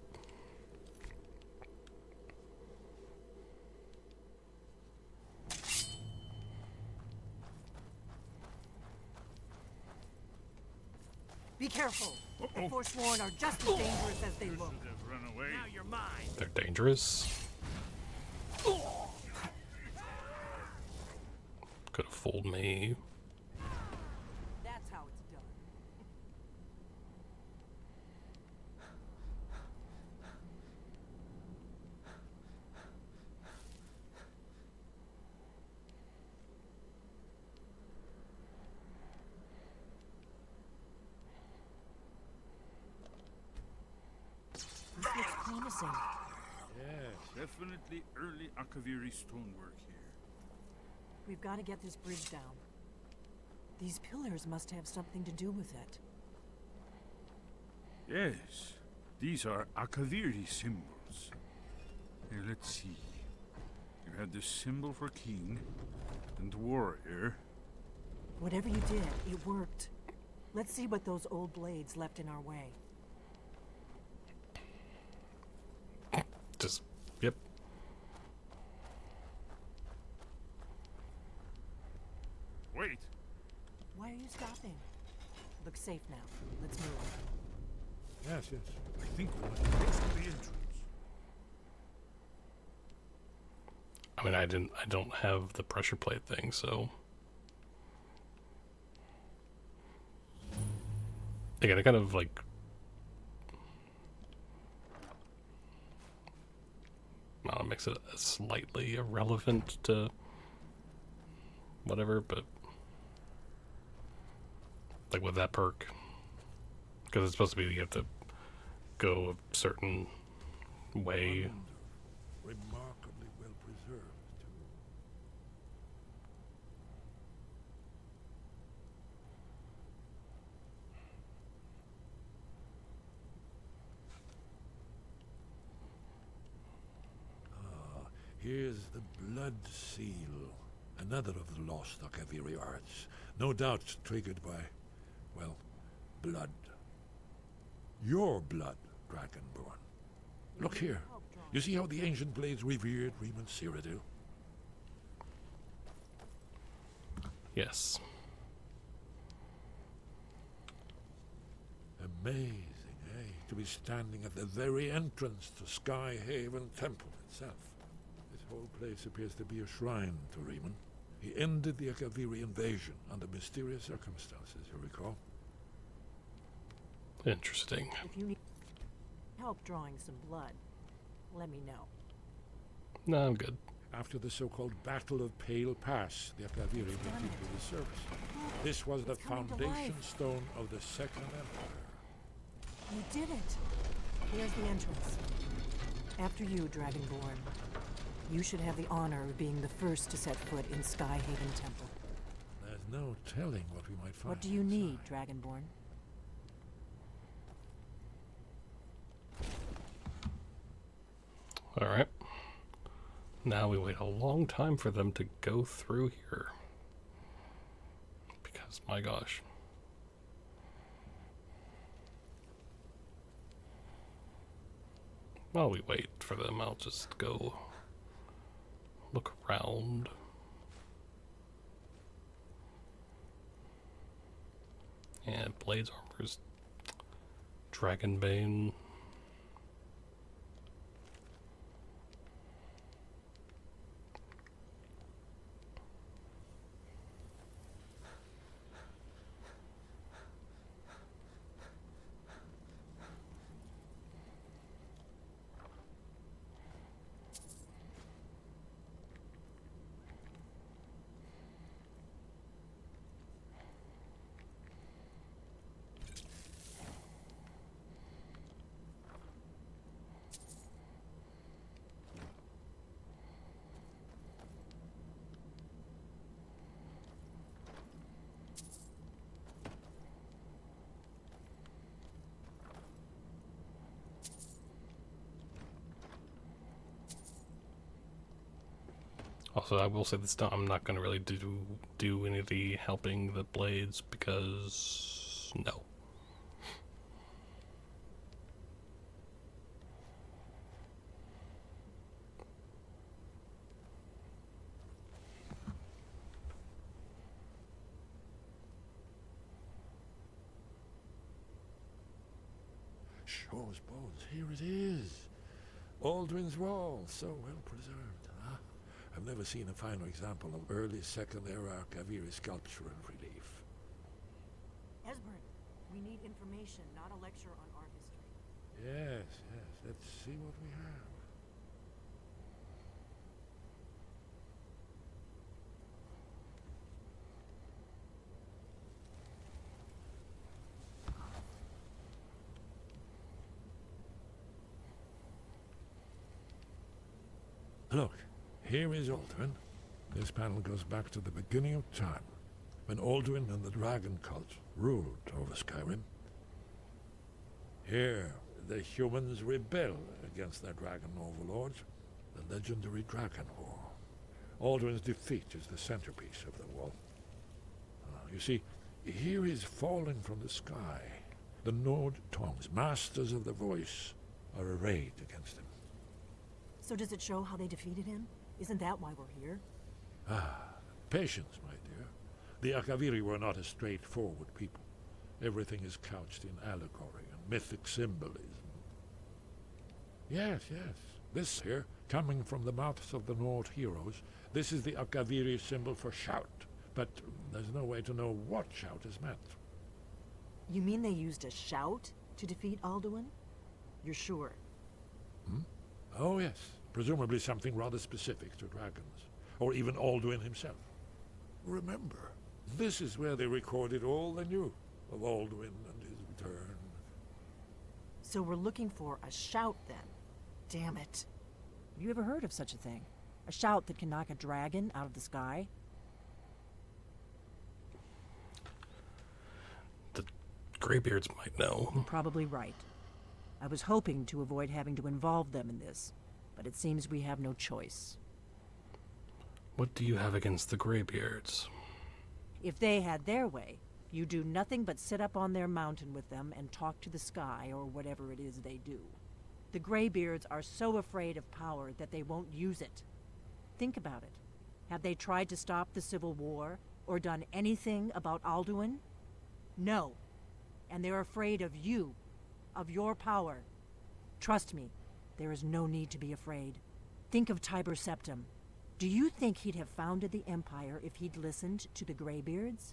Be careful. The Forsworn are just as dangerous as they look. Now you're mine. They're dangerous. Could have fooled me. That's how it's done. This looks promising. Yes, definitely early Akaviri stonework here. We've got to get this bridge down. These pillars must have something to do with it. Yes, these are Akaviri symbols. Here, let's see. You had the symbol for king and warrior. Whatever you did, it worked. Let's see what those old blades left in our way. Just, yep. Wait. Why are you stopping? Looks safe now. Let's move. Yes, yes. I think we're close to the entrance. I mean, I don't have the pressure plate thing, so. Again, it kind of like. I don't know, makes it slightly irrelevant to whatever, but like with that perk, because it's supposed to be you have to go a certain way. Remarkably well preserved, too. Here's the blood seal, another of the lost Akaviri arts, no doubt triggered by, well, blood. Your blood, Dragonborn. Look here. You see how the ancient blades revered Riemann Cyrodiil? Yes. Amazing, eh? To be standing at the very entrance to Skyhaven Temple itself. This whole place appears to be a shrine to Riemann. He ended the Akaviri invasion under mysterious circumstances, you recall? Interesting. If you need help drawing some blood, let me know. No, I'm good. After the so-called Battle of Pale Pass, the Akaviri went into the service. This was the foundation stone of the Second Empire. You did it. Here's the entrance. After you, Dragonborn. You should have the honor of being the first to set foot in Skyhaven Temple. There's no telling what we might find. What do you need, Dragonborn? Alright. Now we wait a long time for them to go through here. Because, my gosh. While we wait for them, I'll just go look around. And Blades Armor's Dragonbane. Also, I will say this time I'm not going to really do any of the helping the blades because no. Shaw's bones. Here it is. Alduin's Wall, so well preserved. Huh? I've never seen a finer example of early Second Era Kaviri sculpture and relief. Esbern, we need information, not a lecture on art history. Yes, yes. Let's see what we have. Look, here is Alduin. This panel goes back to the beginning of time, when Alduin and the dragon cult ruled over Skyrim. Here, the humans rebel against their dragon overlords, the legendary Dragon War. Alduin's defeat is the centerpiece of the wall. You see, here is falling from the sky. The Nord tongues, masters of the voice, are arrayed against him. So does it show how they defeated him? Isn't that why we're here? Patience, my dear. The Akaviri were not a straightforward people. Everything is couched in allegory and mythic symbolism. Yes, yes. This here, coming from the mouths of the Nord heroes, this is the Akaviri symbol for shout. But there's no way to know what shout is meant. You mean they used a shout to defeat Alduin? You're sure? Oh, yes. Presumably something rather specific to dragons, or even Alduin himself. Remember, this is where they recorded all they knew of Alduin and his return. So we're looking for a shout, then? Damn it. Have you ever heard of such a thing? A shout that can knock a dragon out of the sky? The Greybeards might know. You're probably right. I was hoping to avoid having to involve them in this, but it seems we have no choice. What do you have against the Greybeards? If they had their way, you do nothing but sit up on their mountain with them and talk to the sky or whatever it is they do. The Greybeards are so afraid of power that they won't use it. Think about it. Have they tried to stop the Civil War or done anything about Alduin? No. And they're afraid of you, of your power. Trust me, there is no need to be afraid. Think of Tiber Septim. Do you think he'd have founded the Empire if he'd listened to the Greybeards?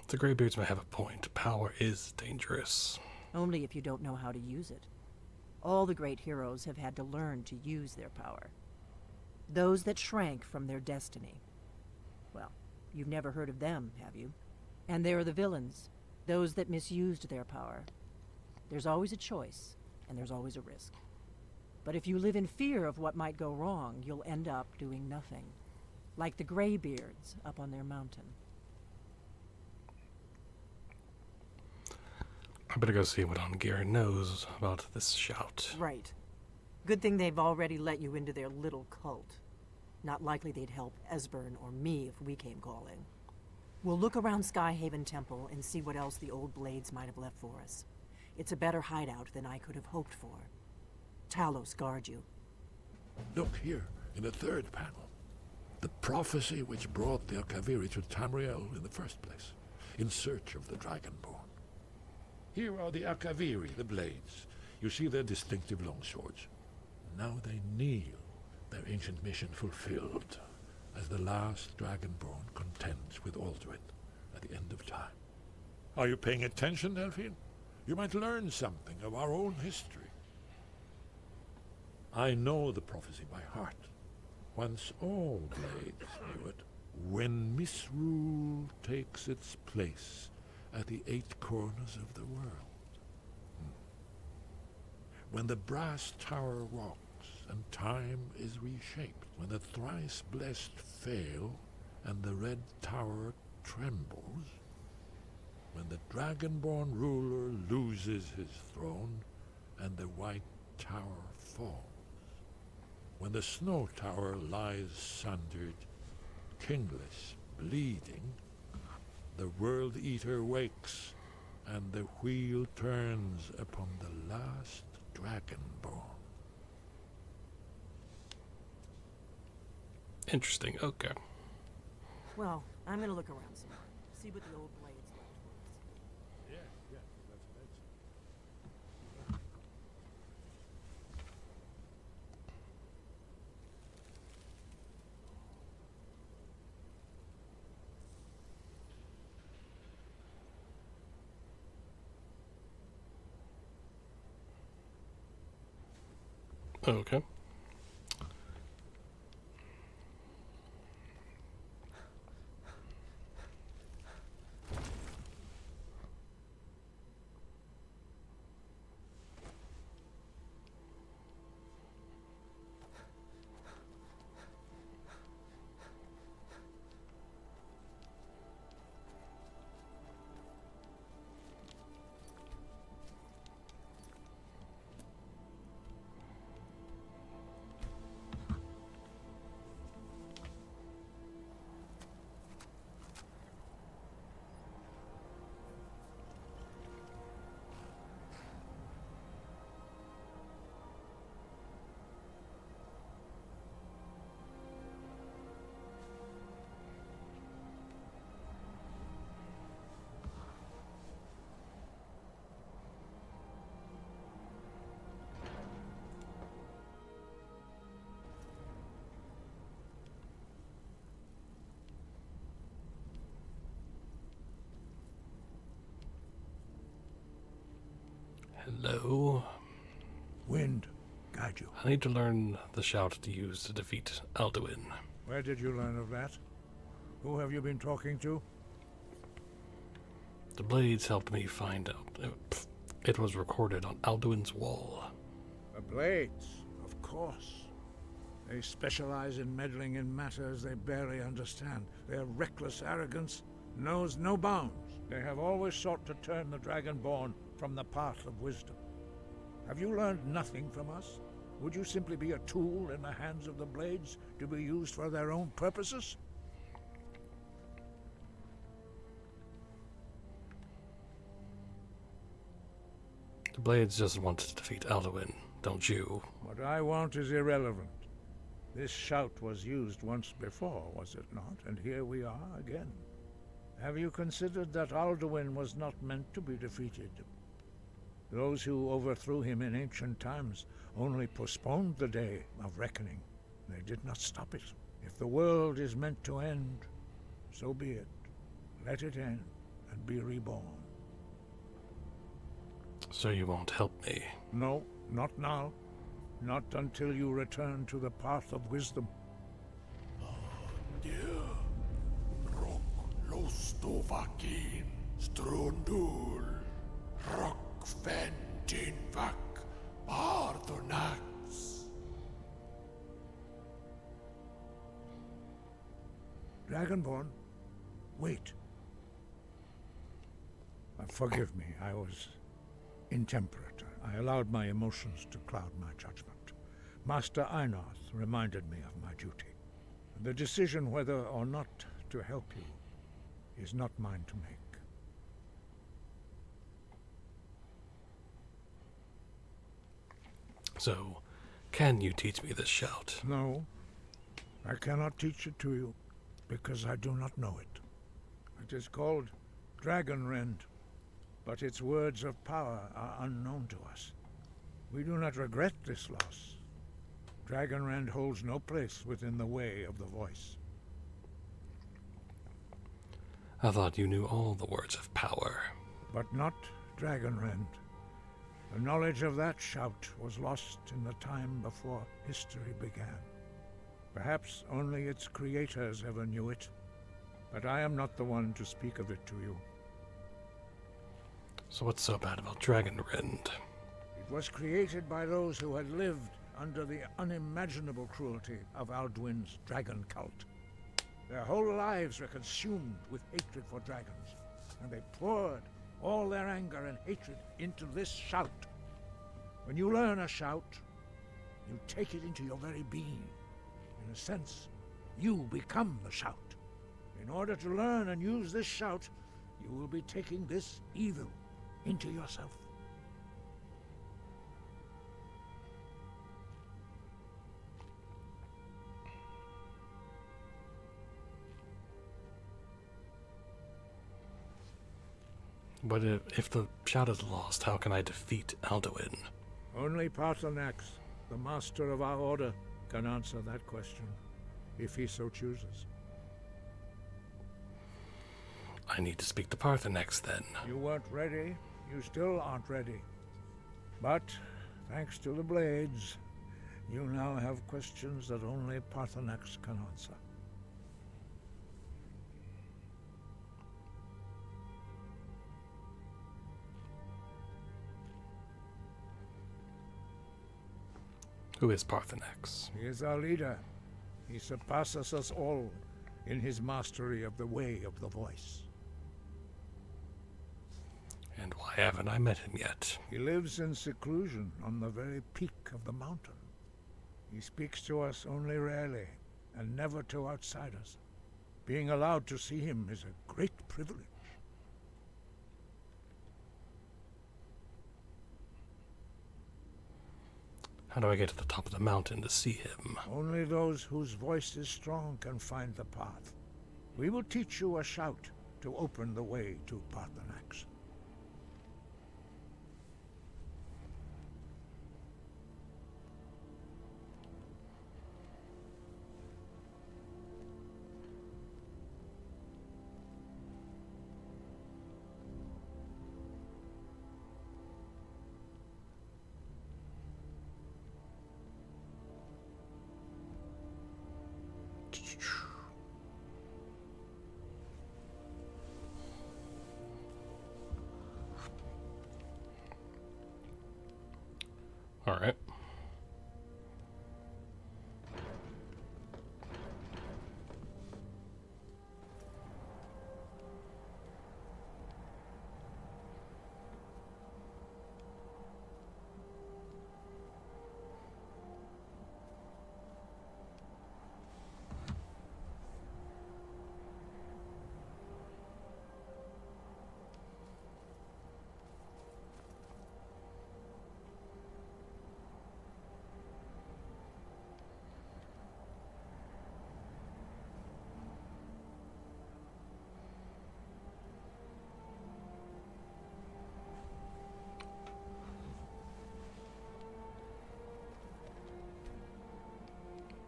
The Greybeards may have a point. Power is dangerous. Only if you don't know how to use it. All the great heroes have had to learn to use their power. Those that shrank from their destiny. Well, you've never heard of them, have you? And there are the villains, those that misused their power. There's always a choice, and there's always a risk. But if you live in fear of what might go wrong, you'll end up doing nothing. Like the Greybeards up on their mountain. I better go see what Ongir knows about this shout. Right. Good thing they've already let you into their little cult. Not likely they'd help Esbern or me if we came calling. We'll look around Skyhaven Temple and see what else the old blades might have left for us. It's a better hideout than I could have hoped for. Talos guard you. Look here, in the third panel. The prophecy which brought the Akaviri to Tamriel in the first place, in search of the Dragonborn. Here are the Akaviri, the blades. You see their distinctive longswords. Now they kneel, their ancient mission fulfilled, as the last Dragonborn contends with Alduin at the end of time. Are you paying attention, Delphine? You might learn something of our own history. I know the prophecy by heart. Once all blades knew it. When misrule takes its place at the 8 corners of the world. When the brass tower rocks and time is reshaped. When the thrice blessed fail and the red tower trembles. When the dragonborn ruler loses his throne and the white tower falls. When the snow tower lies sundered, kingless, bleeding, the World Eater wakes, and the wheel turns upon the last Dragonborn. Interesting, okay. Well, I'm gonna look around some more. See what the old blades left for us. Okay. Hello. Wind, guide you. I need to learn the shout to use to defeat Alduin. Where did you learn of that? Who have you been talking to? The blades helped me find out. It was recorded on Alduin's wall. The blades, of course. They specialize in meddling in matters they barely understand. Their reckless arrogance knows no bounds. They have always sought to turn the Dragonborn from the path of wisdom. Have you learned nothing from us? Would you simply be a tool in the hands of the blades to be used for their own purposes? The blades just want to defeat Alduin, don't you? What I want is irrelevant. This shout was used once before, was it not? And here we are again. Have you considered that Alduin was not meant to be defeated? Those who overthrew him in ancient times only postponed the day of reckoning. They did not stop it. If the world is meant to end, so be it. Let it end and be reborn. So you won't help me? No, not now. Not until you return to the path of wisdom. Lostovakin, Strundul, Rockventinvak, Bardonax. Dragonborn, wait. Forgive me, I was intemperate. I allowed my emotions to cloud my judgment. Master Einarth reminded me of my duty. The decision whether or not to help you is not mine to make. So, can you teach me this shout? No, I cannot teach it to you, because I do not know it. It is called Dragon Rend, but its words of power are unknown to us. We do not regret this loss. Dragon Rend holds no place within the way of the voice. I thought you knew all the words of power. But not Dragon Rend. The knowledge of that shout was lost in the time before history began. Perhaps only its creators ever knew it, but I am not the one to speak of it to you. So what's so bad about Dragon Rend? It was created by those who had lived under the unimaginable cruelty of Alduin's dragon cult. Their whole lives were consumed with hatred for dragons, and they poured all their anger and hatred into this shout. When you learn a shout, you take it into your very being. In a sense, you become the shout. In order to learn and use this shout, you will be taking this evil into yourself. But if the shout is lost, how can I defeat Alduin? Only Paarthurnax, the master of our order, can answer that question, if he so chooses. I need to speak to Paarthurnax then. You weren't ready. You still aren't ready. But, thanks to the blades, You now have questions that only Parthenax can answer. Who is Parthenax? He is our leader. He surpasses us all in his mastery of the way of the voice. And why haven't I met him yet? He lives in seclusion on the very peak of the mountain. He speaks to us only rarely, and never to outsiders. Being allowed to see him is a great privilege. How do I get to the top of the mountain to see him? Only those whose voice is strong can find the path. We will teach you a shout to open the way to Parthenax. All right.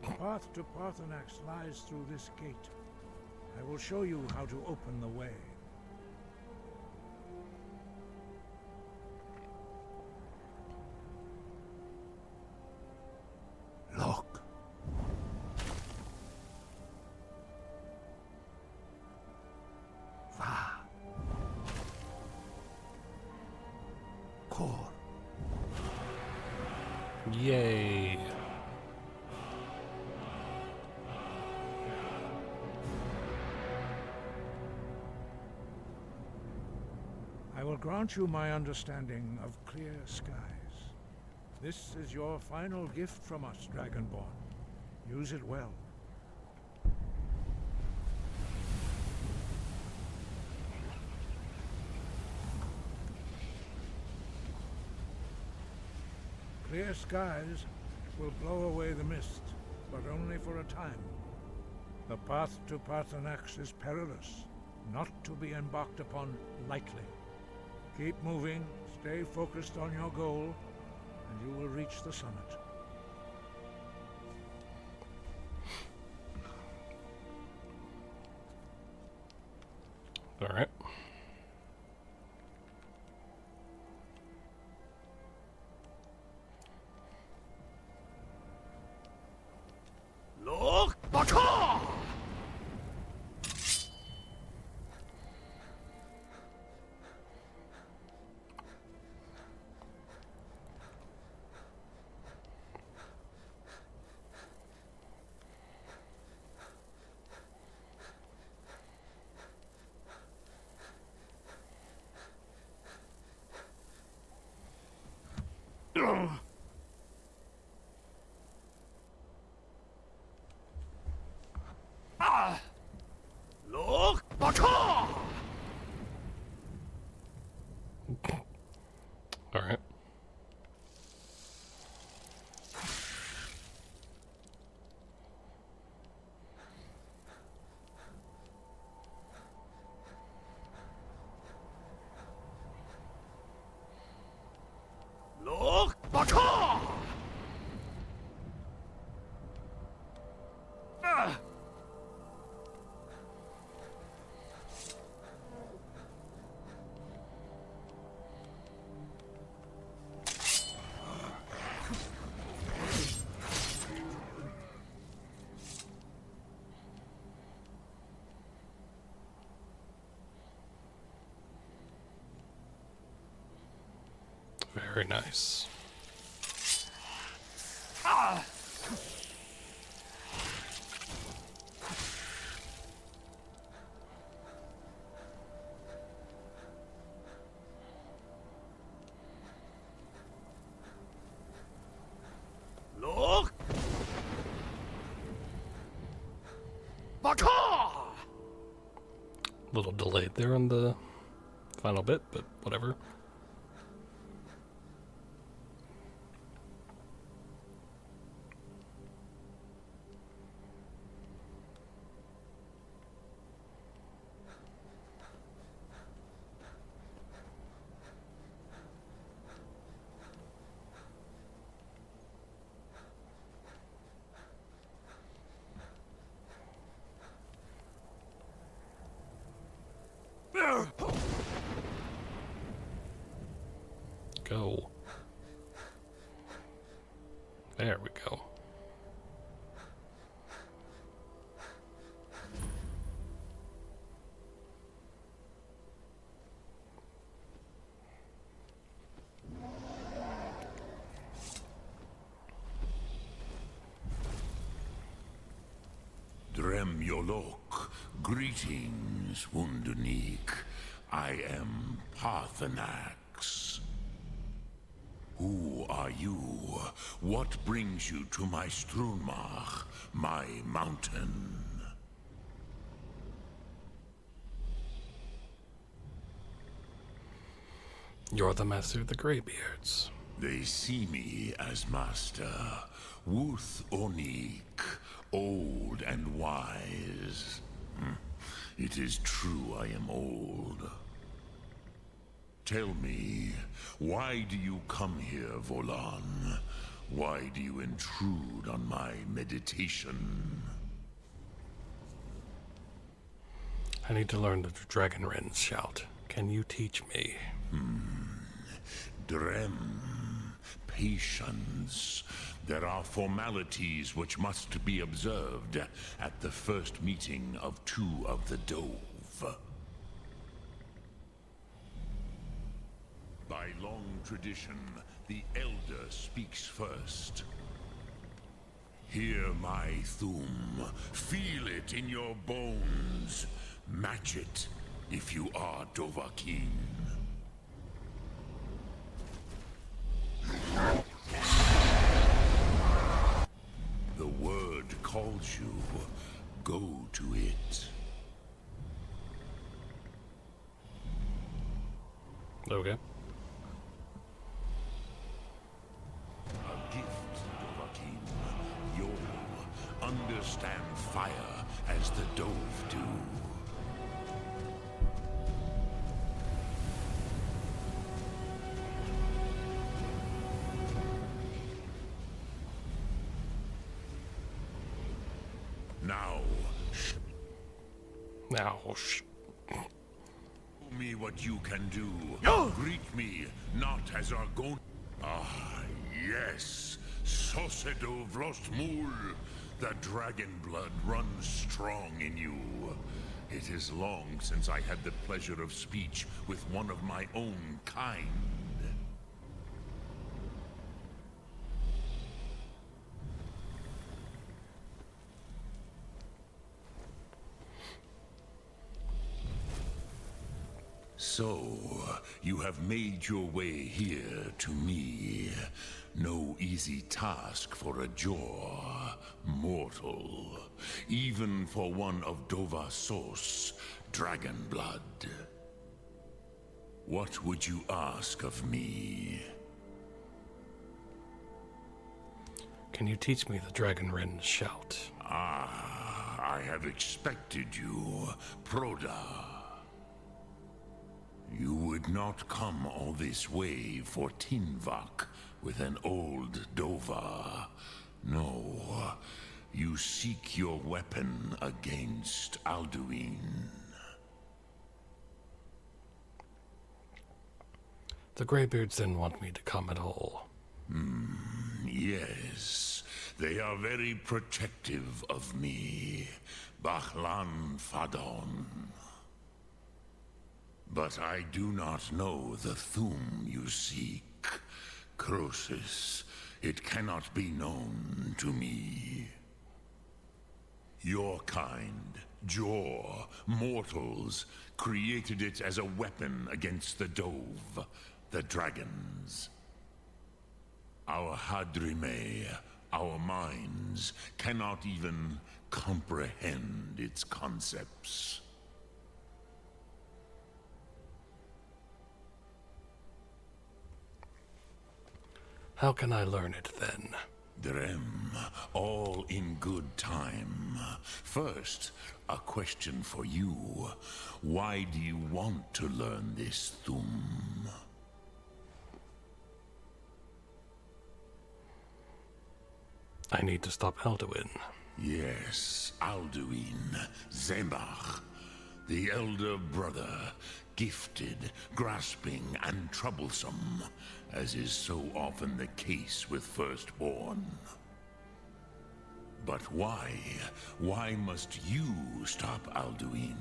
The path to Parthenax lies through this gate. I will show you how to open the way. Look. Va. Kor. Yay. I will grant you my understanding of clear skies. This is your final gift from us, Dragonborn. Use it well. Clear skies will blow away the mist, but only for a time. The path to Parthenax is perilous, not to be embarked upon lightly. Keep moving, stay focused on your goal, and you will reach the summit. All right. Look, Baka! Look, Baka! All right. Look, Baka! Very nice. Ah! Look! Baka! Little delayed there on the final bit, but whatever. Go. There we go. Drem Yolok, greetings, Wunderneek. I am Parthenax. Who are you? What brings you to my Strunmach, my mountain? You're the master of the Greybeards. They see me as master. Wuth Onik, old and wise. It is true I am old. Tell me, why do you come here, Volan? Why do you intrude on my meditation? I need to learn the Dragon Wren's shout. Can you teach me? Drem, patience. There are formalities which must be observed at the first meeting of two of the Dove. By long tradition, the Elder speaks first. Hear my Thum. Feel it in your bones. Match it if you are Dovahkiin. The word calls you. Go to it. Okay. A gift, Dovahkiin. You'll understand fire as the Dove do. Now, Show me what you can do. Greet me, not as Argon. Ah, yes. Sosedo Vrostmul. The dragon blood runs strong in you. It is long since I had the pleasure of speech with one of my own kind. So, you have made your way here to me. No easy task for a Jor, mortal. Even for one of Dovahsos, dragon blood. What would you ask of me? Can you teach me the Dragon Wren's shout? Ah, I have expected you, Proda. You would not come all this way for Tinvak with an old Dova. No, you seek your weapon against Alduin. The Greybeards didn't want me to come at all. Yes, they are very protective of me. Bachlan Fadon. But I do not know the Thum you seek. Croesus, it cannot be known to me. Your kind, Jor, mortals, created it as a weapon against the Dove, the dragons. Our Hadrime, our minds, cannot even comprehend its concepts. How can I learn it then? Drem, all in good time. First, a question for you. Why do you want to learn this Thum? I need to stop Alduin. Yes, Alduin, Zemach, the elder brother, gifted, grasping, and troublesome, as is so often the case with Firstborn. But why? Why must you stop Alduin?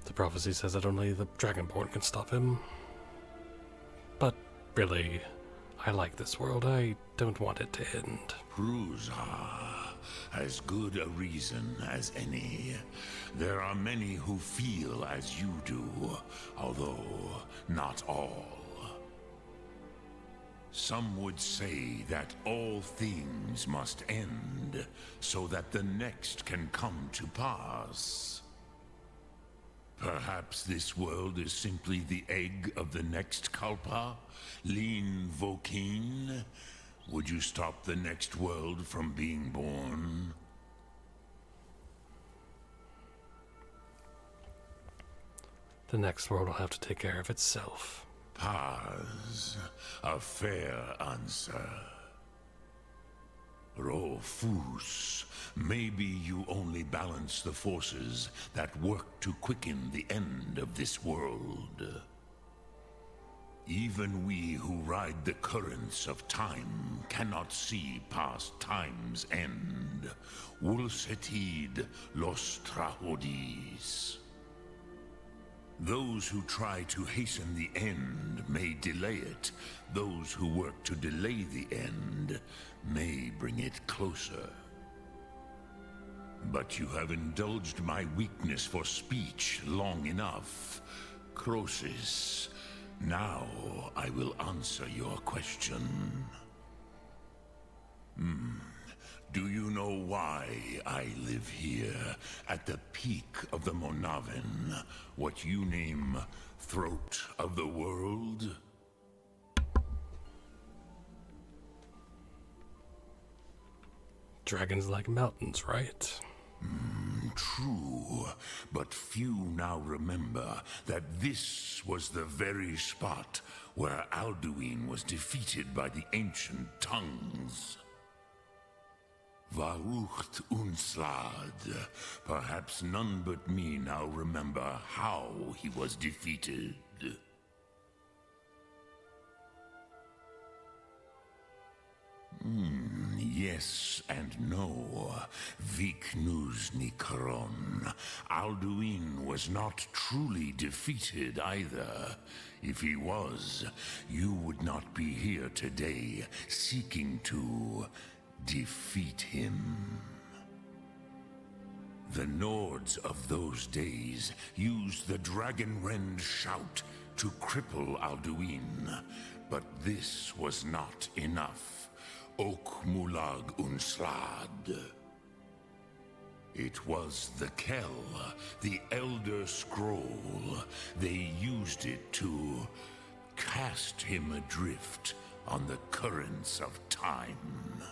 The prophecy says that only the Dragonborn can stop him. But really, I like this world. I don't want it to end. Prusa, as good a reason as any. There are many who feel as you do, although not all. Some would say that all things must end, so that the next can come to pass. Perhaps this world is simply the egg of the next Kalpa? Lean Vokin? Would you stop the next world from being born? The next world will have to take care of itself. Paz, a fair answer. Rofus, maybe you only balance the forces that work to quicken the end of this world. Even we who ride the currents of time cannot see past time's end. Wulsetid los trahodis. Those who try to hasten the end may delay it. Those who work to delay the end may bring it closer. But you have indulged my weakness for speech long enough. Croesus, now I will answer your question. Do you know why I live here, at the peak of the Monavin, what you name Throat of the World? Dragons like mountains, right? True, but few now remember that this was the very spot where Alduin was defeated by the ancient tongues. Varucht Unslad. Perhaps none but me now remember how he was defeated. Yes and no. Viknus Nikron. Alduin was not truly defeated either. If he was, you would not be here today, seeking to defeat him. The Nords of those days used the Dragonrend shout to cripple Alduin, but this was not enough. Ok Mulag Unslad. It was the Kell, the Elder Scroll. They used it to cast him adrift on the currents of time.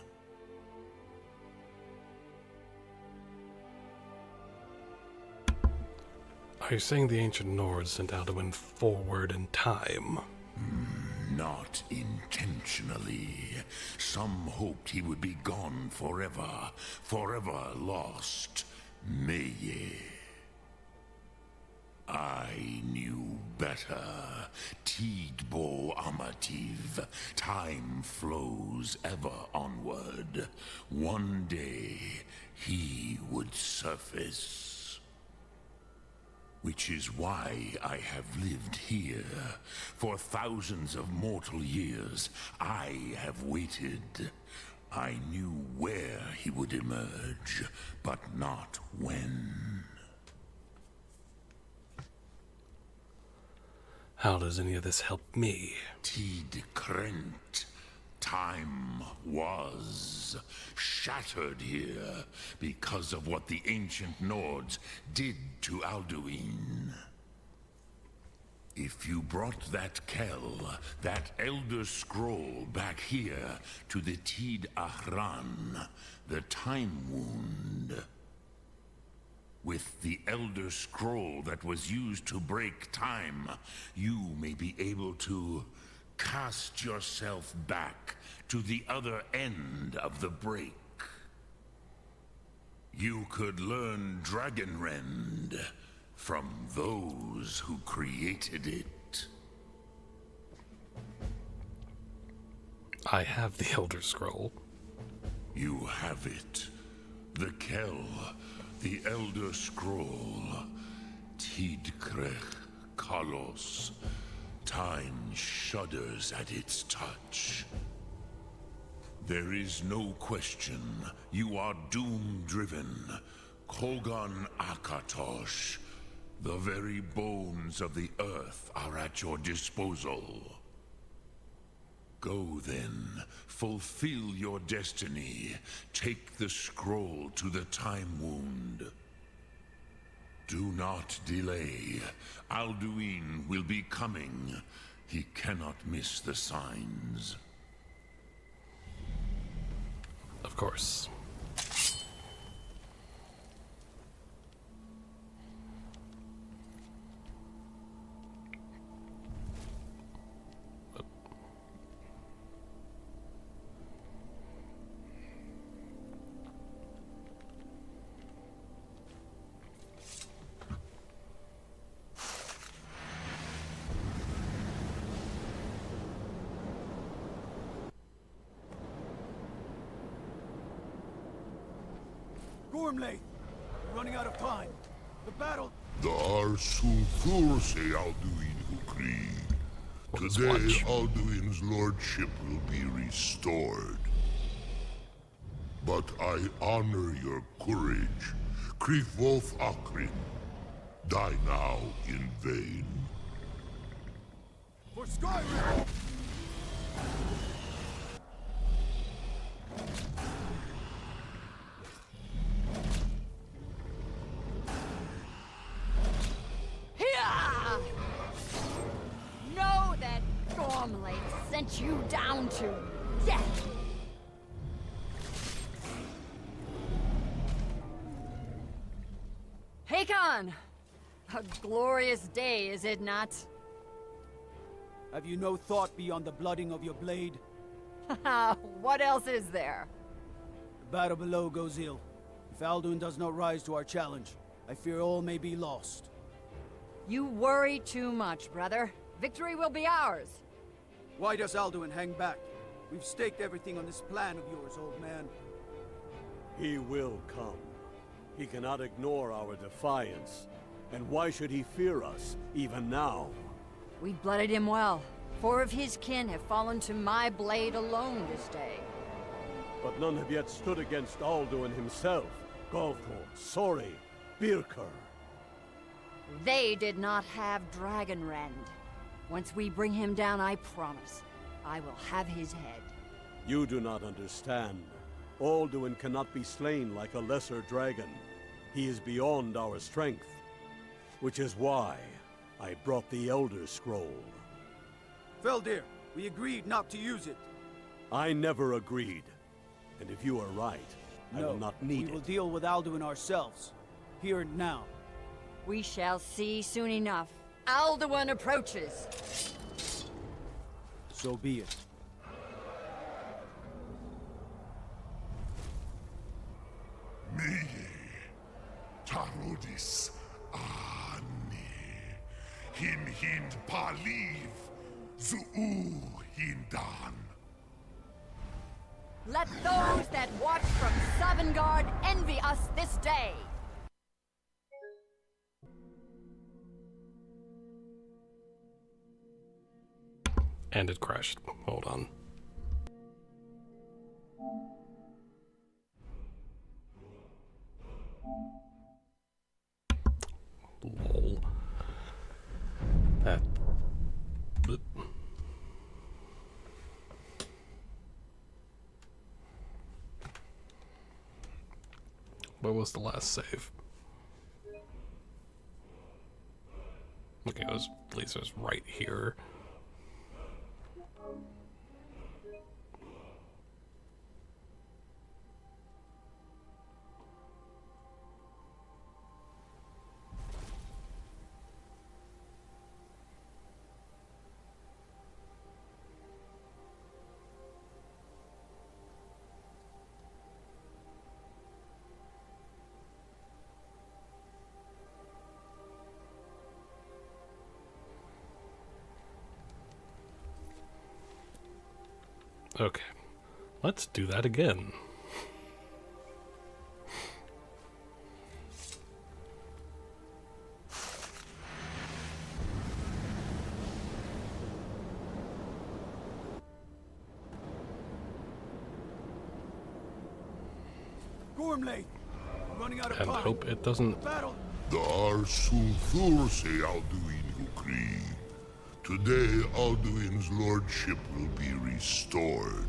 Are you saying the ancient Nords sent Alduin forward in time? Not intentionally. Some hoped he would be gone forever, forever lost. Meye. I knew better. Tidbo Amativ. Time flows ever onward. One day, he would surface. which is why I have lived here. For thousands of mortal years, I have waited. I knew where he would emerge, but not when. How does any of this help me? Tid Krent. Time was shattered here because of what the ancient Nords did to Alduin. If you brought that Kell, that Elder Scroll, back here to the Tid Ahran, the Time Wound, with the Elder Scroll that was used to break time, you may be able to cast yourself back to the other end of the break. You could learn Dragonrend from those who created it. I have the Elder Scroll. You have it. The Kell, the Elder Scroll. Tidkrech Kalos. Time shudders at its touch. There is no question. You are doom-driven. Kogan Akatosh. The very bones of the earth are at your disposal. Go then, fulfill your destiny. Take the scroll to the Time Wound. Do not delay. Alduin will be coming. He cannot miss the signs. Of course. Gormley! We're running out of time. The battle... Dar Sulthurse Alduin Hukri. Today, Alduin's lordship will be restored. But I honor your courage. Grievous Akrin. Die now in vain. For Skyrim! Know that Gormley sent you down to death. Hakon! A glorious day, is it not? Have you no thought beyond the blooding of your blade? What else is there? The battle below goes ill. If Alduin does not rise to our challenge, I fear all may be lost. You worry too much, brother. Victory will be ours. Why does Alduin hang back? We've staked everything on this plan of yours, old man. He will come. He cannot ignore our defiance. And why should he fear us, even now? We blooded him well. 4 of his kin have fallen to my blade alone this day. But none have yet stood against Alduin himself. Galthor, Sori, Birker. They did not have Dragonrend. Once we bring him down, I promise, I will have his head. You do not understand. Alduin cannot be slain like a lesser dragon. He is beyond our strength. Which is why I brought the Elder Scroll. Feldir, we agreed not to use it. I never agreed. And if you are right, I will not need it. We will deal with Alduin ourselves. Here and now. We shall see soon enough. Alduin approaches. So be it. Me, Tarudis, Ani, Hin Hind Paliv, Zuu Hindan. Let those that watch from Sovngarde envy us this day. And it crashed. Hold on. Lol. That. Blip. Where was the last save? Okay, it was, at least it was right here. Okay, let's do that again. Gormley, I'm running out of And time. hope it doesn't. Battle. Dar Sulthur se Alduin Ukri. Today, Alduin's lordship will be restored.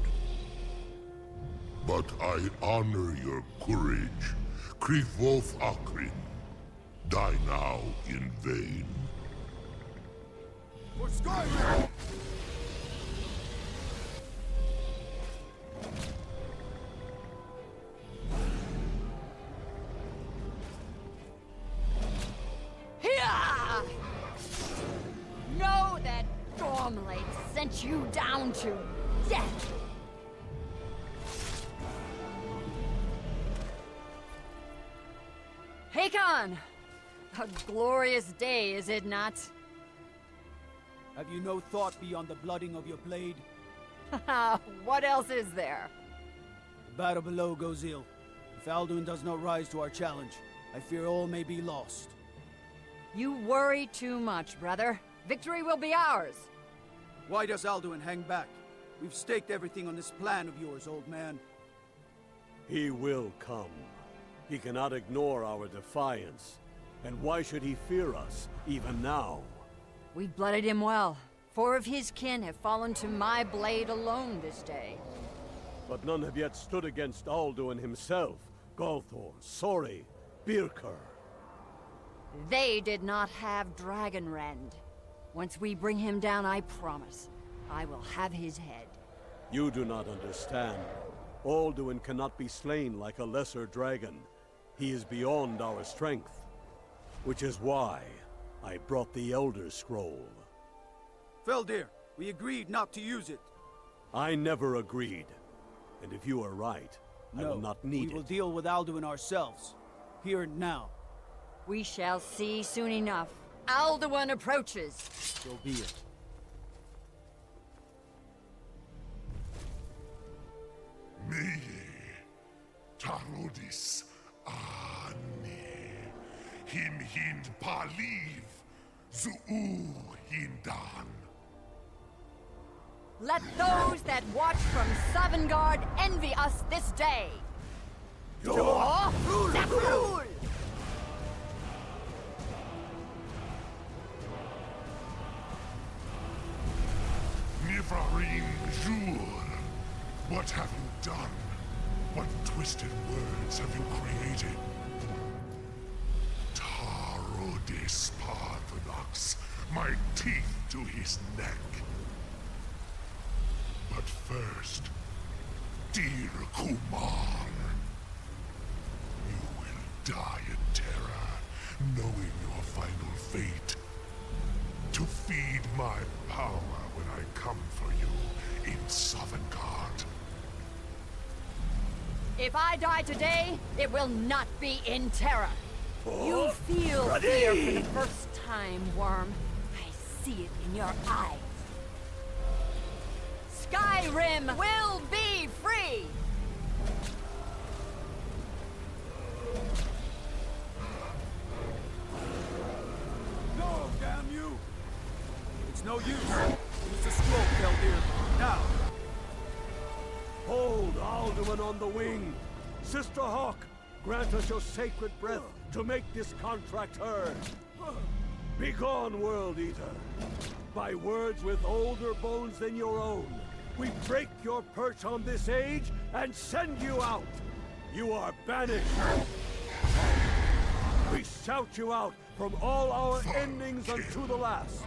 But I honor your courage. Grievous Akrin. Die now in vain. For Skyrim! Know that Gormley sent you down to death. Hakon! A glorious day, is it not? Have you no thought beyond the blooding of your blade? What else is there? The battle below goes ill. If Alduin does not rise to our challenge, I fear all may be lost. You worry too much, brother. Victory will be ours. Why does Alduin hang back? We've staked everything on this plan of yours, old man. He will come. He cannot ignore our defiance. And why should he fear us, even now? We've blooded him well. 4 of his kin have fallen to my blade alone this day. But none have yet stood against Alduin himself. Galthor, Sori, Birker. They did not have Dragonrend. Once we bring him down, I promise, I will have his head. You do not understand. Alduin cannot be slain like a lesser dragon. He is beyond our strength. Which is why I brought the Elder Scroll. Feldir, we agreed not to use it. I never agreed. And if you are right, I will not need we will it. deal with Alduin ourselves. Here and now. We shall see soon enough. Alduin approaches. So be it. Meye, Tarodis, Ane, Him Hind Paliv, Zuu Hindan. Let those that watch from Sovngarde envy us this day. Zakrul! Nivrarim Jur, what have you done? What twisted words have you created? Tarodis Parthenox, my teeth to his neck. But first, dear Kumar, you will die in terror, knowing your final fate. To feed my power when I come for you in Sovngarde. If I die today, it will not be in terror. You feel Ready? fear for the first time, Worm. I see it in your eyes. Skyrim will be free! No, damn you! It's no use. Use the scroll, Keldir. Now! Hold Alduin on the wing! Sister Hawk, grant us your sacred breath to make this contract heard. Begone, World Eater. By words with older bones than your own, we break your perch on this age and send you out. You are banished. We shout you out from all our endings unto the last.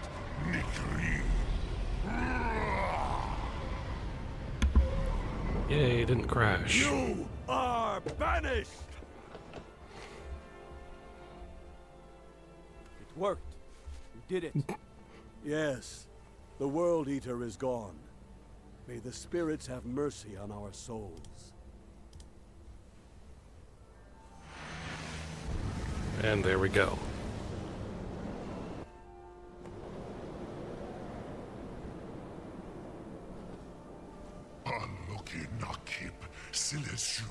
Yay, didn't crash. You are banished! It worked. You did it. Yes, the World Eater is gone. May the spirits have mercy on our souls. And there we go. Unlucky Nakib Sileshu.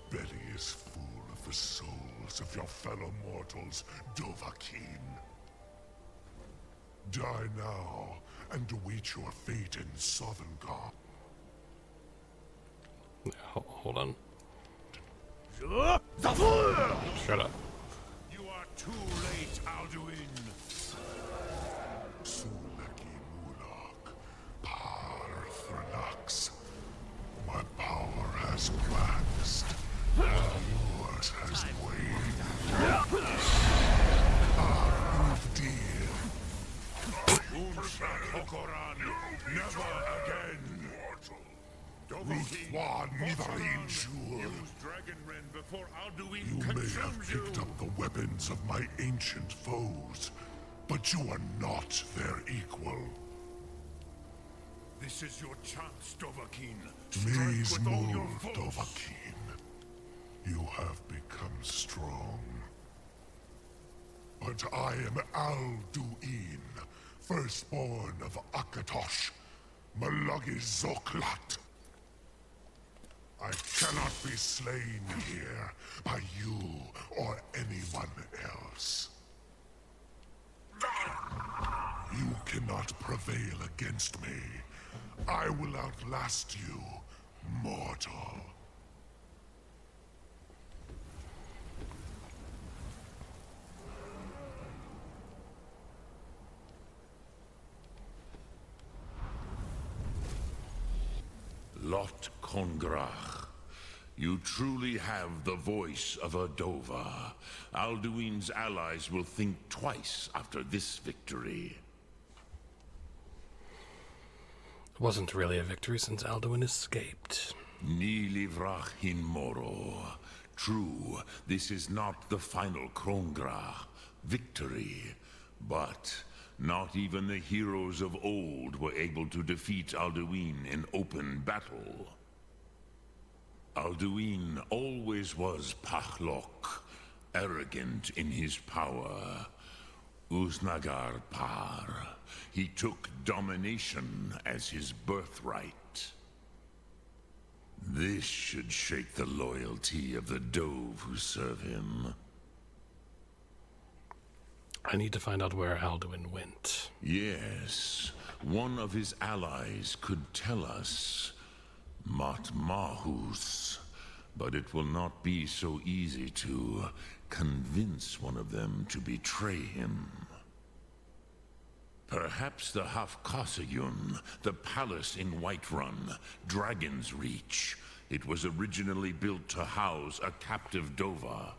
Belly is full of the souls of your fellow mortals, Dovahkiin. Die now and await your fate in Sovngarde. Hold on. Shut up. You are too late, Alduin. Suleki Mulak, Par Thrax. My power has waxed, and yours has waned. Koran, never again. Ruthwan Nidarin Shur. You may have picked up the weapons of my ancient foes, but you are not their equal. This is your chance, Dovahkiin. Strike with all your force. Dovahkiin. You have become strong. But I am Alduin, firstborn of Akatosh, Malagi Zoklat. I cannot be slain here by you or anyone else. You cannot prevail against me. I will outlast you, mortal. Lot Kongrach. You truly have the voice of a Dova. Alduin's allies will think twice after this victory. It wasn't really a victory since Alduin escaped. Ni livrach hin moro. True, this is not the final Kongrach victory, but not even the heroes of old were able to defeat Alduin in open battle. Alduin always was Pachlok, arrogant in his power. Uznagar Par. He took domination as his birthright. This should shake the loyalty of the Dove who serve him. I need to find out where Alduin went. Yes, one of his allies could tell us. Matmahus. But it will not be so easy to convince one of them to betray him. Perhaps the Hafkasayun, the palace in Whiterun, Dragon's Reach. It was originally built to house a captive Dova.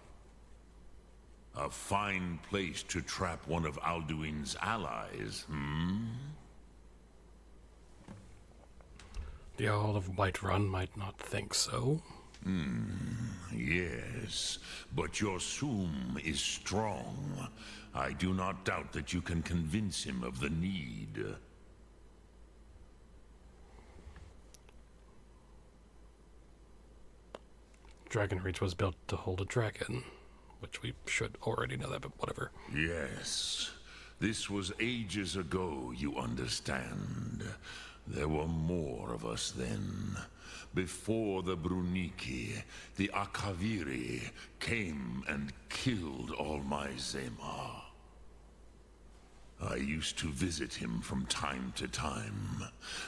A fine place to trap one of Alduin's allies, hmm? The Jarl of Whiterun might not think so. Yes, but your Soom is strong. I do not doubt that you can convince him of the need. Dragon Reach was built to hold a dragon, which we should already know that, but whatever. Yes. This was ages ago, you understand. There were more of us then. Before the Bruniki, the Akaviri came and killed all my Zema. I used to visit him from time to time,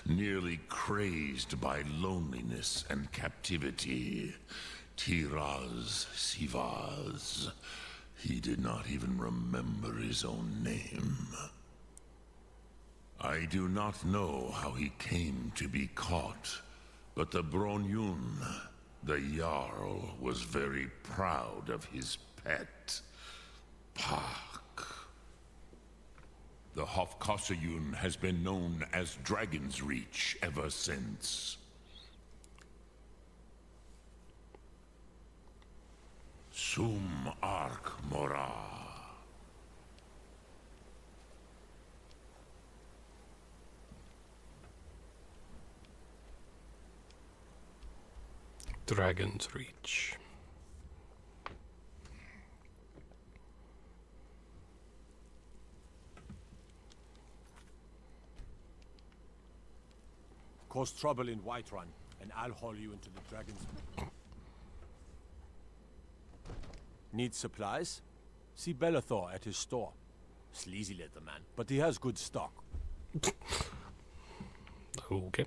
nearly crazed by loneliness and captivity. Tiraz Sivaz. He did not even remember his own name. I do not know how he came to be caught, but the Bronyun, the Jarl, was very proud of his pet, Pak. The Hofkossayun has been known as Dragon's Reach ever since. Sum Ark Mora. Dragon's Reach. Cause trouble in Whiterun, and I'll haul you into the Dragon's... Need supplies? See Bellathor at his store. Sleazy little man, but he has good stock. Okay.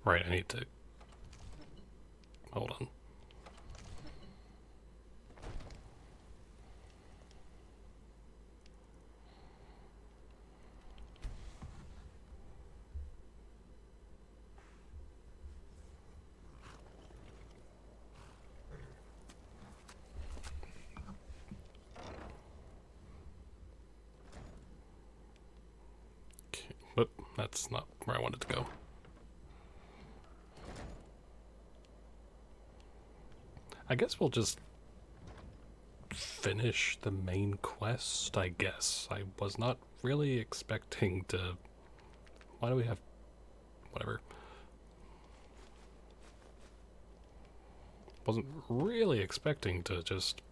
Right, I need to... Hold on. But that's not where I wanted to go. I guess we'll just finish the main quest, I guess. I was not really expecting to... Why do we have... Whatever. Wasn't really expecting to just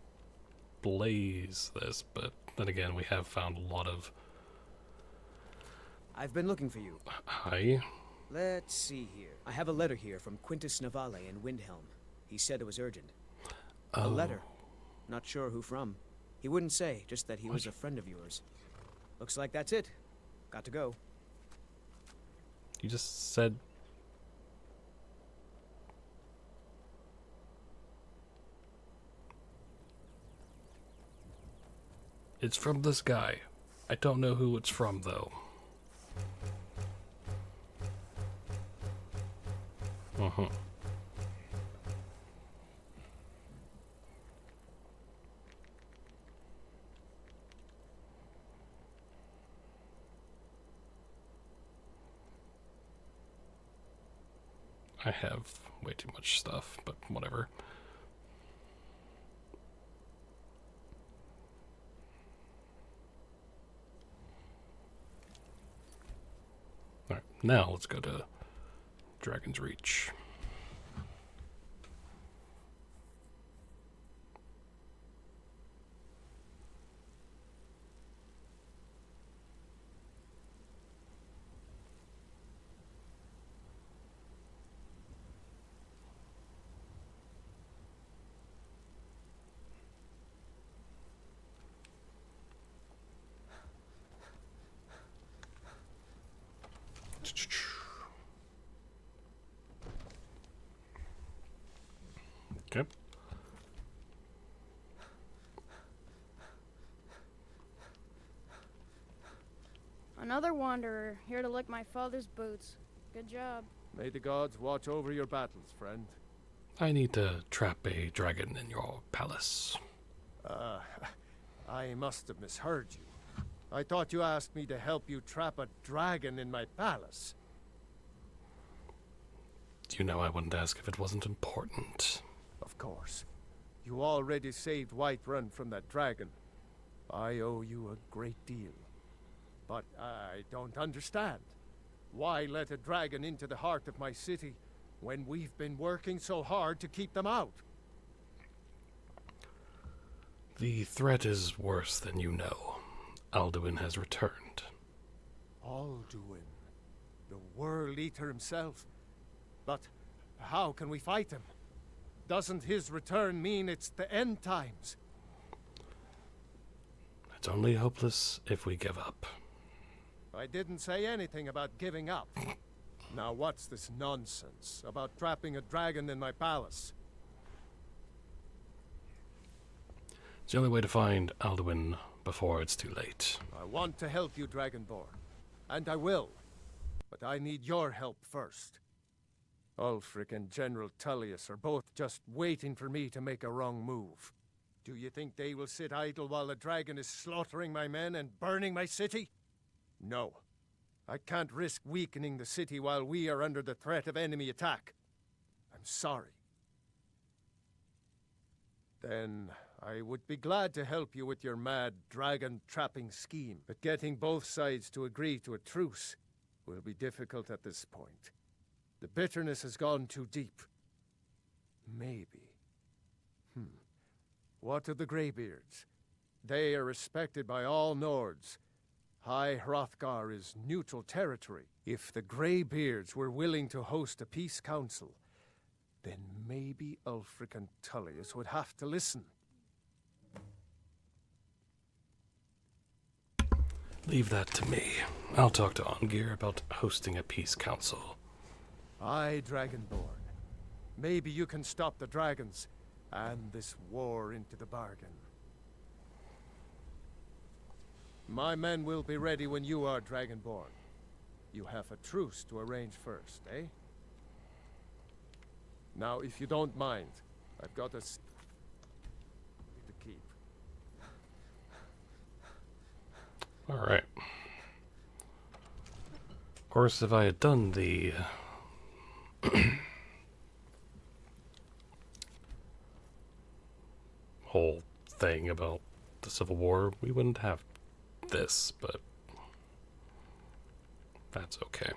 blaze this, but then again, we have found a lot of... I've been looking for you. Hi. Let's see here. I have a letter here from Quintus Navale in Windhelm. He said it was urgent. Oh. A letter. Not sure who from. He wouldn't say, just that he was a friend of yours. Looks like that's it. Got to go. You just said... It's from this guy. I don't know who it's from, though. Uh-huh. I have way too much stuff, but whatever. Alright, now let's go to Dragon's Reach. Okay. Another wanderer, here to lick my father's boots. Good job. May the gods watch over your battles, friend. I need to trap a dragon in your palace. I must have misheard you. I thought you asked me to help you trap a dragon in my palace. You know I wouldn't ask if it wasn't important. Of course. You already saved Whiterun from that dragon. I owe you a great deal. But I don't understand. Why let a dragon into the heart of my city when we've been working so hard to keep them out? The threat is worse than you know. Alduin has returned. Alduin, the World Eater himself. But how can we fight him? Doesn't his return mean it's the end times? It's only hopeless if we give up. I didn't say anything about giving up. Now what's this nonsense about trapping a dragon in my palace? It's the only way to find Alduin before it's too late. I want to help you, Dragonborn. And I will. But I need your help first. Ulfric and General Tullius are both just waiting for me to make a wrong move. Do you think they will sit idle while the dragon is slaughtering my men and burning my city? No. I can't risk weakening the city while we are under the threat of enemy attack. I'm sorry. Then I would be glad to help you with your mad dragon-trapping scheme, but getting both sides to agree to a truce will be difficult at this point. The bitterness has gone too deep. Maybe. What of the Greybeards? They are respected by all Nords. High Hrothgar is neutral territory. If the Greybeards were willing to host a peace council, then maybe Ulfric and Tullius would have to listen. Leave that to me. I'll talk to Ongir about hosting a peace council. Aye, Dragonborn. Maybe you can stop the dragons, and this war into the bargain. My men will be ready when you are, Dragonborn. You have a truce to arrange first, eh? Now, if you don't mind, I've got a to keep. Alright. Of course, if I had done the whole thing about the Civil War, we wouldn't have this, but that's okay.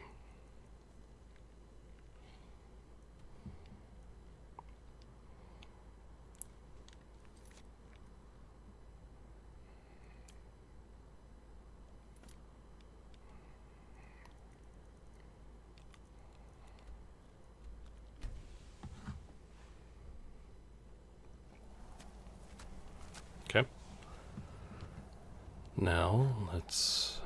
Okay. Now, let's...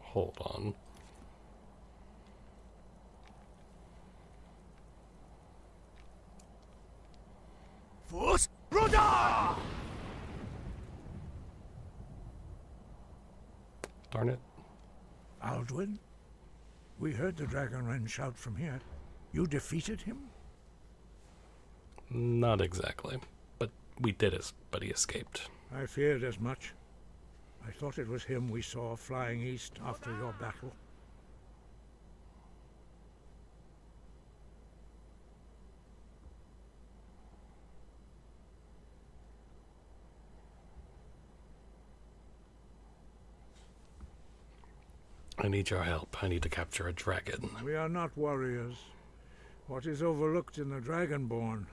Hold on. Force Roda! Darn it. Alduin? We heard the Dragonren shout from here. You defeated him? Not exactly. But we did it, but he escaped. I feared as much. I thought it was him we saw flying east after your battle. I need your help. I need to capture a dragon. We are not warriors. What is overlooked in the Dragonborn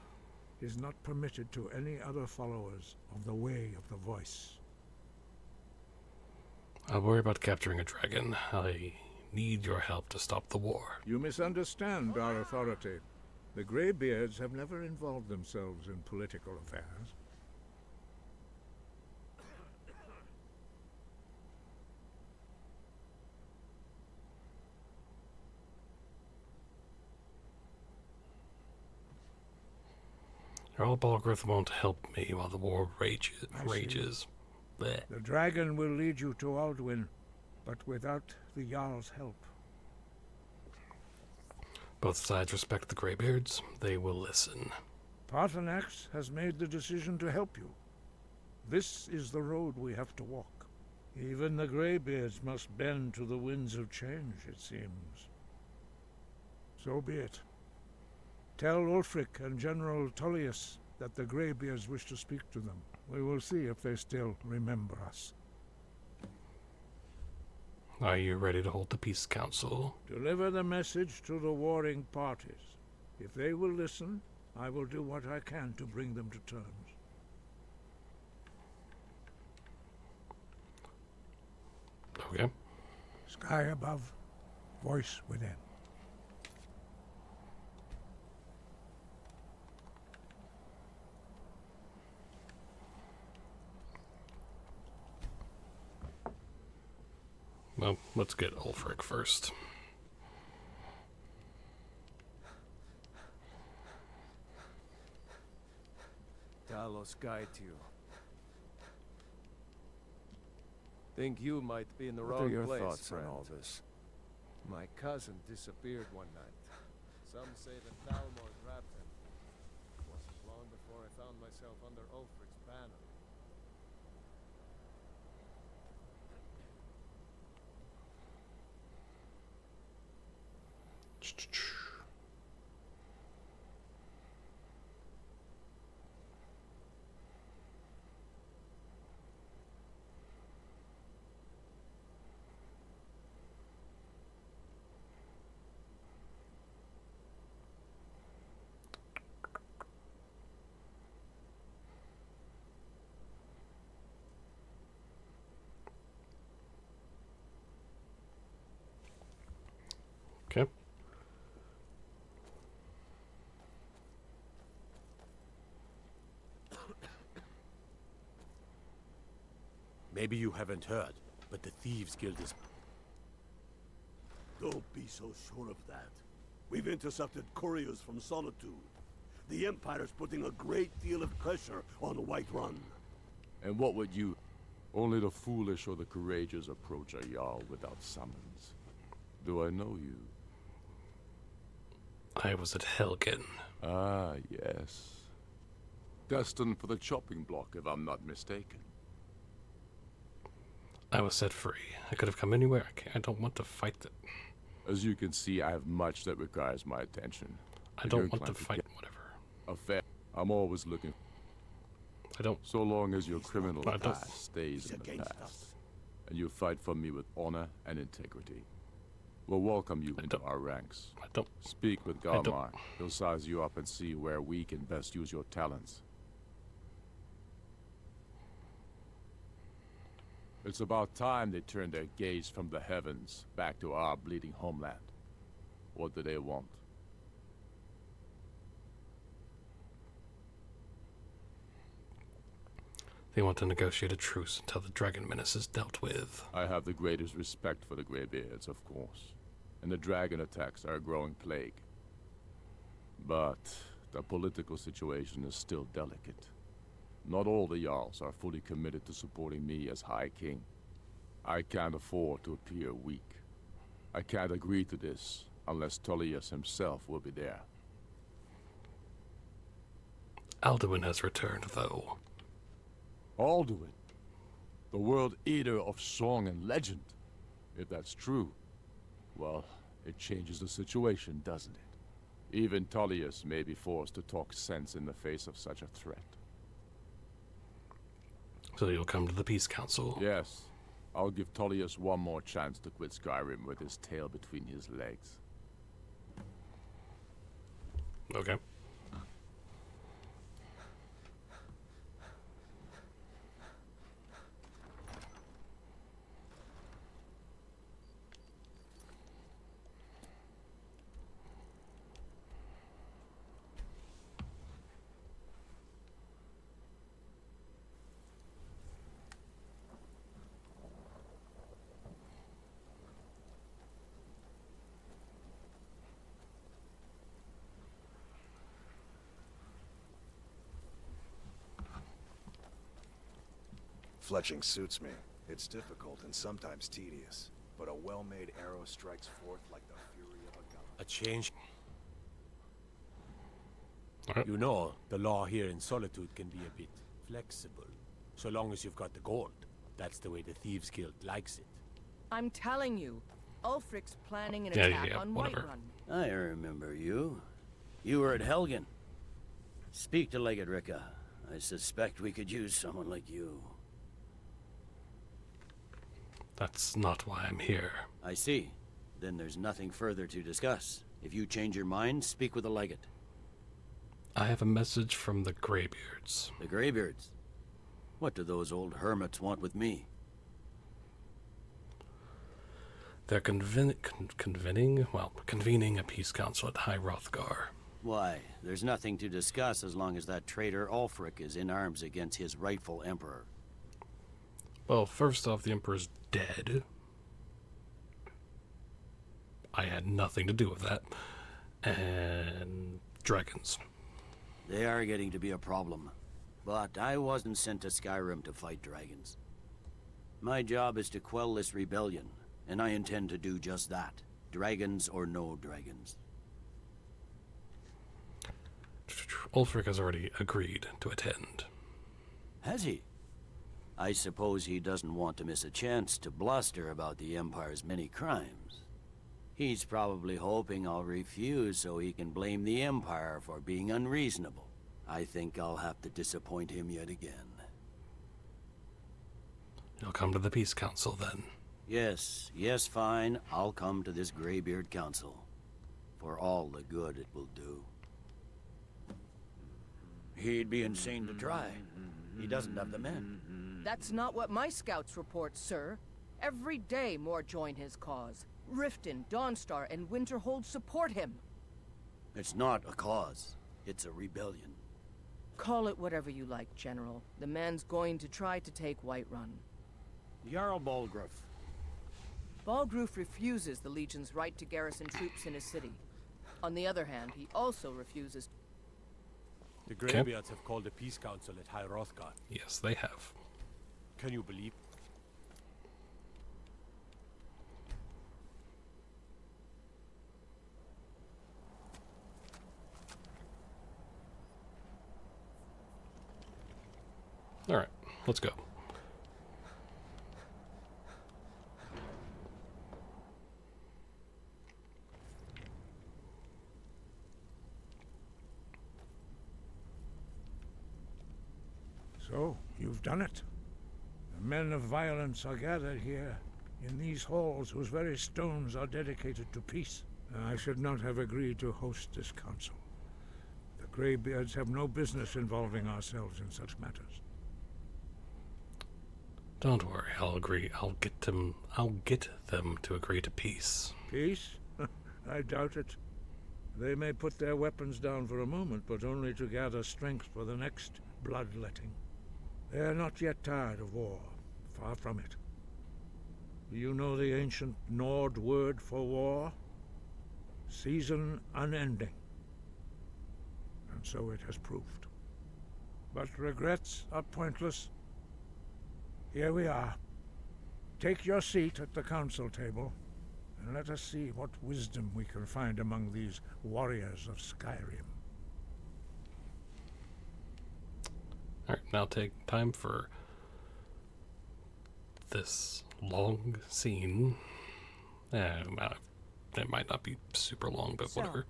is not permitted to any other followers of the Way of the Voice. I'll worry about capturing a dragon. I need your help to stop the war. You misunderstand our authority. The Greybeards have never involved themselves in political affairs. Earl Balgrith won't help me while the war rages. I see. Blech. The dragon will lead you to Alduin, but without the Jarl's help. Both sides respect the Greybeards. They will listen. Paarthurnax has made the decision to help you. This is the road we have to walk. Even the Greybeards must bend to the winds of change, it seems. So be it. Tell Ulfric and General Tullius that the Greybeards wish to speak to them. We will see if they still remember us. Are you ready to hold the peace council? Deliver the message to the warring parties. If they will listen, I will do what I can to bring them to terms. Okay. Sky above, voice within. Well, let's get Ulfric first. Talos guide you. Think you might be in the wrong place, What are your thoughts friend? on all this? My cousin disappeared one night. Some say that Thalmor grabbed him. It wasn't long before I found myself under Ulfric's banner. Okay. Maybe you haven't heard, but the Thieves Guild is... Don't be so sure of that. We've intercepted couriers from Solitude. The Empire's putting a great deal of pressure on Whiterun. And what would you... Only the foolish or the courageous approach a Jarl without summons. Do I know you? I was at Helgen. Ah, yes. Destined for the chopping block, if I'm not mistaken. I was set free. I could have come anywhere. I don't want to fight it. As you can see, I have much that requires my attention. I don't want to fight whatever. Affair. I'm always looking. I don't. So long as your criminal I don't. past stays in the past, and you fight for me with honor and integrity, we'll welcome you into our ranks. I don't. Speak with Galmar. He'll size you up and see where we can best use your talents. It's about time they turned their gaze from the heavens back to our bleeding homeland. What do they want? They want to negotiate a truce until the dragon menace is dealt with. I have the greatest respect for the Greybeards, of course. And the dragon attacks are a growing plague. But the political situation is still delicate. Not all the Jarls are fully committed to supporting me as High King. I can't afford to appear weak. I can't agree to this unless Tullius himself will be there. Alduin has returned, though. Alduin? The World Eater of song and legend? If that's true, well, it changes the situation, doesn't it? Even Tullius may be forced to talk sense in the face of such a threat. So you'll come to the Peace Council? Yes. I'll give Tullius one more chance to quit Skyrim with his tail between his legs. Okay. Fletching suits me. It's difficult and sometimes tedious, but a well-made arrow strikes forth like the fury of a god. A change. You know, the law here in Solitude can be a bit flexible. So long as you've got the gold. That's the way the Thieves Guild likes it. I'm telling you, Ulfric's planning an attack on Whiterun. I remember you. You were at Helgen. Speak to Legate Ricka. I suspect we could use someone like you. That's not why I'm here. I see. Then there's nothing further to discuss. If you change your mind, speak with the Legate. I have a message from the Greybeards. The Greybeards? What do those old hermits want with me? They're convening a peace council at High Hrothgar. Why? There's nothing to discuss as long as that traitor Ulfric is in arms against his rightful emperor. Well, first off, the Emperor's dead. I had nothing to do with that. And dragons. They are getting to be a problem. But I wasn't sent to Skyrim to fight dragons. My job is to quell this rebellion, and I intend to do just that. Dragons or no dragons. Ulfric has already agreed to attend. Has he? I suppose he doesn't want to miss a chance to bluster about the Empire's many crimes. He's probably hoping I'll refuse so he can blame the Empire for being unreasonable. I think I'll have to disappoint him yet again. You'll come to the Peace Council, then? Yes, fine. I'll come to this Greybeard Council. For all the good it will do. He'd be insane to try. He doesn't have the men. That's not what my scouts report, sir. Every day more join his cause. Riften, Dawnstar, and Winterhold support him. It's not a cause. It's a rebellion. Call it whatever you like, General. The man's going to try to take Whiterun. Jarl Balgruuf. Balgruuf refuses the Legion's right to garrison troops in his city. On the other hand, he also refuses... The Greybeards have called a peace council at High Hrothgar. Yes, they have. Can you believe? All right, let's go. So, you've done it. The men of violence are gathered here, in these halls whose very stones are dedicated to peace. I should not have agreed to host this council. The Greybeards have no business involving ourselves in such matters. Don't worry, I'll agree. I'll get them to agree to peace. Peace? I doubt it. They may put their weapons down for a moment, but only to gather strength for the next bloodletting. They are not yet tired of war. Far from it. Do you know the ancient Nord word for war? Season unending. And so it has proved. But regrets are pointless. Here we are. Take your seat at the council table, and let us see what wisdom we can find among these warriors of Skyrim. Alright, now take time for this long scene. It might not be super long, but So, whatever.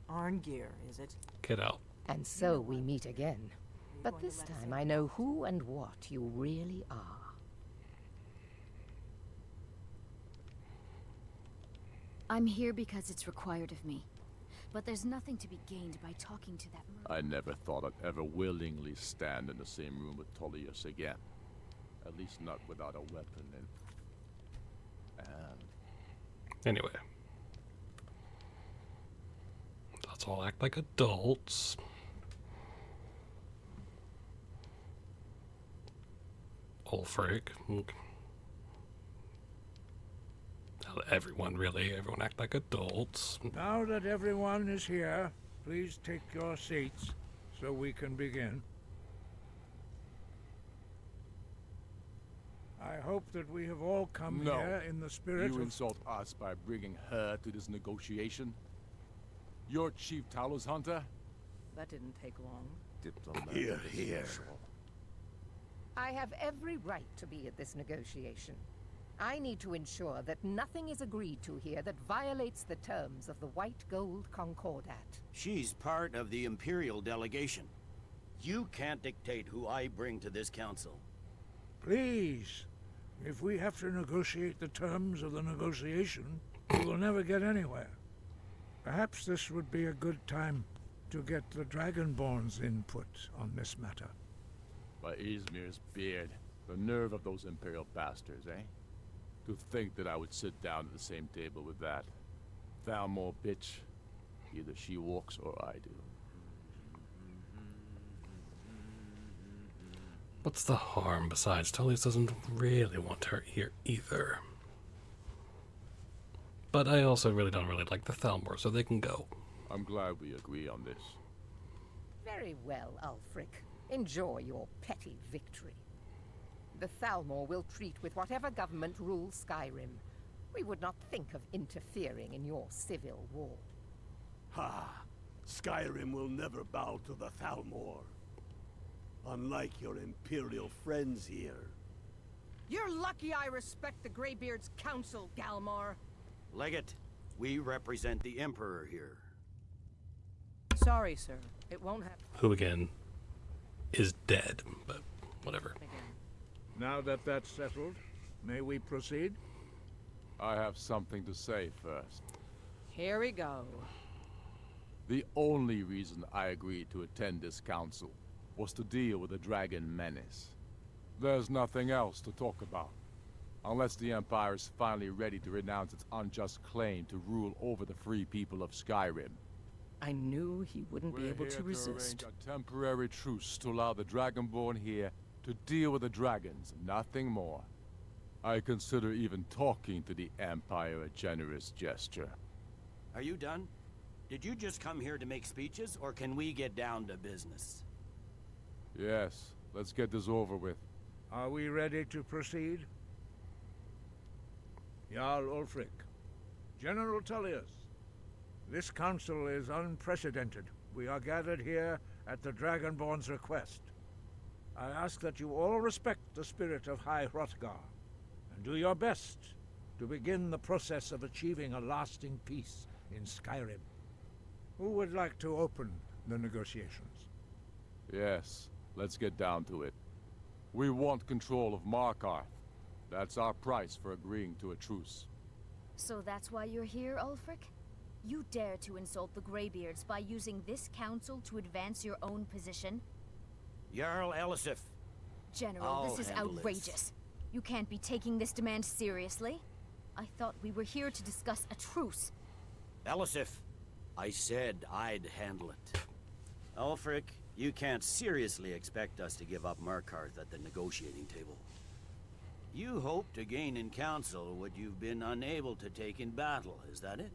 Arngeir, is it? Get out. And so we meet again. But this time I know who and what you really are. I'm here because it's required of me. But there's nothing to be gained by talking to that murderer. I never thought I'd ever willingly stand in the same room with Tullius again. At least not without a weapon and... Anyway. Let's all act like adults. Ulfric. Everyone, really. Everyone act like adults. Now that everyone is here, please take your seats so we can begin. I hope that we have all come No. here in the spirit You of... insult us by bringing her to this negotiation? You're Chief Talos Hunter? That didn't take long. Diplomat. Here, here. I have every right to be at this negotiation. I need to ensure that nothing is agreed to here that violates the terms of the White Gold Concordat. She's part of the Imperial delegation. You can't dictate who I bring to this council. Please, if we have to negotiate the terms of the negotiation, we will never get anywhere. Perhaps this would be a good time to get the Dragonborn's input on this matter. By Izmir's beard, the nerve of those Imperial bastards, eh? To think that I would sit down at the same table with that Thalmor bitch. Either she walks or I do. What's the harm? Besides, Tullius doesn't really want her here either. But I also really don't like the Thalmor, so they can go. I'm glad we agree on this. Very well, Ulfric. Enjoy your petty victory. The Thalmor will treat with whatever government rules Skyrim. We would not think of interfering in your civil war. Ha! Skyrim will never bow to the Thalmor. Unlike your Imperial friends here. You're lucky I respect the Greybeard's council, Galmar. Legate, we represent the Emperor here. Sorry, sir. It won't happen. Who again is dead, but whatever. Now that that's settled, may we proceed? I have something to say first. Here we go. The only reason I agreed to attend this council was to deal with the dragon menace. There's nothing else to talk about. Unless the Empire is finally ready to renounce its unjust claim to rule over the free people of Skyrim. I knew he wouldn't be able We're to here resist. arrange a temporary truce to allow the Dragonborn here to deal with the dragons, nothing more. I consider even talking to the Empire a generous gesture. Are you done? Did you just come here to make speeches, or can we get down to business? Yes, let's get this over with. Are we ready to proceed? Jarl Ulfric, General Tullius, this council is unprecedented. We are gathered here at the Dragonborn's request. I ask that you all respect the spirit of High Hrothgar, and do your best to begin the process of achieving a lasting peace in Skyrim. Who would like to open the negotiations? Yes, let's get down to it. We want control of Markarth. That's our price for agreeing to a truce. So that's why you're here, Ulfric? You dare to insult the Greybeards by using this council to advance your own position? Jarl Elisif. General, I'll this is handle outrageous. You can't be taking this demand seriously. I thought we were here to discuss a truce. Elisif, I said I'd handle it. Ulfric, you can't seriously expect us to give up Markarth at the negotiating table. You hope to gain in council what you've been unable to take in battle, is that it?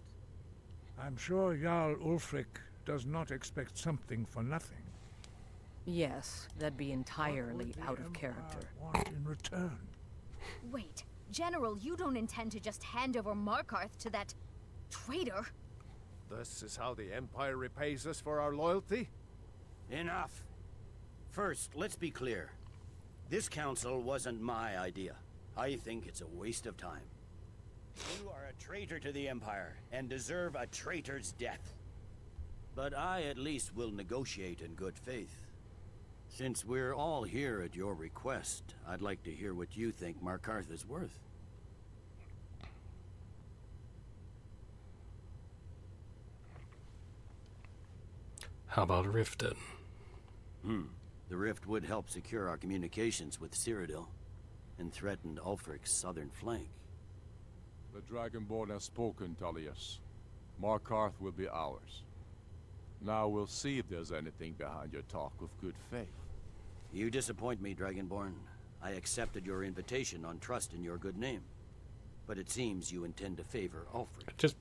I'm sure Jarl Ulfric does not expect something for nothing. Yes, that'd be entirely out of character. Want in return? Wait, General, you don't intend to just hand over Markarth to that traitor? This is how the Empire repays us for our loyalty? Enough. First, let's be clear. This council wasn't my idea. I think it's a waste of time. You are a traitor to the Empire, and deserve a traitor's death. But I at least will negotiate in good faith. Since we're all here at your request, I'd like to hear what you think Markarth is worth. How about Riften? The rift would help secure our communications with Cyrodiil, and threatened Ulfric's southern flank. The Dragonborn has spoken, Tullius. Markarth will be ours. Now we'll see if there's anything behind your talk of good faith. You disappoint me, Dragonborn. I accepted your invitation on trust in your good name. But it seems you intend to favor Ulfric.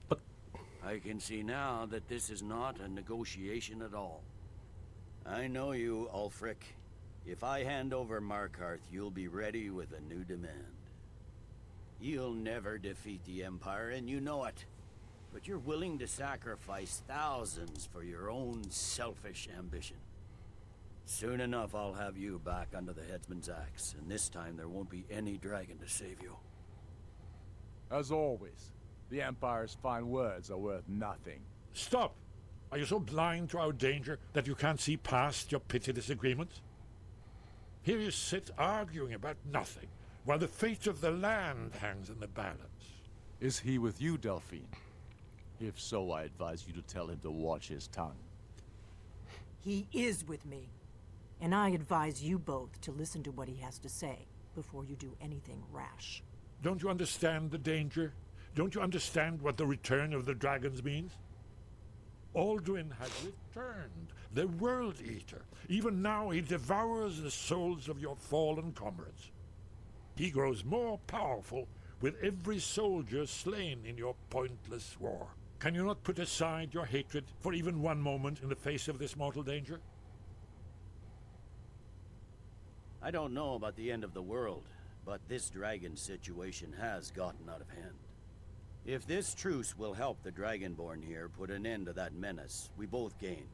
I can see now that this is not a negotiation at all. I know you, Ulfric. If I hand over Markarth, you'll be ready with a new demand. You'll never defeat the Empire, and you know it. But you're willing to sacrifice thousands for your own selfish ambition. Soon enough, I'll have you back under the headsman's axe, and this time there won't be any dragon to save you. As always, the Empire's fine words are worth nothing. Stop! Are you so blind to our danger that you can't see past your petty disagreements? Here you sit arguing about nothing, while the fate of the land hangs in the balance. Is he with you, Delphine? If so, I advise you to tell him to watch his tongue. He is with me. And I advise you both to listen to what he has to say before you do anything rash. Don't you understand the danger? Don't you understand what the return of the dragons means? Alduin has returned, the World Eater. Even now he devours the souls of your fallen comrades. He grows more powerful with every soldier slain in your pointless war. Can you not put aside your hatred for even one moment in the face of this mortal danger? I don't know about the end of the world, but this dragon situation has gotten out of hand. If this truce will help the Dragonborn here put an end to that menace, we both gain.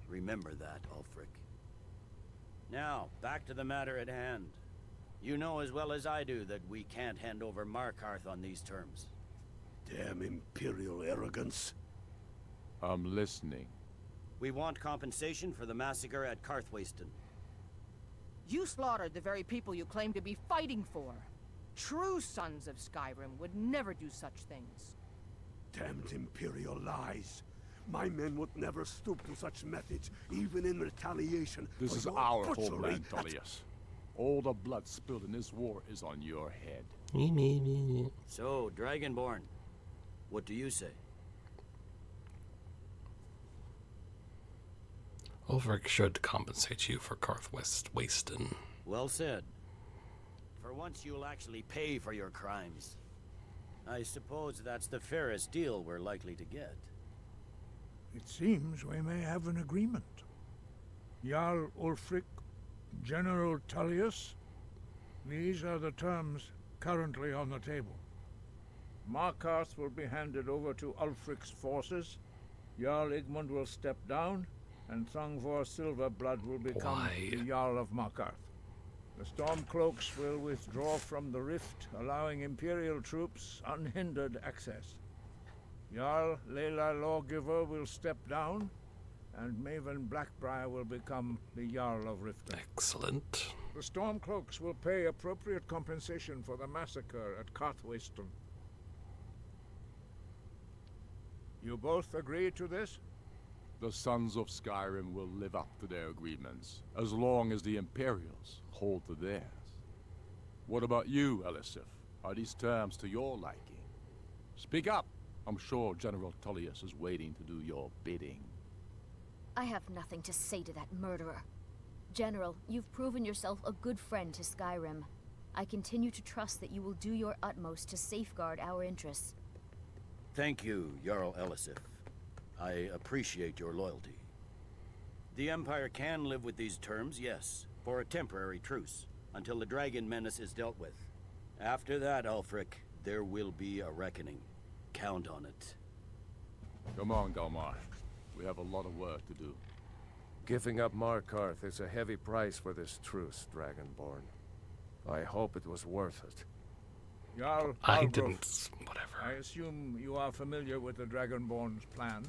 Remember that, Ulfric. Now, back to the matter at hand. You know as well as I do that we can't hand over Markarth on these terms. Damn Imperial arrogance. I'm listening. We want compensation for the massacre at Karthwasten. You slaughtered the very people you claim to be fighting for. True sons of Skyrim would never do such things. Damned Imperial lies. My men would never stoop to such methods, even in retaliation. This is your our butchery. homeland, Tullius. All the blood spilled in this war is on your head. So, Dragonborn, what do you say? Ulfric should compensate you for Karthwasten. Well said. For once you'll actually pay for your crimes. I suppose that's the fairest deal we're likely to get. It seems we may have an agreement. Jarl Ulfric, General Tullius, these are the terms currently on the table. Markarth will be handed over to Ulfric's forces, Jarl Igmund will step down, and Thongvor Silverblood will become the Jarl of Markarth. The Stormcloaks will withdraw from the rift, allowing Imperial troops unhindered access. Jarl Leila Lawgiver will step down, and Maven Blackbriar will become the Jarl of Riften. Excellent. The Stormcloaks will pay appropriate compensation for the massacre at Karthwasten. You both agree to this? The Sons of Skyrim will live up to their agreements, as long as the Imperials hold to theirs. What about you, Elisif? Are these terms to your liking? Speak up! I'm sure General Tullius is waiting to do your bidding. I have nothing to say to that murderer. General, you've proven yourself a good friend to Skyrim. I continue to trust that you will do your utmost to safeguard our interests. Thank you, Jarl Elisif. I appreciate your loyalty. The Empire can live with these terms, yes, for a temporary truce, until the dragon menace is dealt with. After that, Ulfric, there will be a reckoning. Count on it. Come on, Galmar. We have a lot of work to do. Giving up Markarth is a heavy price for this truce, Dragonborn. I hope it was worth it. Jarl I Balgruuf, didn't. Whatever. I assume you are familiar with the Dragonborn's plan?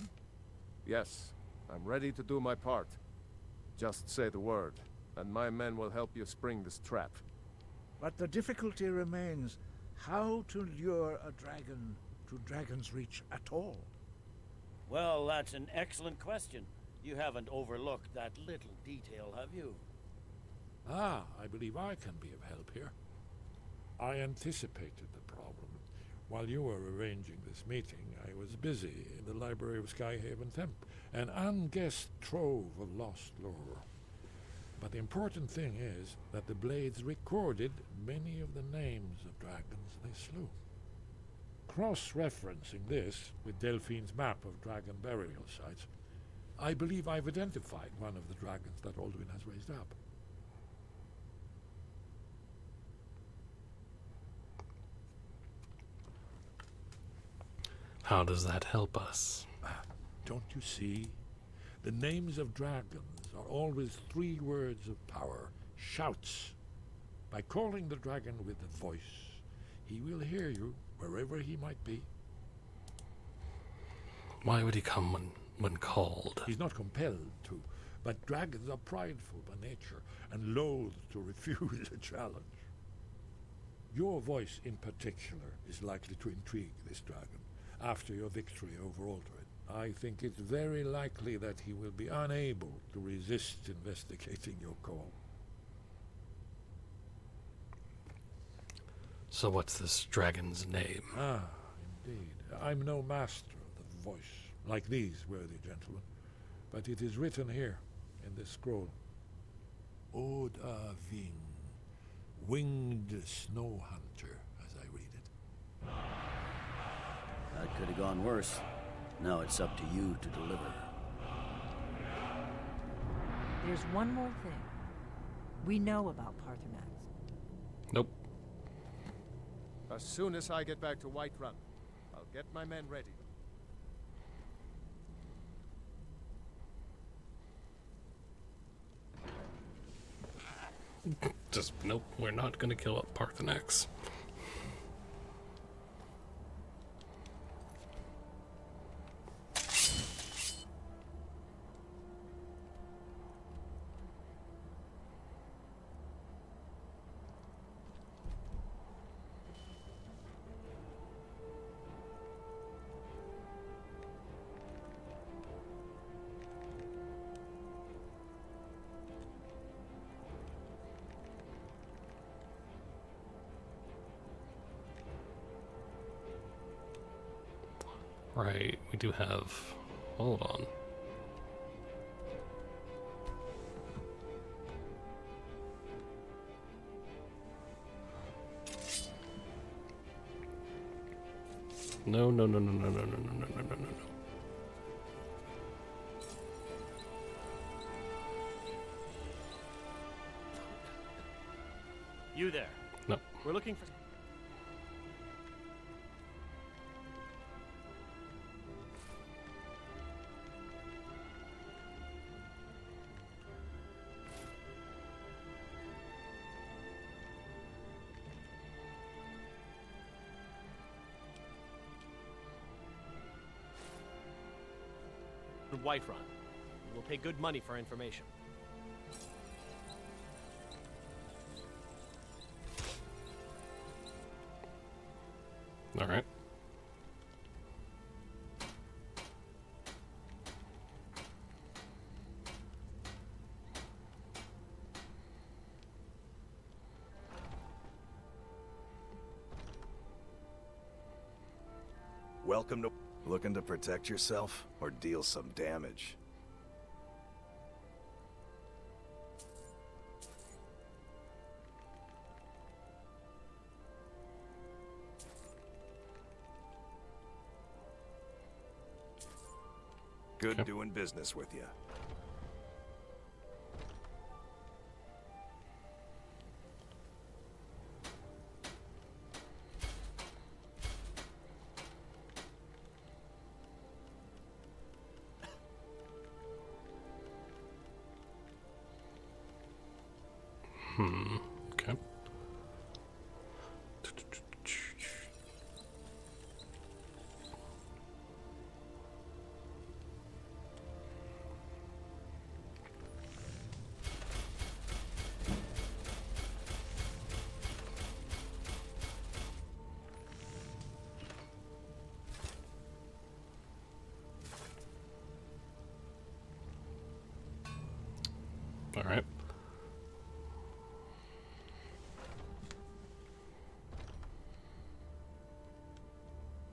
Yes, I'm ready to do my part. Just say the word, and my men will help you spring this trap. But the difficulty remains how to lure a dragon to Dragon's Reach at all. Well, that's an excellent question. You haven't overlooked that little detail, have you? Ah, I believe I can be of help here. I anticipated the problem. While you were arranging this meeting, I was busy in the library of Skyhaven Temp, an unguessed trove of lost lore. But the important thing is that the Blades recorded many of the names of dragons they slew. Cross-referencing this with Delphine's map of dragon burial sites, I believe I've identified one of the dragons that Alduin has raised up. How does that help us? Don't you see? The names of dragons are always 3 words of power. Shouts. By calling the dragon with a voice, he will hear you wherever he might be. Why would he come when called? He's not compelled to, but dragons are prideful by nature and loath to refuse a challenge. Your voice in particular is likely to intrigue this dragon after your victory over Alduin. I think it's very likely that he will be unable to resist investigating your call. So what's this dragon's name? Ah, indeed. I'm no master of the voice, like these worthy gentlemen, but it is written here in this scroll. Oda Ving, winged snow hunter, as I read it. That could have gone worse. Now it's up to you to deliver. There's one more thing. We know about Parthenax. Nope. As soon as I get back to Whiterun, I'll get my men ready. Just, nope, we're not gonna kill up Parthenax. Right, we do have... Hold on. No, no, no, no, no, no, no, no, no, no, no, no. You there. No. We're looking for... Whiterun. We'll pay good money for information. All right. Welcome to... Looking to protect yourself or deal some damage? Good doing business with you. Okay. All right.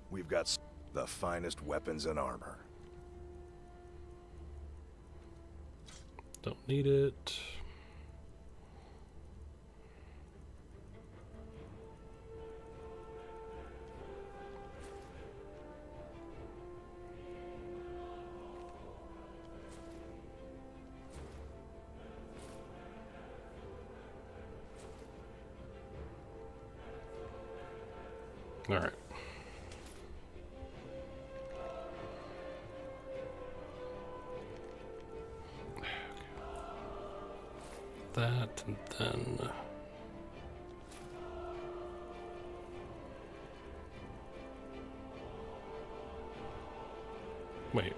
We've got the finest weapons and armor. Don't need it. All right. that, and then... Wait.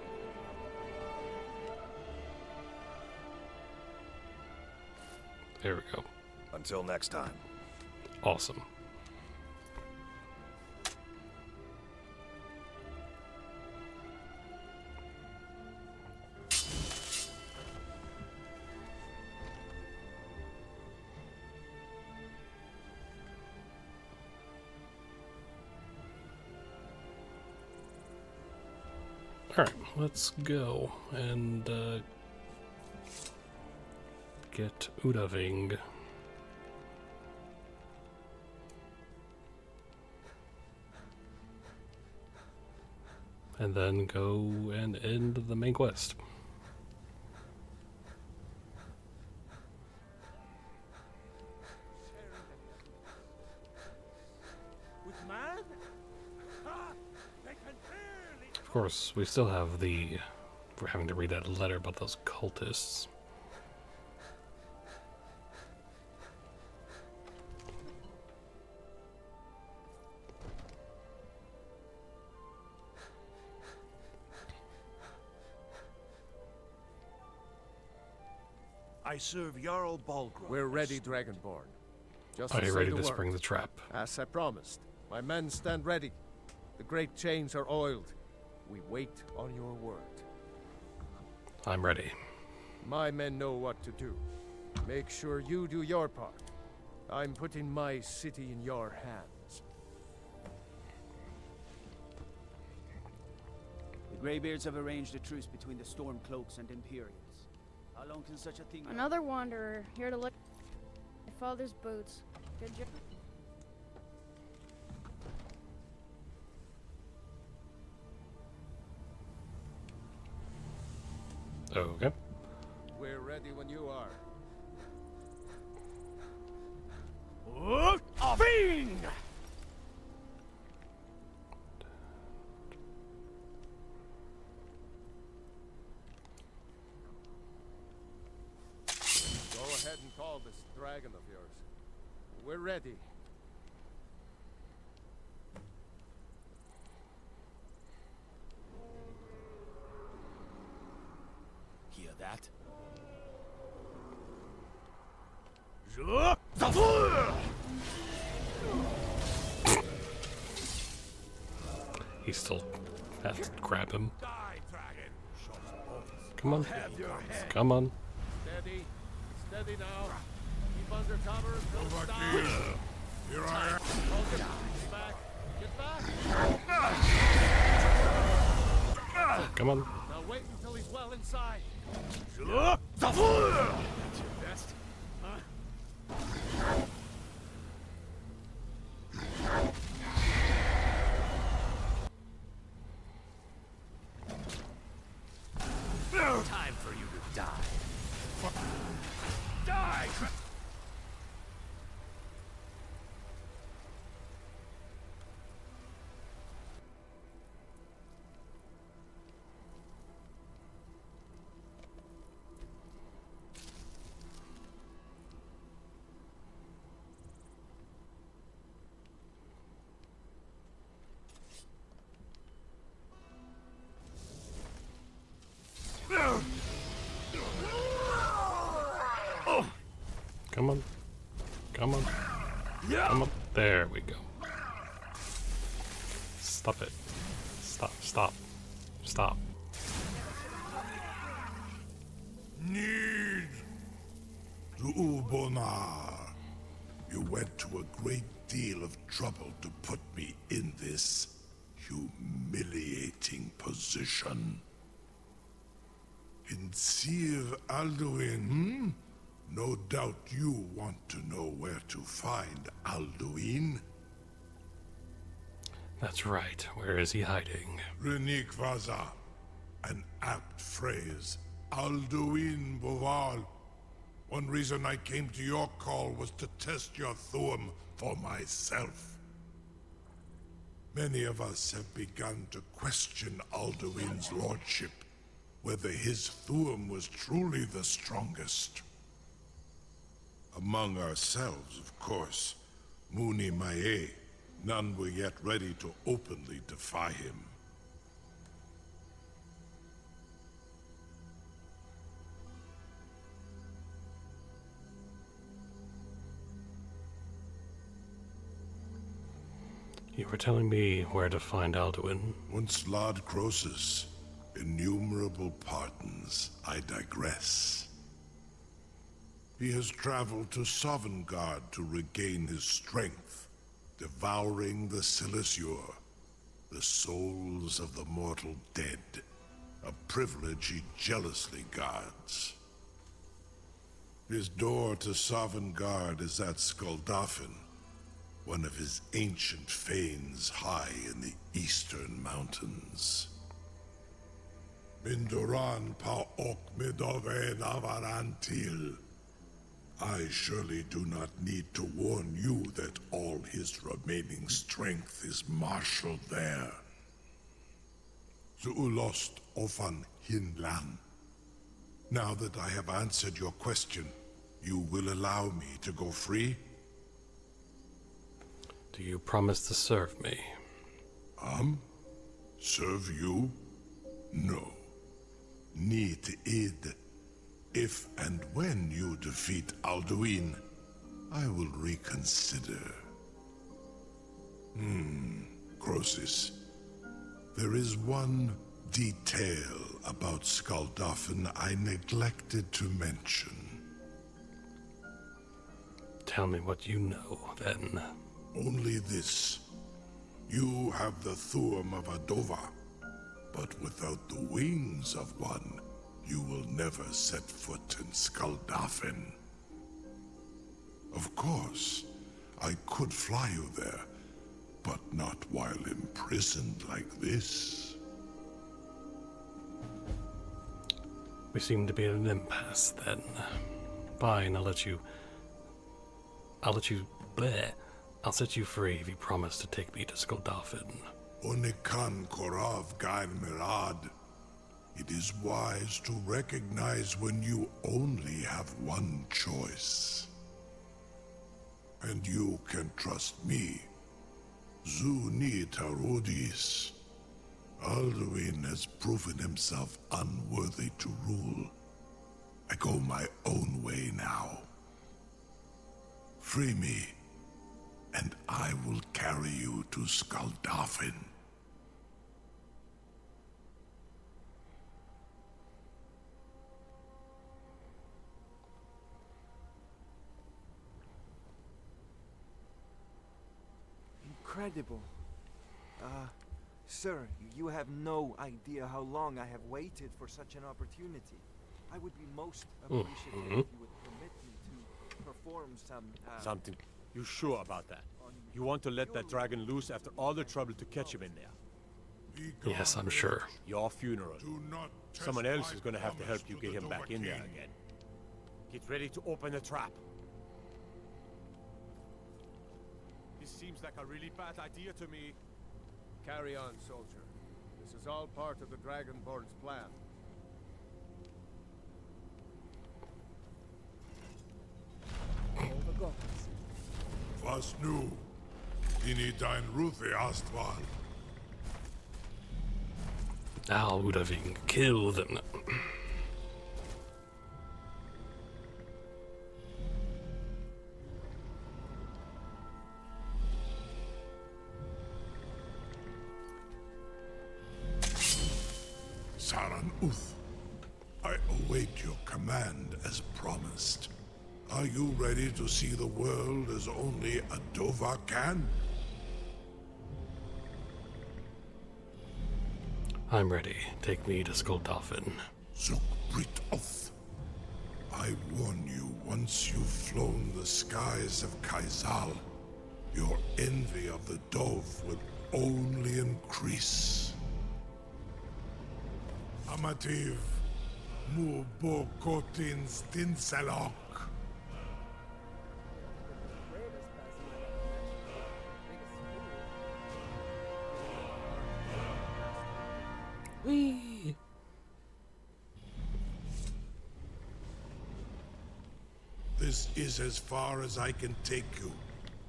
There we go. Until next time. Awesome. Alright, let's go and get Udaving. And then go and end the main quest. Of course, we still have we're having to read that letter about those cultists. I serve Jarl Balgruuf. We're ready, Dragonborn. Just Are you say ready the to word. spring the trap? As I promised. My men stand ready. The great chains are oiled. We wait on your word. I'm ready. My men know what to do. Make sure you do your part. I'm putting my city in your hands. The Greybeards have arranged a truce between the Stormcloaks and Imperials. How long can such a thing go? Another wanderer, here to look at my father's boots. Good job. Okay. We're ready when you are. Offing! Go ahead and call this dragon of yours. We're ready. Hear that? He still has to grab him. Come on. Come on. Steady. Steady now. Keep under cover. Don't stop. Here I am. Get back. Get back. Come on. Now wait until he's well inside. That's your best. Time for you to die. Die! Come on. Come on. Come on. There we go. Stop it. Stop. Stop. Stop. Need to Ubonar. You went to a great deal of trouble to put me in this humiliating position. In Sir Alduin, No doubt you want to know where to find Alduin. That's right. Where is he hiding? Renik Vaza. An apt phrase. Alduin Boval. One reason I came to your call was to test your Thuum for myself. Many of us have begun to question Alduin's lordship, whether his Thuum was truly the strongest. Among ourselves, of course. Muni Mae. None were yet ready to openly defy him. You were telling me where to find Alduin. Once Lord Croesus, innumerable pardons, I digress. He has traveled to Sovngarde to regain his strength, devouring the Silesure, the souls of the mortal dead, a privilege he jealously guards. His door to Sovngarde is at Skuldafn, one of his ancient fanes high in the eastern mountains. Mindoran pa ok midove navarantil. I surely do not need to warn you that all his remaining strength is marshaled there. Zuulost ofan hinlan. Now that I have answered your question, you will allow me to go free? Do you promise to serve me? Serve you? No. Need id. If and when you defeat Alduin, I will reconsider. Croesus. There is one detail about Skuldafn I neglected to mention. Tell me what you know, then. Only this. You have the Thurm of Adova, but without the wings of one, you will never set foot in Skuldafn. Of course, I could fly you there, but not while imprisoned like this. We seem to be at an impasse, then. Fine, I'll let you... bleh. I'll set you free if you promise to take me to Skuldafn. Onikan Korav Gain Mirad. It is wise to recognize when you only have one choice. And you can trust me. Zuni Tarudis. Alduin has proven himself unworthy to rule. I go my own way now. Free me, and I will carry you to Skuldafn. Incredible. Sir, you have no idea how long I have waited for such an opportunity. I would be most appreciative if you would permit me to perform some, Something. You sure about that? You want to let that dragon loose after all the trouble to catch him in there? Yes, I'm sure. Your funeral. Someone else is going to have to help you get him back in there again. Get ready to open the trap. This seems like a really bad idea to me. Carry on, soldier. This is all part of the Dragonborn's plan. Was nu? Ini dein Ruthi Astval. Alduin, kill them. Saran Uth, I await your command as promised. Are you ready to see the world as only Adova can? I'm ready. Take me to Skuldafn. Zukbrit Oth. I warn you, once you've flown the skies of Kaizal, your envy of the Dove will only increase. Amativ, mu bo kotin stinselok. This is as far as I can take you.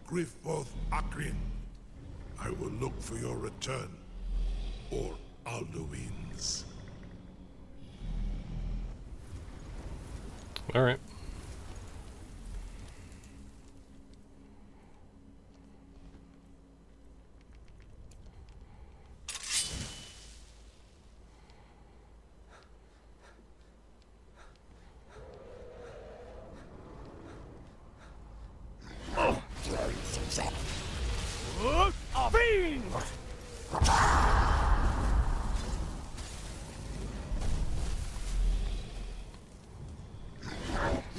Grievous Akrin. I will look for your return. Or Alduin's. Alright. Fiend!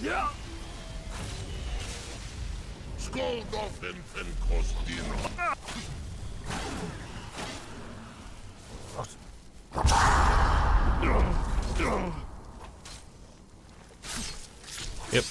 Ja! Skål av en kostdino. Yep.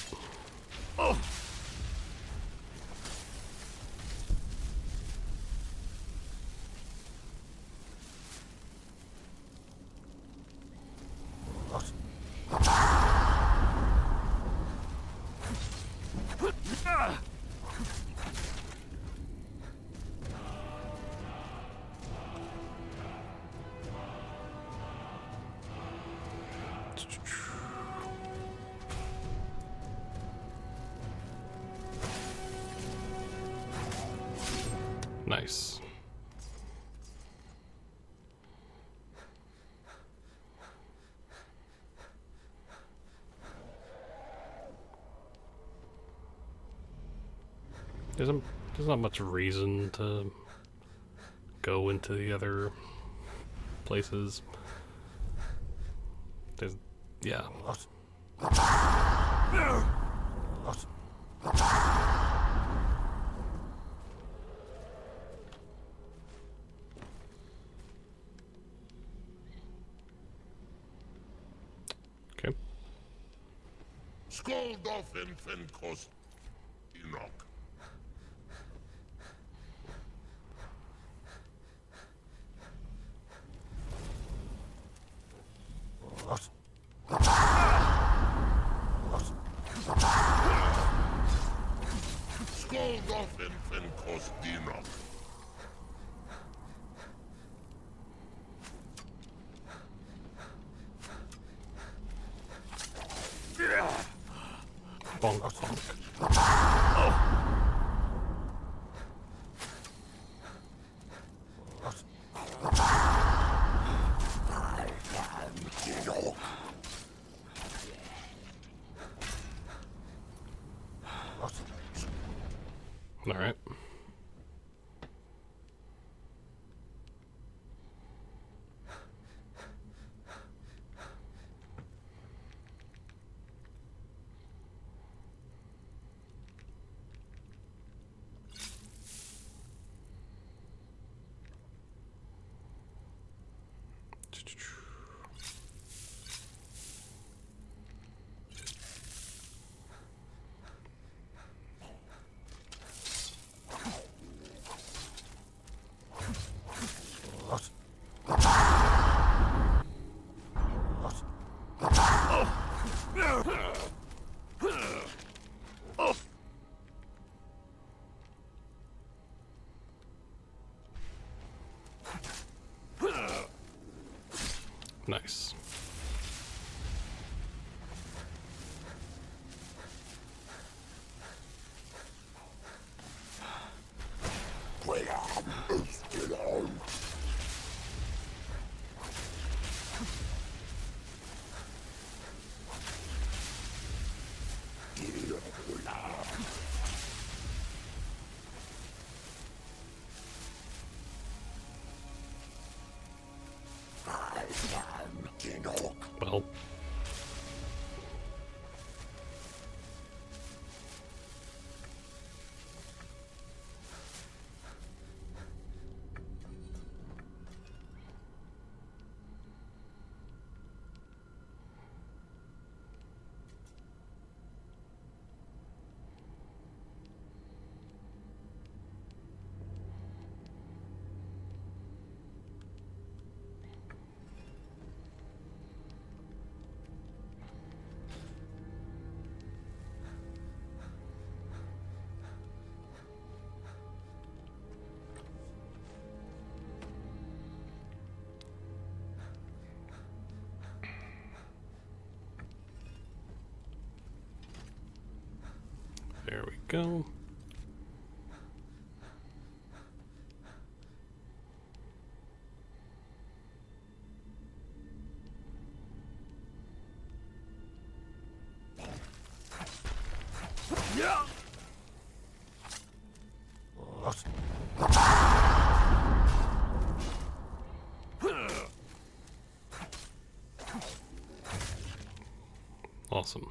Nice. There's not much reason to go into the other places. There's, yeah. Okay. Skål av en kostdino. Skål av en kostdino. Bonk, bonk. All right. Nice. Well. go. Yeah. Awesome.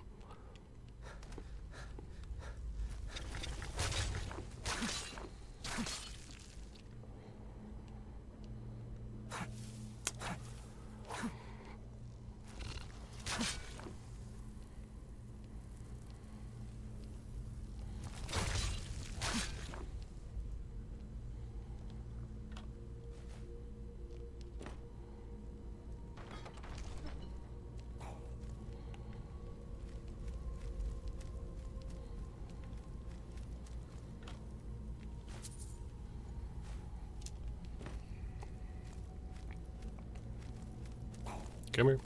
Come here.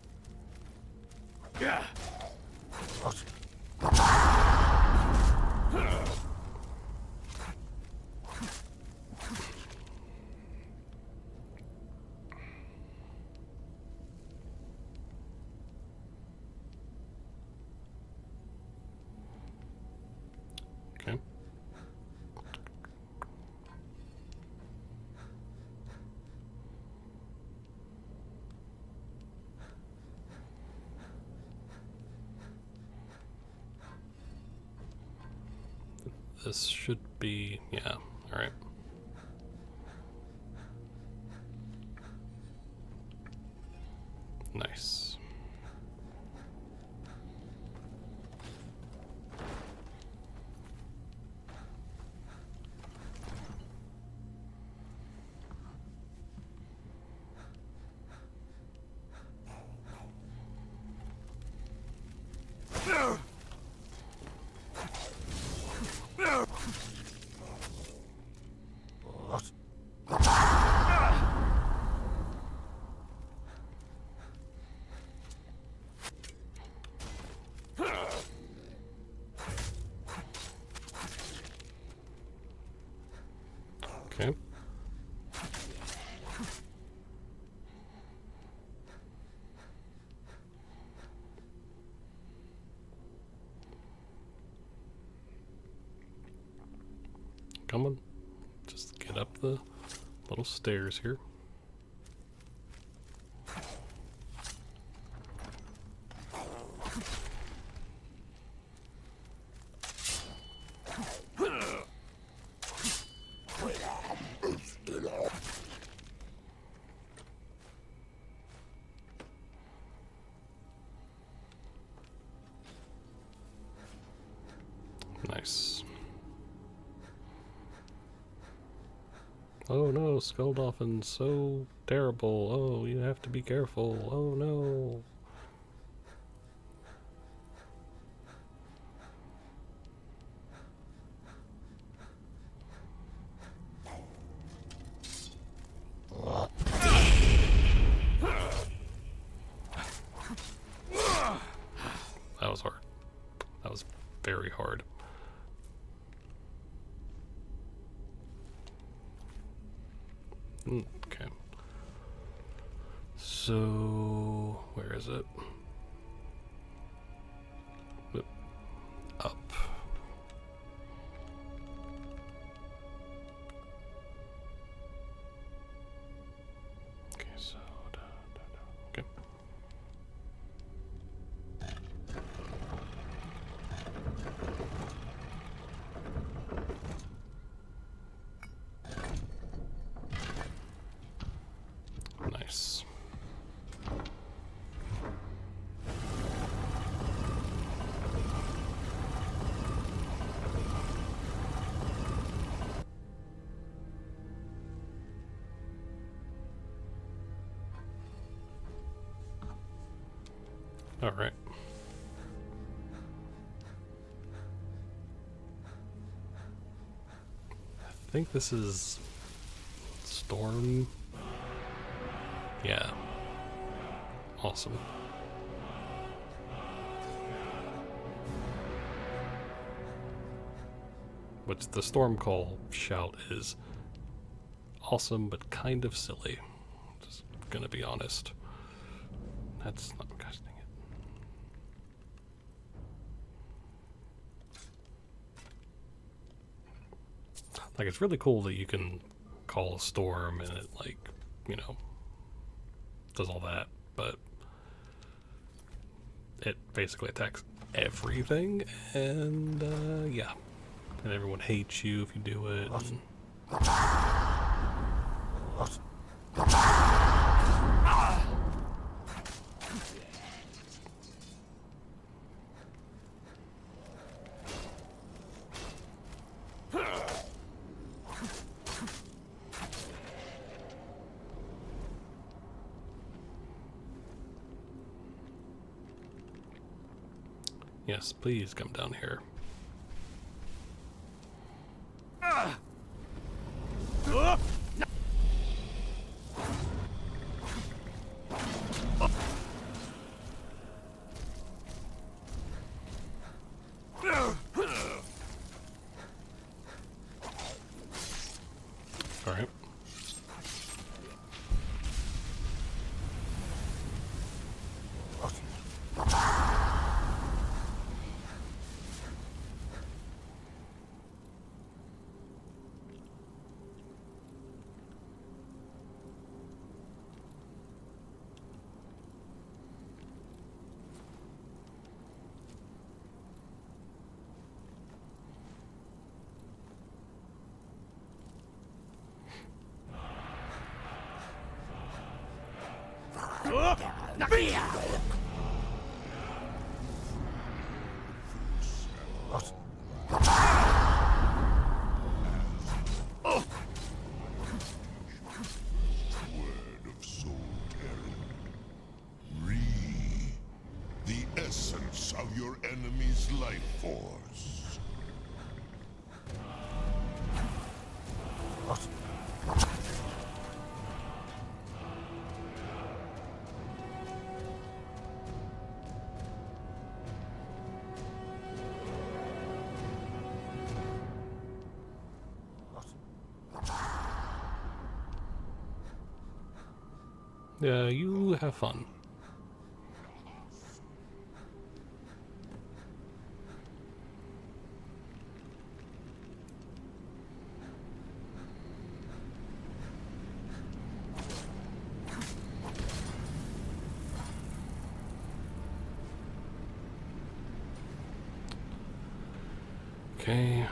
Yeah. Okay. This should be, yeah, all right. Nice. Okay. Come on. Just get up the little stairs here. Nice. Oh no, Skull Dolphin's so terrible. Oh, you have to be careful. Oh no. That was hard. That was very hard. Okay. So, where is it? Up. Okay, so, okay. Nice. All right. I think this is Storm. Yeah. Awesome. Which the Stormcall shout is awesome, but kind of silly. Just gonna be honest. That's not. Gosh dang it. Like, it's really cool that you can call a storm and it, like, you know, does all that, but it basically attacks everything, and yeah, and everyone hates you if you do it. And... Yes, please come down here. All right. The essence of your enemy's life force. Yeah, you have fun. Okay,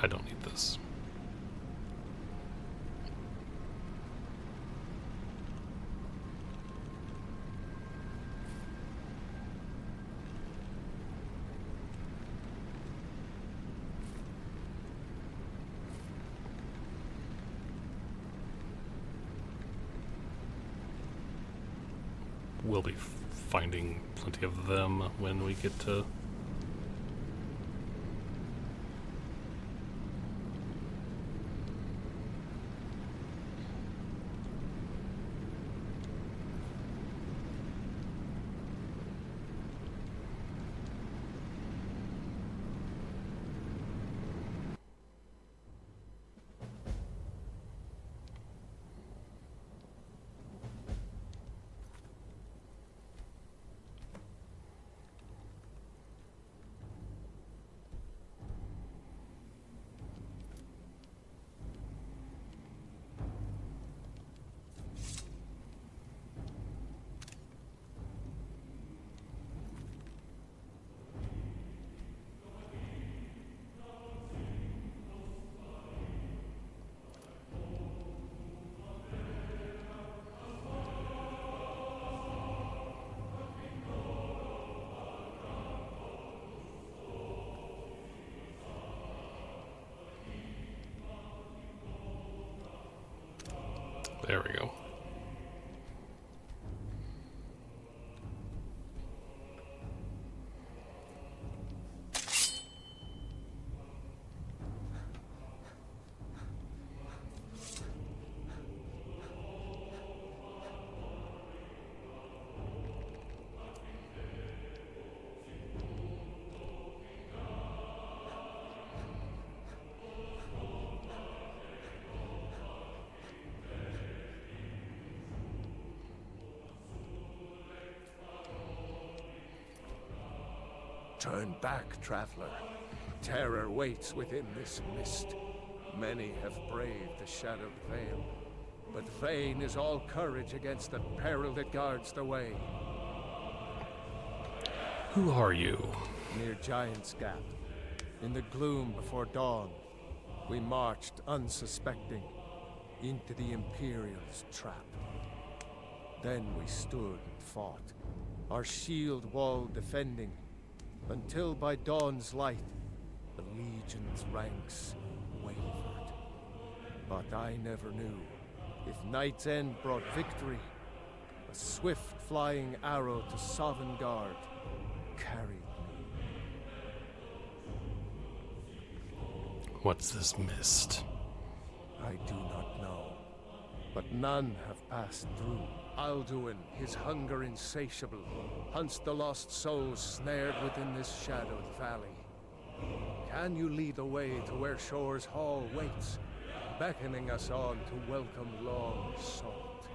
I don't need this. We'll be finding plenty of them when we get to... There we go. Turn back, traveler. Terror waits within this mist. Many have braved the shadowed veil, but vain is all courage against the peril that guards the way. Who are you? Near Giant's Gap, in the gloom before dawn, we marched unsuspecting into the Imperial's trap. Then we stood and fought, our shield wall defending, until by dawn's light, the Legion's ranks wavered. But I never knew if Night's End brought victory, a swift flying arrow to Sovngarde carried me. What's this mist? I do not know, but none have passed through. Alduin, his hunger insatiable, hunts the lost souls snared within this shadowed valley. Can you lead the way to where Shore's Hall waits, beckoning us on to welcome long sought?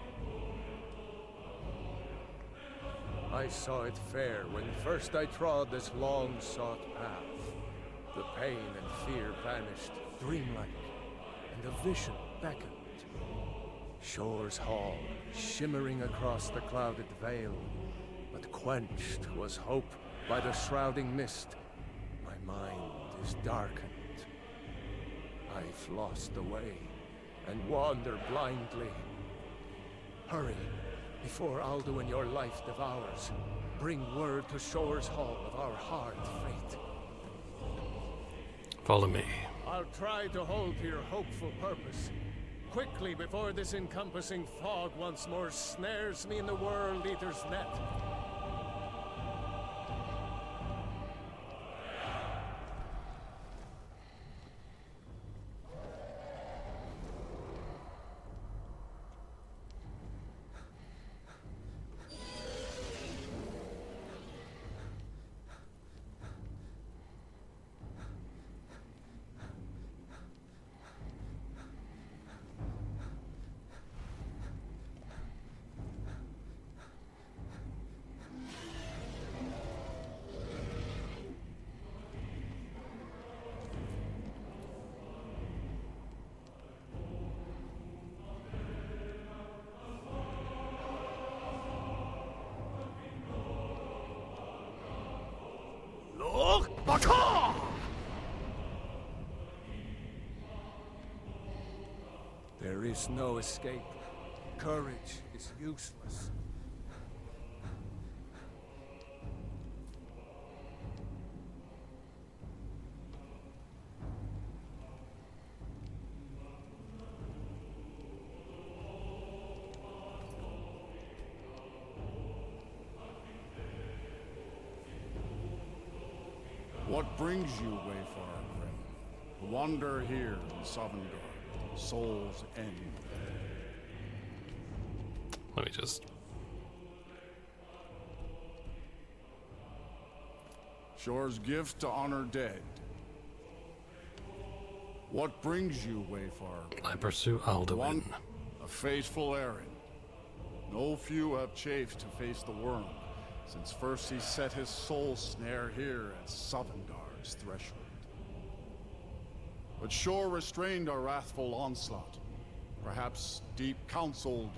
I saw it fair when first I trod this long-sought path. The pain and fear vanished, dreamlike, and a vision beckoned. Shore's Hall, shimmering across the clouded veil, but quenched was hope by the shrouding mist. My mind is darkened. I've lost the way, and wander blindly. Hurry, before Alduin your life devours. Bring word to Shore's Hall of our hard fate. Follow me. I'll try to hold to your hopeful purpose. Quickly, before this encompassing fog once more snares me in the World Eater's net. There is no escape. Courage is useless. What brings you, Wayfarer Grim? To wander here in Sovngarde, Soul's End. Let me just... Shore's gift to honor dead. What brings you, Wayfarer? I pursue Alduin. A faithful errand. No few have chafed to face the worm, since first he set his soul snare here at Sovngarde's threshold. But Shore restrained our wrathful onslaught. Perhaps deep counseled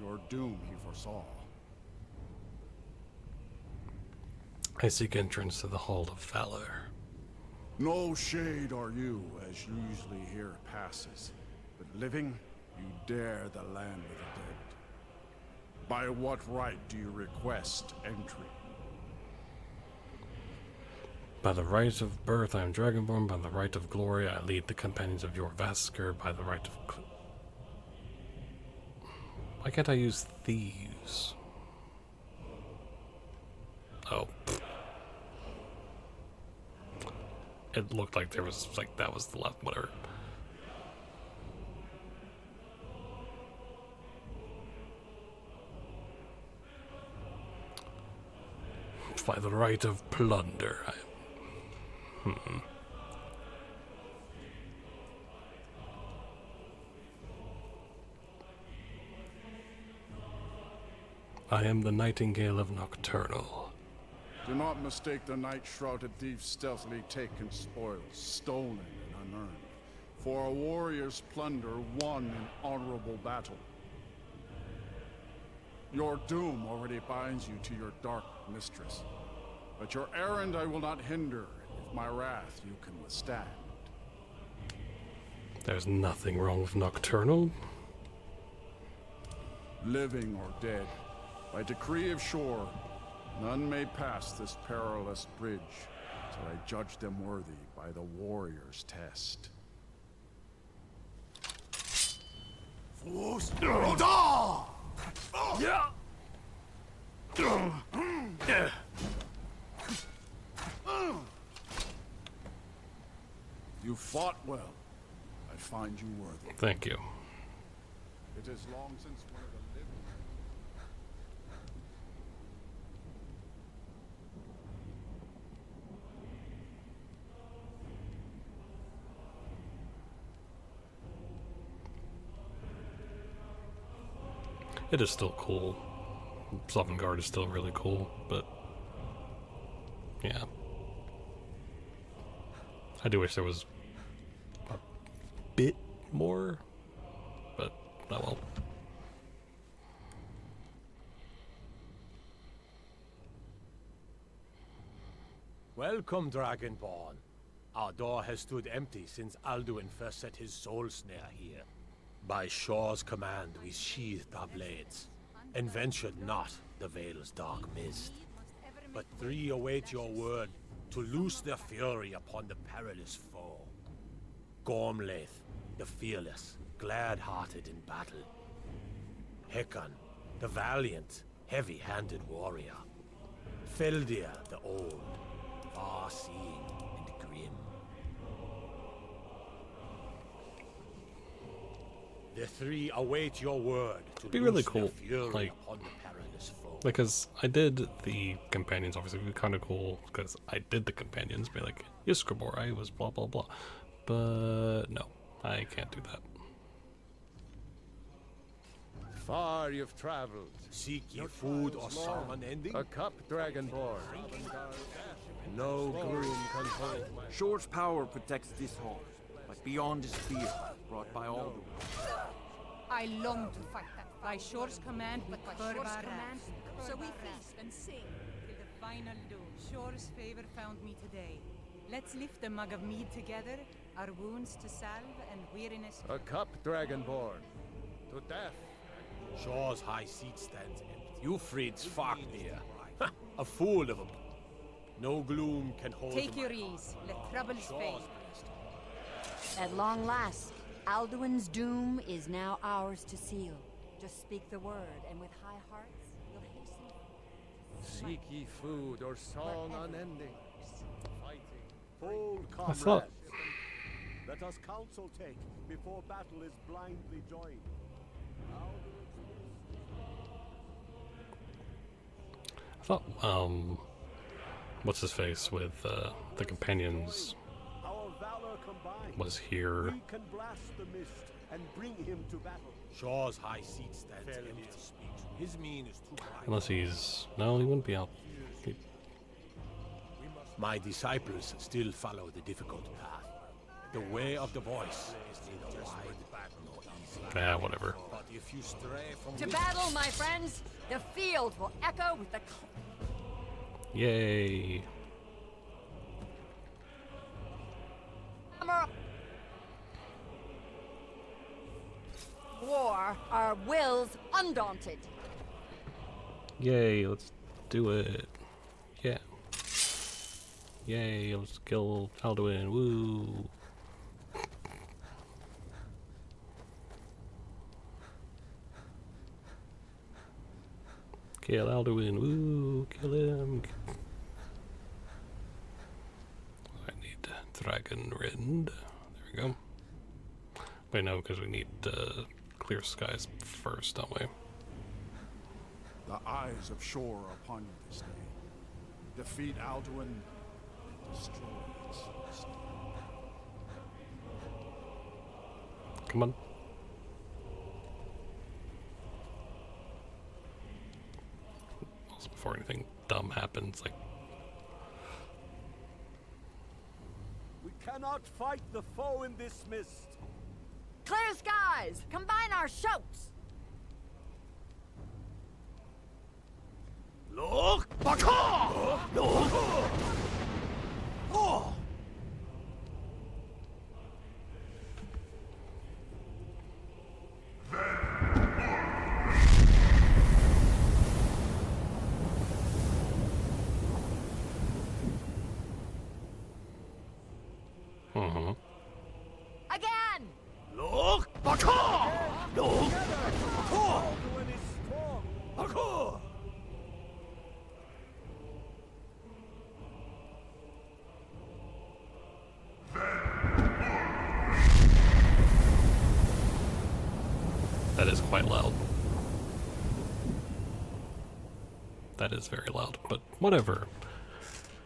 your doom he foresaw. I seek entrance to the Hall of Valor. No shade are you, as usually here passes. But living, you dare the land of the dead. By what right do you request entry? By the right of birth I am Dragonborn, by the right of glory I lead the companions of your Vasker, by the right of... Why can't I use thieves? Oh. It looked like there was, like, that was the left, whatever. By the right of plunder. I am the Nightingale of Nocturnal. Do not mistake the night-shrouded thieves stealthily taken spoils, stolen and unearned, for a warrior's plunder won in honorable battle. Your doom already binds you to your dark mistress, but your errand I will not hinder if my wrath you can withstand. There's nothing wrong with Nocturnal. Living or dead, by decree of shore, none may pass this perilous bridge till I judge them worthy by the warrior's test. You fought well. I find you worthy. Thank you. It is long since one of the living... It is still cool. Sovngarde is still really cool, but yeah. I do wish there was a bit more, but oh well. Welcome, Dragonborn. Our door has stood empty since Alduin first set his soul snare here. By Shaw's command, we sheathed our blades, and ventured not the Vale's dark mist. But three await your word to loose their fury upon the perilous foe. Gormlaith, the fearless, glad-hearted in battle. Hekon, the valiant, heavy-handed warrior. Feldir, the old, far-seeing and grim. The three await your word to It'd be really loose their cool, fury like, upon the perilous foe. because I did the companions. Obviously, it would be kind of cool because I did the companions. Be like, Ysgramor, I was blah blah blah, but no, I can't do that. Far you've traveled. Seek ye food or song unending? A cup, Dragonborn. No gloom can hold my... Shor's power protects this hall, but beyond is fear, brought by Alduin. I long to fight that. By Shor's command, we curb our wrath. So we feast and sing. Till the final doom. Shor's favor found me today. Let's lift a mug of mead together, our wounds to salve and weariness. A cup, Dragonborn. To death. Shaw's high seat stands empty. Eufrid's Fafnir. A fool of a... No gloom can hold Take my your ease. Let troubles fade. At long last, Alduin's doom is now ours to seal. Just speak the word, and with high hearts, you'll hasten. Seek ye food or song unending. Fighting. Hold, I thought- comrades. Let us counsel take before battle is blindly joined. I thought, what's his face with the companions Our valor combined, was here. we can blast the mist and bring him to battle. Shaw's high seat stands empty. His mien is too bright. Unless he's no, he wouldn't be out. He, My disciples still follow the difficult path. The way of the voice is neither wide nor easy. whatever. But if you stray from To battle, my friends! The field will echo with the... Yay! War, our wills undaunted. Yay! Let's do it. Yeah. Yay! Let's kill Alduin. Woo! Kill Alduin. Woo, kill him. I need Dragon Rind. There we go. Wait, no, because we need clear skies first, don't we? The eyes of Shore are upon you this day. Defeat Alduin and destroy its source. Come on. Also, before anything dumb happens, like... We cannot fight the foe in this mist. Clear skies! Combine our shouts! Look! Baka! Look! Oh! Again! Look! Baka! Look! Alduin is strong. Baka! That is quite loud. That is very loud, but whatever.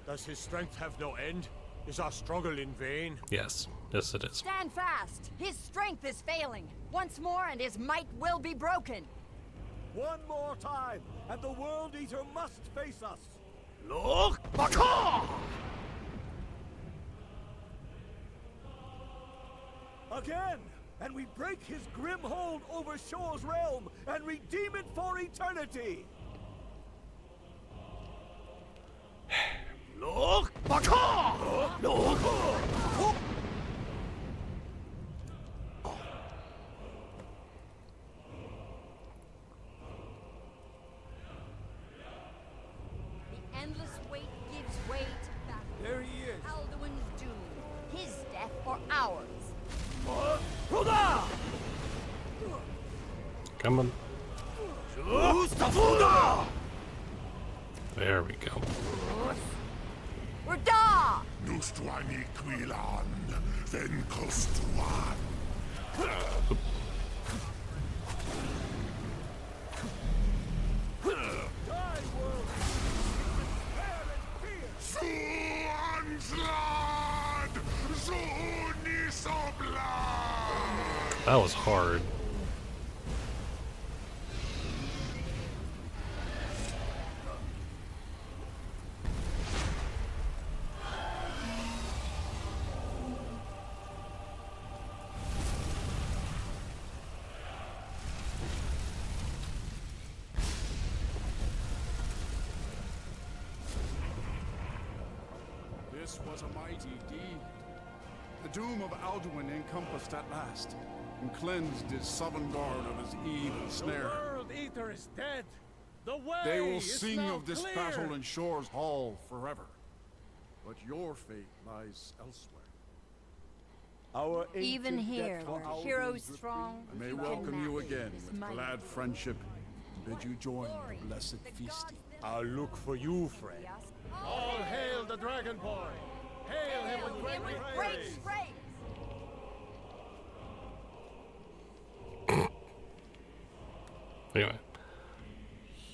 Does his strength have no end? Is our struggle in vain? Yes. Yes, it is. Stand fast! His strength is failing. Once more and his might will be broken. One more time, and the World Eater must face us. Look! Baka! Again! And we break his grim hold over Shore's realm and redeem it for eternity! Look! Baka! Look! The endless wait gives way to battle. There he is. Alduin's doom. His death or ours. Come on. There we go. Urda! Nustwani Quilan, then Kostuan. That was hard. This was a mighty deed. The doom of Alduin encompassed at last, and cleansed his Sovngarde of his evil snare. The World Eater is dead. The way They will is sing now of this clear. battle in Shore's Hall forever. But your fate lies elsewhere. Our Even ancient here, debt where for heroes Alduin's strong, I may you welcome can you match again this with might. glad friendship, and bid you join the blessed feasting. I'll look for you, friend. All hail the Dragonborn! Hail him with great praise! Anyway.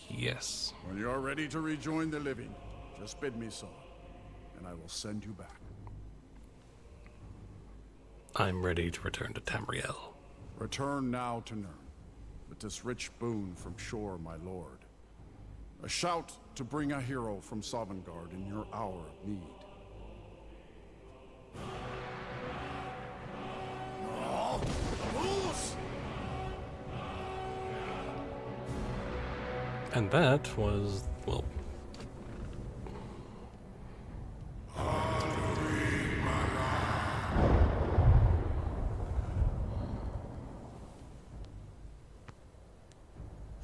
Yes. When you are ready to rejoin the living, just bid me so, and I will send you back. I'm ready to return to Tamriel. Return now to Nirn, with this rich boon from Shore, my lord. A shout to bring a hero from Sovngarde in your hour of need. And that was, well...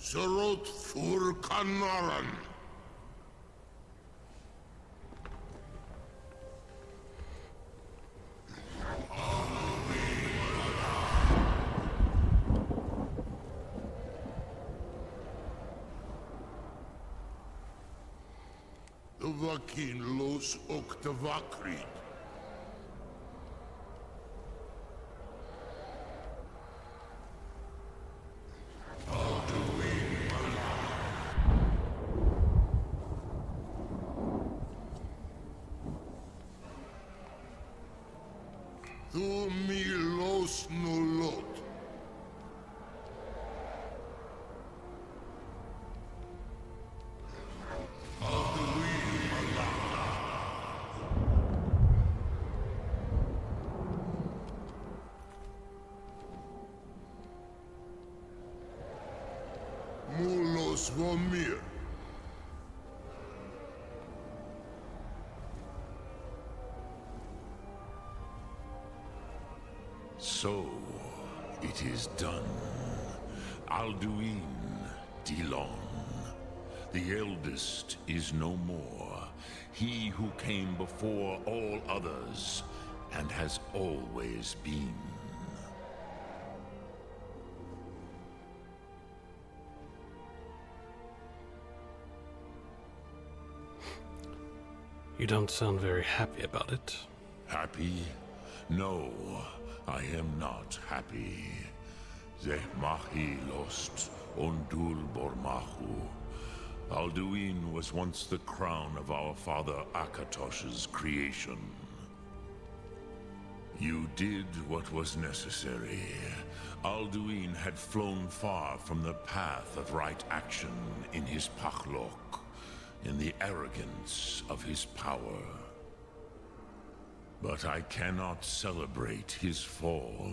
Surot Fur Kanaran. the Vakrit. Tu mi los nulot. Mulos vomir. So, it is done. Alduin, Dilon. The eldest is no more. He who came before all others, and has always been. You don't sound very happy about it. Happy? No, I am not happy. Zeh mahi lost ondul bormahu. Alduin was once the crown of our father Akatosh's creation. You did what was necessary. Alduin had flown far from the path of right action in his pachlok, in the arrogance of his power. But I cannot celebrate his fall.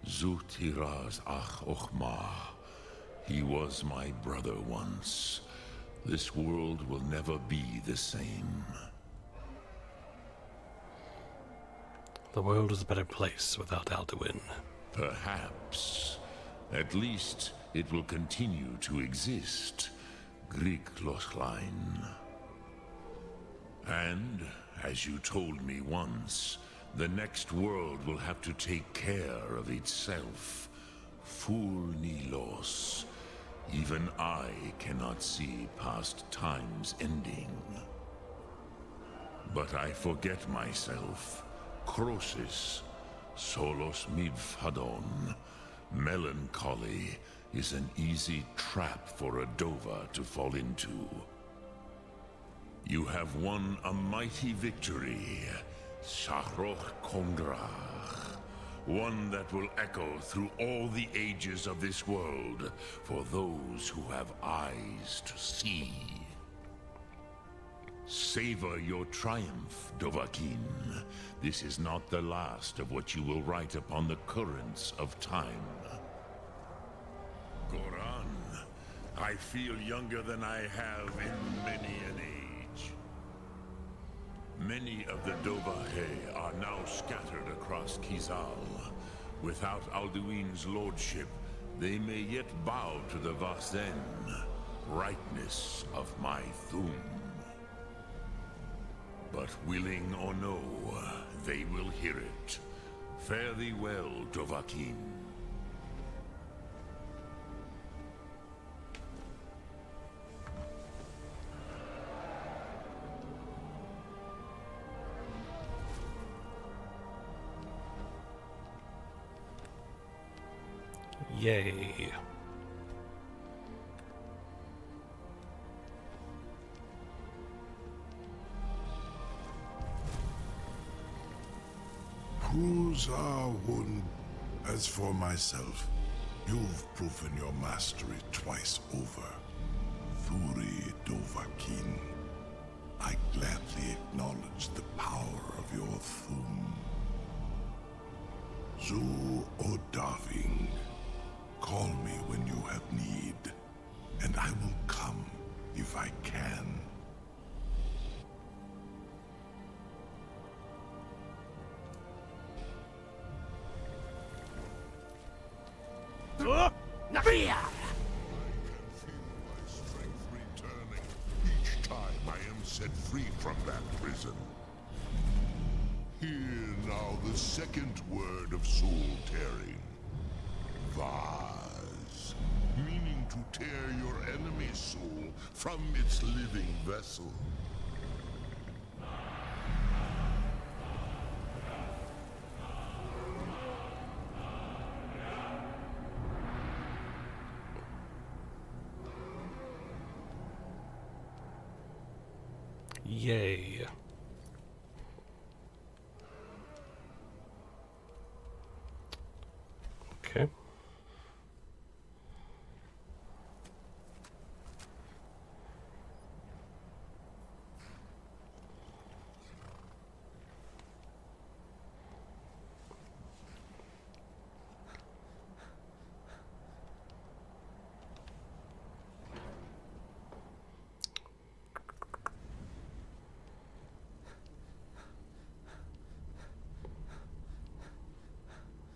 Zutiraz ach ochma. He was my brother once. This world will never be the same. The world is a better place without Alduin. Perhaps. At least it will continue to exist. Grievous. And, as you told me once, the next world will have to take care of itself. Ful Nilos. Even I cannot see past time's ending. But I forget myself. Crosis, solos midfadon. Melancholy is an easy trap for a Dova to fall into. You have won a mighty victory, Shahroch Kongrach. One that will echo through all the ages of this world for those who have eyes to see. Savor your triumph, Dovahkiin. This is not the last of what you will write upon the currents of time. Goran, I feel younger than I have in many an age. Many of the Dovahe are now scattered across Kizal. Without Alduin's lordship, they may yet bow to the Vasen, brightness of my Thum. But willing or no, they will hear it. Fare thee well, Dovahkiin. Yay. Cruzahun. As for myself, you've proven your mastery twice over. Thuri Dovahkiin. I gladly acknowledge the power of your Thum. Zu Odaving. Call me when you have need, and I will come if I can. Each time I am set free from that prison. Hear now the second word of soul tearing. Vaz, meaning to tear your enemy's soul from its living vessel. Yay. Okay.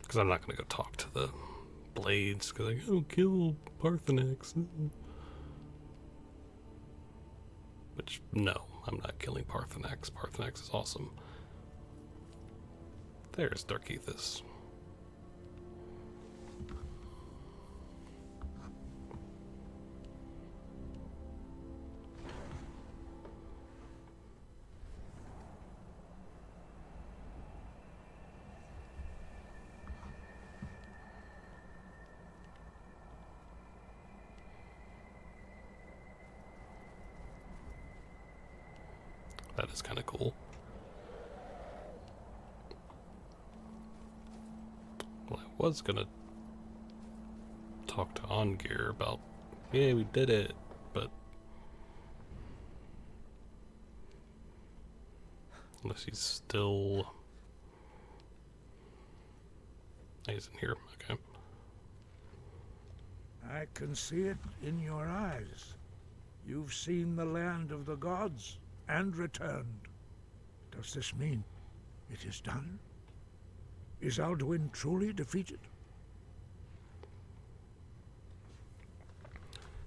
Because I'm not going to go talk to the blades, because I go kill Parthenax. Which, no, I'm not killing Parthenax. Parthenax is awesome. There's Darkethus. That is kind of cool. Well, I was gonna talk to Ongir about, yeah, we did it, but unless he's still, he's in here. Okay. I can see it in your eyes. You've seen the land of the gods and returned. Does this mean it is done? Is Alduin truly defeated?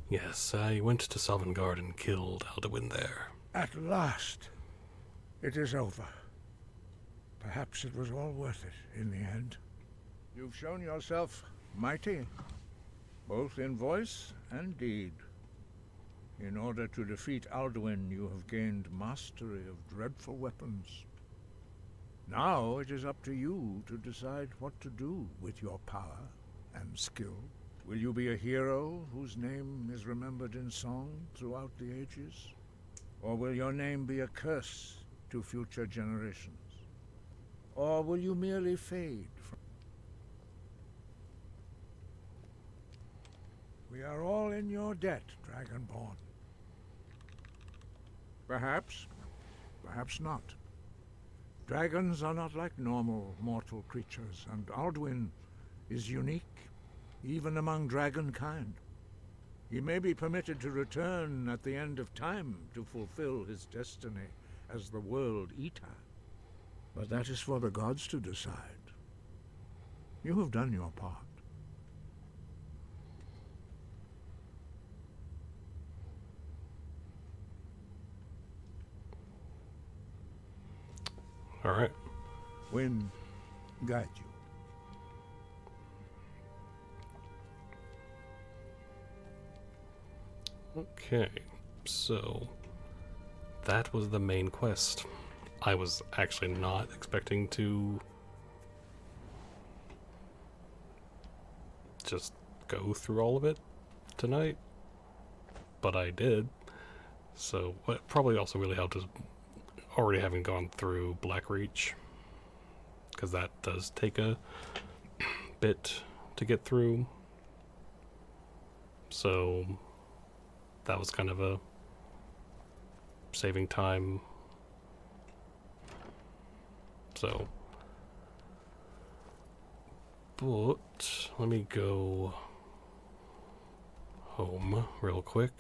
Yes, I went to Sovngarde and killed Alduin there. At last, it is over. Perhaps it was all worth it in the end. You've shown yourself mighty, both in voice and deed. In order to defeat Alduin, you have gained mastery of dreadful weapons. Now it is up to you to decide what to do with your power and skill. Will you be a hero whose name is remembered in song throughout the ages? Or will your name be a curse to future generations? Or will you merely fade from... We are all in your debt, Dragonborn. Perhaps, perhaps not. Dragons are not like normal mortal creatures, and Alduin is unique, even among dragonkind. He may be permitted to return at the end of time to fulfill his destiny as the World Eater. But that is for the gods to decide. You have done your part. All right. Wind guide you. Okay, so that was the main quest. I was actually not expecting to just go through all of it tonight, but I did. So what probably also really helped is already having gone through Blackreach, because that does take a bit to get through. So that was kind of a saving time. So, but let me go home real quick.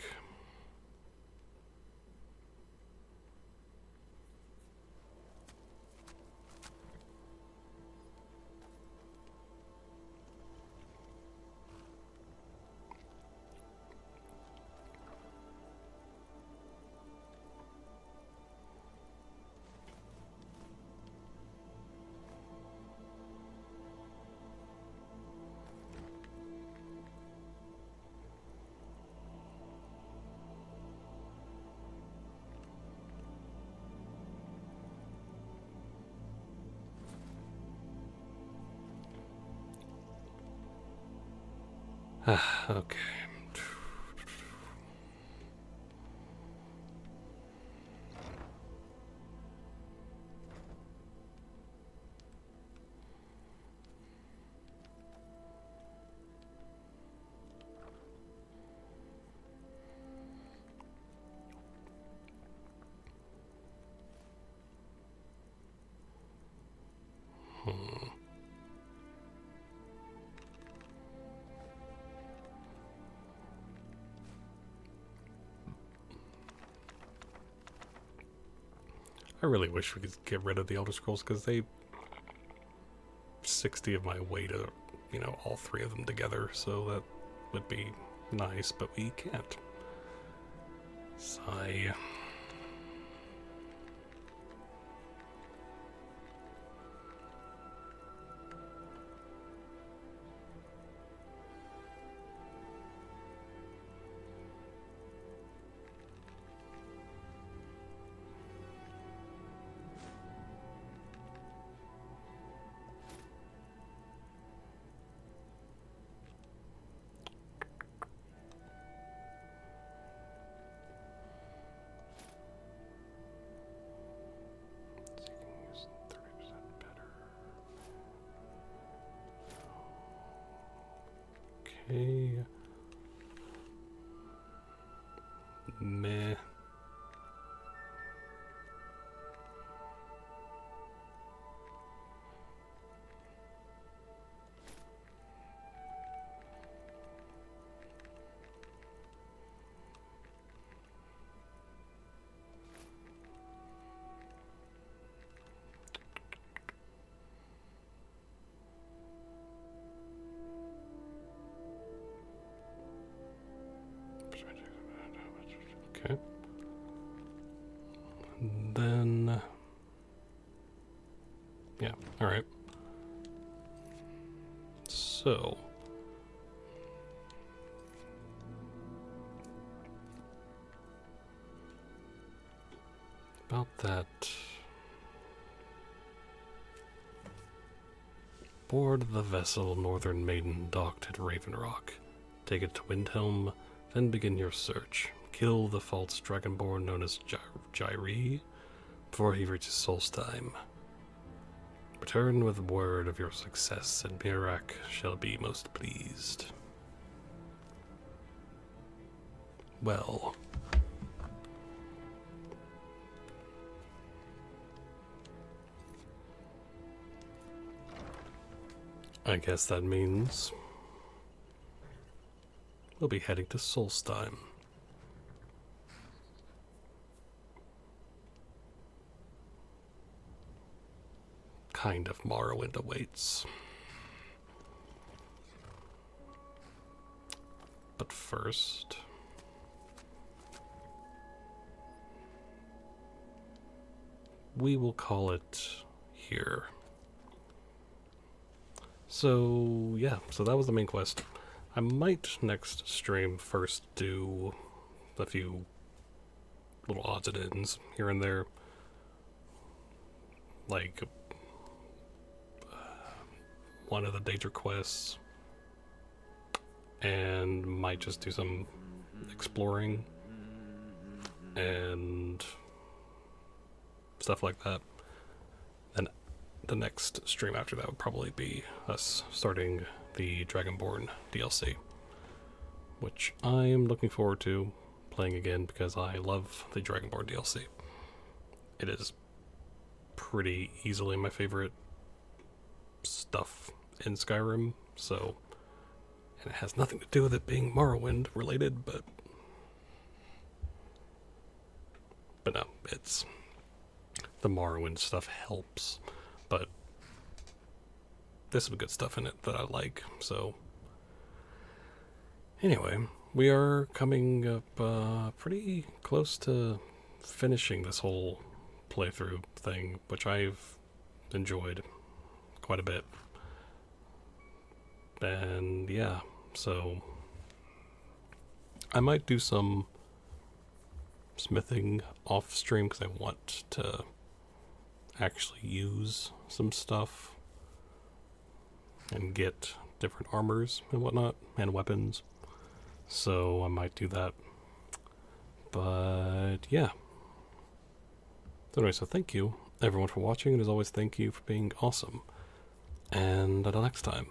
Okay. I really wish we could get rid of the Elder Scrolls because they 60 of my way to, you know, all 3 of them together, so that would be nice, but we can't. Sigh. Okay. Meh. Okay. Then, yeah, all right. So, about that. Board the vessel Northern Maiden docked at Raven Rock. Take it to Windhelm, then begin your search. Kill the false dragonborn known as Gyri before he reaches Solstheim. Return with word of your success, and Mirak shall be most pleased. Well. I guess that means we'll be heading to Solstheim. Kind of Morrowind awaits. But first, we will call it here. So, yeah, so that was the main quest. I might next stream first do a few little odds and ends here and there. Like one of the danger quests, and might just do some exploring and stuff like that. And the next stream after that would probably be us starting the Dragonborn DLC, which I am looking forward to playing again because I love the Dragonborn DLC. It is pretty easily my favorite stuff in Skyrim, so, and it has nothing to do with it being Morrowind related, but no, it's, the Morrowind stuff helps, but there's some good stuff in it that I like, so anyway, we are coming up pretty close to finishing this whole playthrough thing, which I've enjoyed quite a bit. And yeah, so I might do some smithing off stream because I want to actually use some stuff and get different armors and whatnot and weapons. So I might do that. But yeah. So anyway, so thank you everyone for watching, and as always, thank you for being awesome. And until next time.